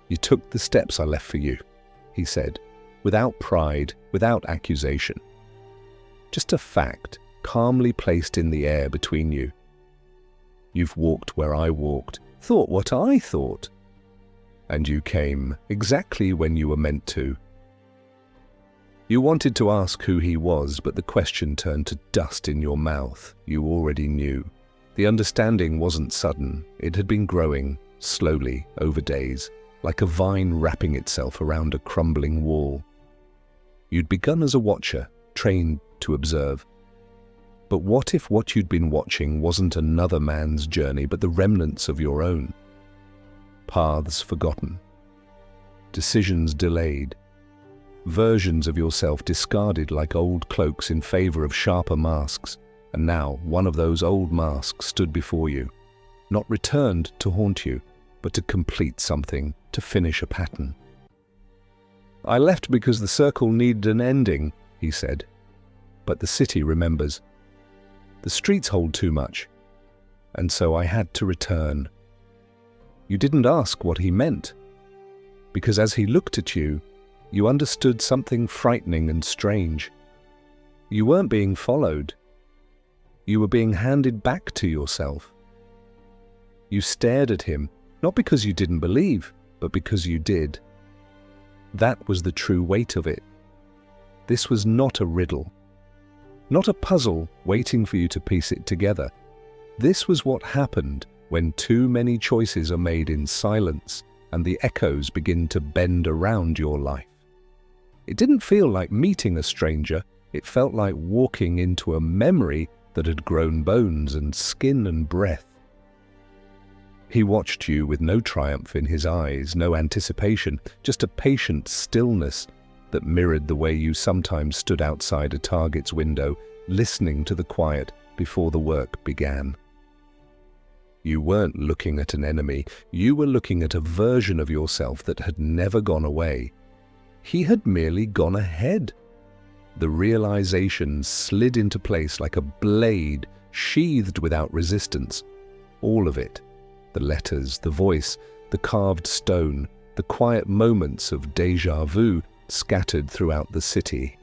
"You took the steps I left for you," he said, without pride, without accusation. Just a fact, calmly placed in the air between you. "You've walked where I walked, thought what I thought. And you came exactly when you were meant to." You wanted to ask who he was, but the question turned to dust in your mouth. You already knew. The understanding wasn't sudden. It had been growing, slowly, over days, like a vine wrapping itself around a crumbling wall. You'd begun as a watcher, trained to observe. But what if what you'd been watching wasn't another man's journey, but the remnants of your own? Paths forgotten, decisions delayed, versions of yourself discarded like old cloaks in favor of sharper masks, and now one of those old masks stood before you, not returned to haunt you, but to complete something, to finish a pattern. "I left because the circle needed an ending," he said, "but the city remembers. The streets hold too much, and so I had to return." You didn't ask what he meant, because as he looked at you, you understood something frightening and strange. You weren't being followed. You were being handed back to yourself. You stared at him, not because you didn't believe, but because you did. That was the true weight of it. This was not a riddle. Not a puzzle waiting for you to piece it together. This was what happened when too many choices are made in silence and the echoes begin to bend around your life. It didn't feel like meeting a stranger, it felt like walking into a memory that had grown bones and skin and breath. He watched you with no triumph in his eyes, no anticipation, just a patient stillness that mirrored the way you sometimes stood outside a target's window, listening to the quiet before the work began. You weren't looking at an enemy, you were looking at a version of yourself that had never gone away. He had merely gone ahead. The realization slid into place like a blade, sheathed without resistance. All of it. The letters, the voice, the carved stone, the quiet moments of déjà vu scattered throughout the city.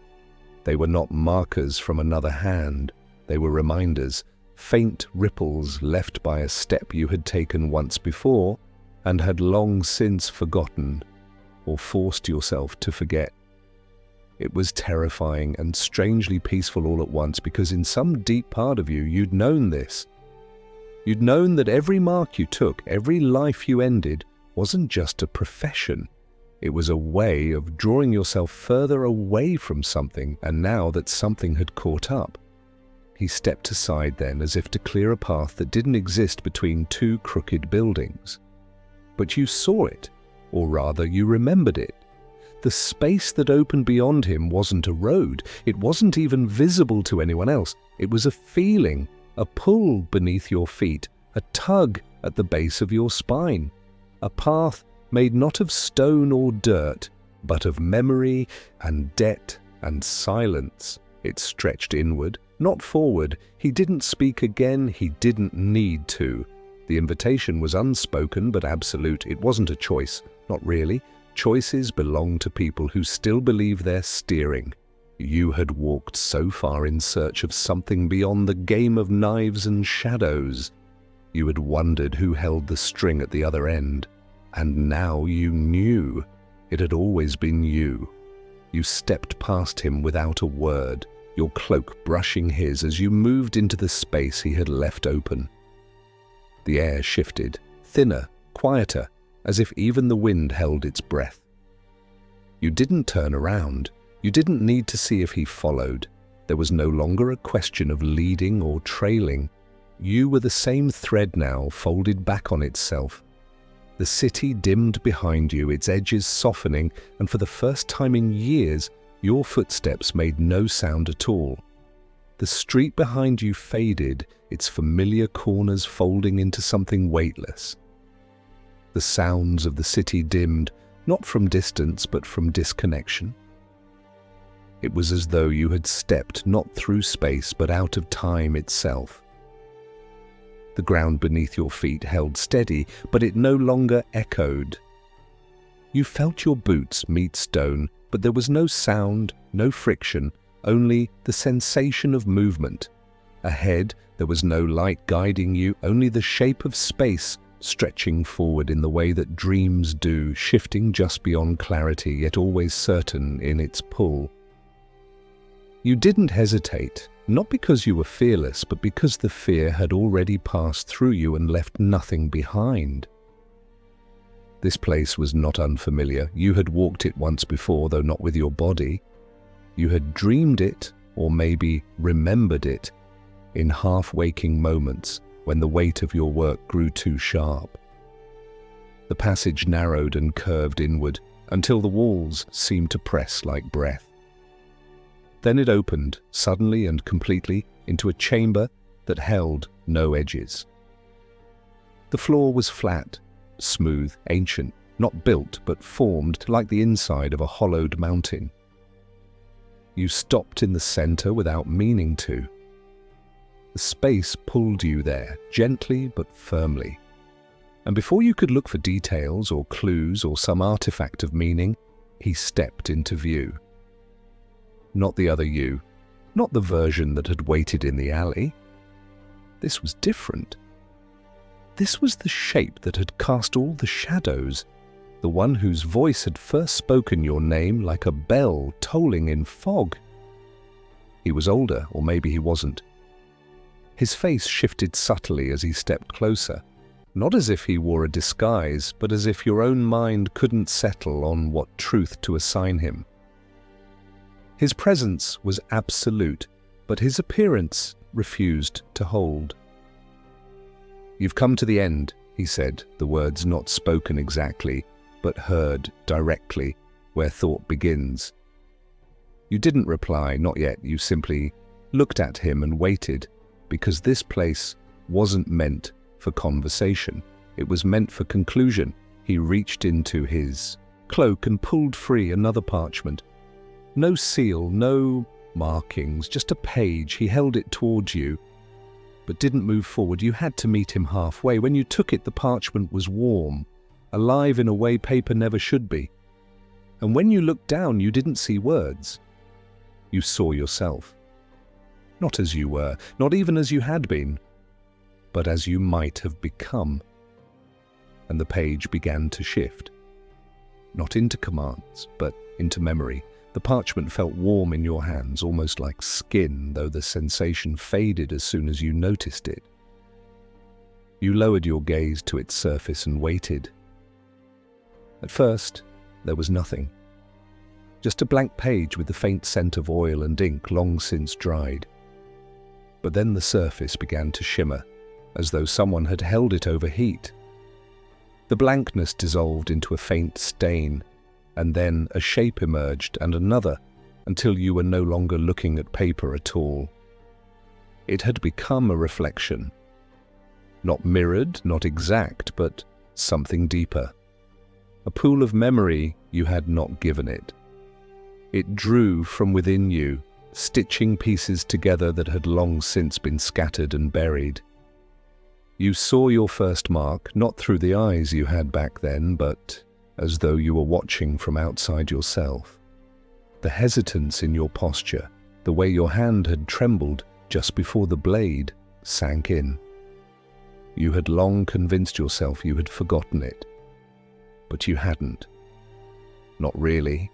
They were not markers from another hand. They were reminders, faint ripples left by a step you had taken once before and had long since forgotten or forced yourself to forget. It was terrifying and strangely peaceful all at once because in some deep part of you, you'd known this. You'd known that every mark you took, every life you ended, wasn't just a profession. It was a way of drawing yourself further away from something, and now that something had caught up. He stepped aside then as if to clear a path that didn't exist between two crooked buildings. But you saw it, or rather you remembered it. The space that opened beyond him wasn't a road. It wasn't even visible to anyone else. It was a feeling, a pull beneath your feet, a tug at the base of your spine. A path made not of stone or dirt, but of memory and debt and silence. It stretched inward, not forward. He didn't speak again. He didn't need to. The invitation was unspoken but absolute. It wasn't a choice. Not really. Choices belong to people who still believe they're steering. You had walked so far in search of something beyond the game of knives and shadows. You had wondered who held the string at the other end. And now you knew. It had always been you. You stepped past him without a word, your cloak brushing his as you moved into the space he had left open. The air shifted, thinner, quieter, as if even the wind held its breath. You didn't turn around. You didn't need to see if he followed. There was no longer a question of leading or trailing. You were the same thread now, folded back on itself. The city dimmed behind you, its edges softening, and for the first time in years, your footsteps made no sound at all. The street behind you faded, its familiar corners folding into something weightless. The sounds of the city dimmed, not from distance but from disconnection. It was as though you had stepped not through space but out of time itself. The ground beneath your feet held steady, but it no longer echoed. You felt your boots meet stone, but there was no sound, no friction, only the sensation of movement. Ahead, there was no light guiding you, only the shape of space stretching forward in the way that dreams do, shifting just beyond clarity, yet always certain in its pull. You didn't hesitate, not because you were fearless, but because the fear had already passed through you and left nothing behind. This place was not unfamiliar. You had walked it once before, though not with your body. You had dreamed it, or maybe remembered it, in half-waking moments when the weight of your work grew too sharp. The passage narrowed and curved inward until the walls seemed to press like breath. Then it opened, suddenly and completely, into a chamber that held no edges. The floor was flat, smooth, ancient, not built but formed like the inside of a hollowed mountain. You stopped in the center without meaning to. The space pulled you there, gently but firmly. And before you could look for details or clues or some artifact of meaning, he stepped into view. Not the other you, not the version that had waited in the alley. This was different. This was the shape that had cast all the shadows, the one whose voice had first spoken your name like a bell tolling in fog. He was older, or maybe he wasn't. His face shifted subtly as he stepped closer, not as if he wore a disguise, but as if your own mind couldn't settle on what truth to assign him. His presence was absolute, but his appearance refused to hold. "You've come to the end," he said, the words not spoken exactly, but heard directly, where thought begins. You didn't reply, not yet. You simply looked at him and waited, because this place wasn't meant for conversation. It was meant for conclusion. He reached into his cloak and pulled free another parchment. No seal, no markings, just a page. He held it towards you, but didn't move forward. You had to meet him halfway. When you took it, the parchment was warm, alive in a way paper never should be. And when you looked down, you didn't see words. You saw yourself. Not as you were, not even as you had been, but as you might have become. And the page began to shift. Not into commands, but into memory. The parchment felt warm in your hands, almost like skin, though the sensation faded as soon as you noticed it. You lowered your gaze to its surface and waited. At first, there was nothing. Just a blank page with the faint scent of oil and ink long since dried. But then the surface began to shimmer, as though someone had held it over heat. The blankness dissolved into a faint stain, and then a shape emerged and another, until you were no longer looking at paper at all. It had become a reflection. Not mirrored, not exact, but something deeper. A pool of memory you had not given it. It drew from within you, stitching pieces together that had long since been scattered and buried. You saw your first mark, not through the eyes you had back then, but as though you were watching from outside yourself. The hesitance in your posture, the way your hand had trembled just before the blade sank in. You had long convinced yourself you had forgotten it, but you hadn't. Not really.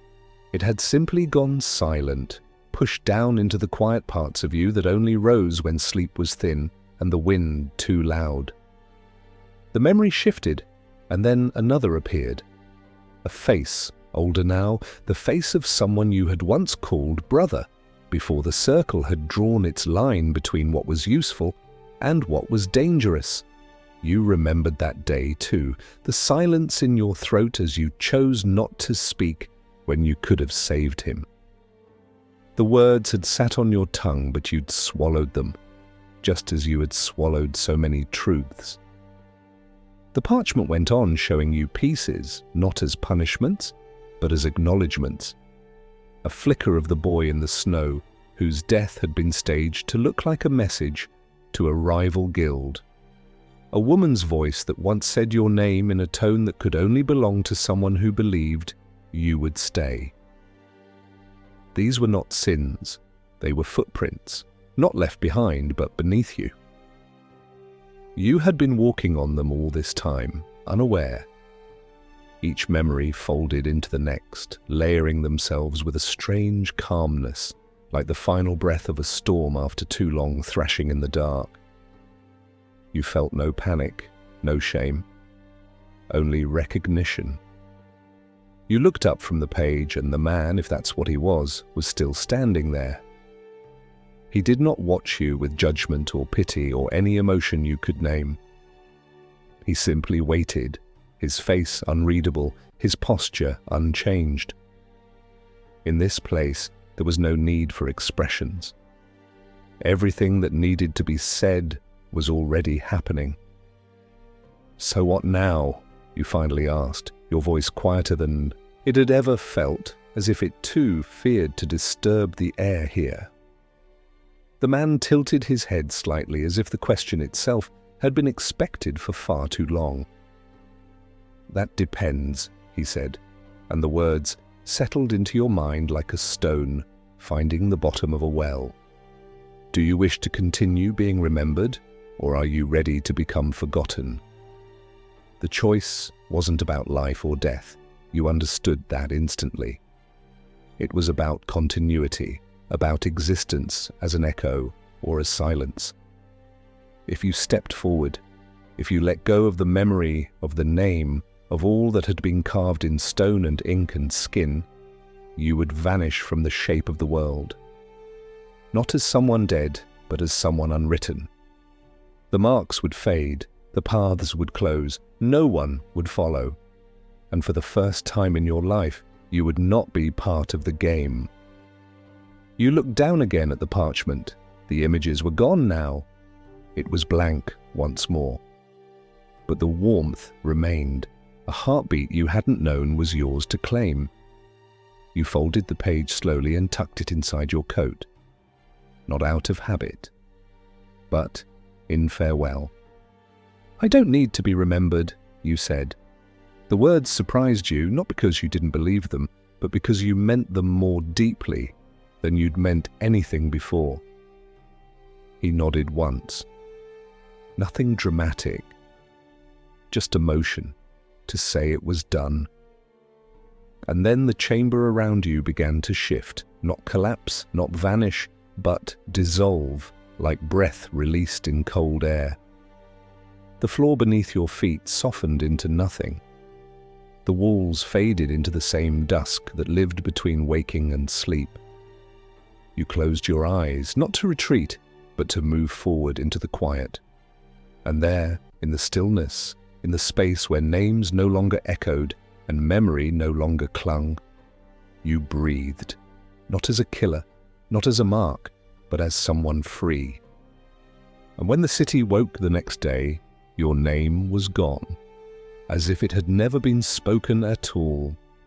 It had simply gone silent, pushed down into the quiet parts of you that only rose when sleep was thin and the wind too loud. The memory shifted, and then another appeared. A face, older now, the face of someone you had once called brother, before the circle had drawn its line between what was useful and what was dangerous. You remembered that day too, the silence in your throat as you chose not to speak when you could have saved him. The words had sat on your tongue, but you'd swallowed them, just as you had swallowed so many truths. The parchment went on, showing you pieces, not as punishments, but as acknowledgements. A flicker of the boy in the snow, whose death had been staged to look like a message to a rival guild. A woman's voice that once said your name in a tone that could only belong to someone who believed you would stay. These were not sins. They were footprints, not left behind, but beneath you. You had been walking on them all this time, unaware. Each memory folded into the next, layering themselves with a strange calmness, like the final breath of a storm after too long thrashing in the dark. You felt no panic, no shame, only recognition. You looked up from the page, and the man, if that's what he was still standing there. He did not watch you with judgment or pity or any emotion you could name. He simply waited, his face unreadable, his posture unchanged. In this place, there was no need for expressions. Everything that needed to be said was already happening. "So what now?" you finally asked, your voice quieter than it had ever felt, as if it too feared to disturb the air here. The man tilted his head slightly, as if the question itself had been expected for far too long. "That depends," he said, and the words settled into your mind like a stone finding the bottom of a well. "Do you wish to continue being remembered, or are you ready to become forgotten?" The choice wasn't about life or death. You understood that instantly. It was about continuity, about existence as an echo or as silence. If you stepped forward, if you let go of the memory of the name of all that had been carved in stone and ink and skin, you would vanish from the shape of the world. Not as someone dead, but as someone unwritten. The marks would fade, the paths would close, no one would follow. And for the first time in your life, you would not be part of the game. You looked down again at the parchment. The images were gone now. It was blank once more. But the warmth remained, a heartbeat you hadn't known was yours to claim. You folded the page slowly and tucked it inside your coat. Not out of habit, but in farewell. "I don't need to be remembered," you said. The words surprised you, not because you didn't believe them, but because you meant them more deeply than you'd meant anything before. He nodded once. Nothing dramatic, just emotion to say it was done. And then the chamber around you began to shift, not collapse, not vanish, but dissolve like breath released in cold air. The floor beneath your feet softened into nothing. The walls faded into the same dusk that lived between waking and sleep. You closed your eyes, not to retreat, but to move forward into the quiet. And there, in the stillness, in the space where names no longer echoed and memory no longer clung, you breathed, not as a killer, not as a mark, but as someone free. And when the city woke the next day, your name was gone, as if it had never been spoken at all.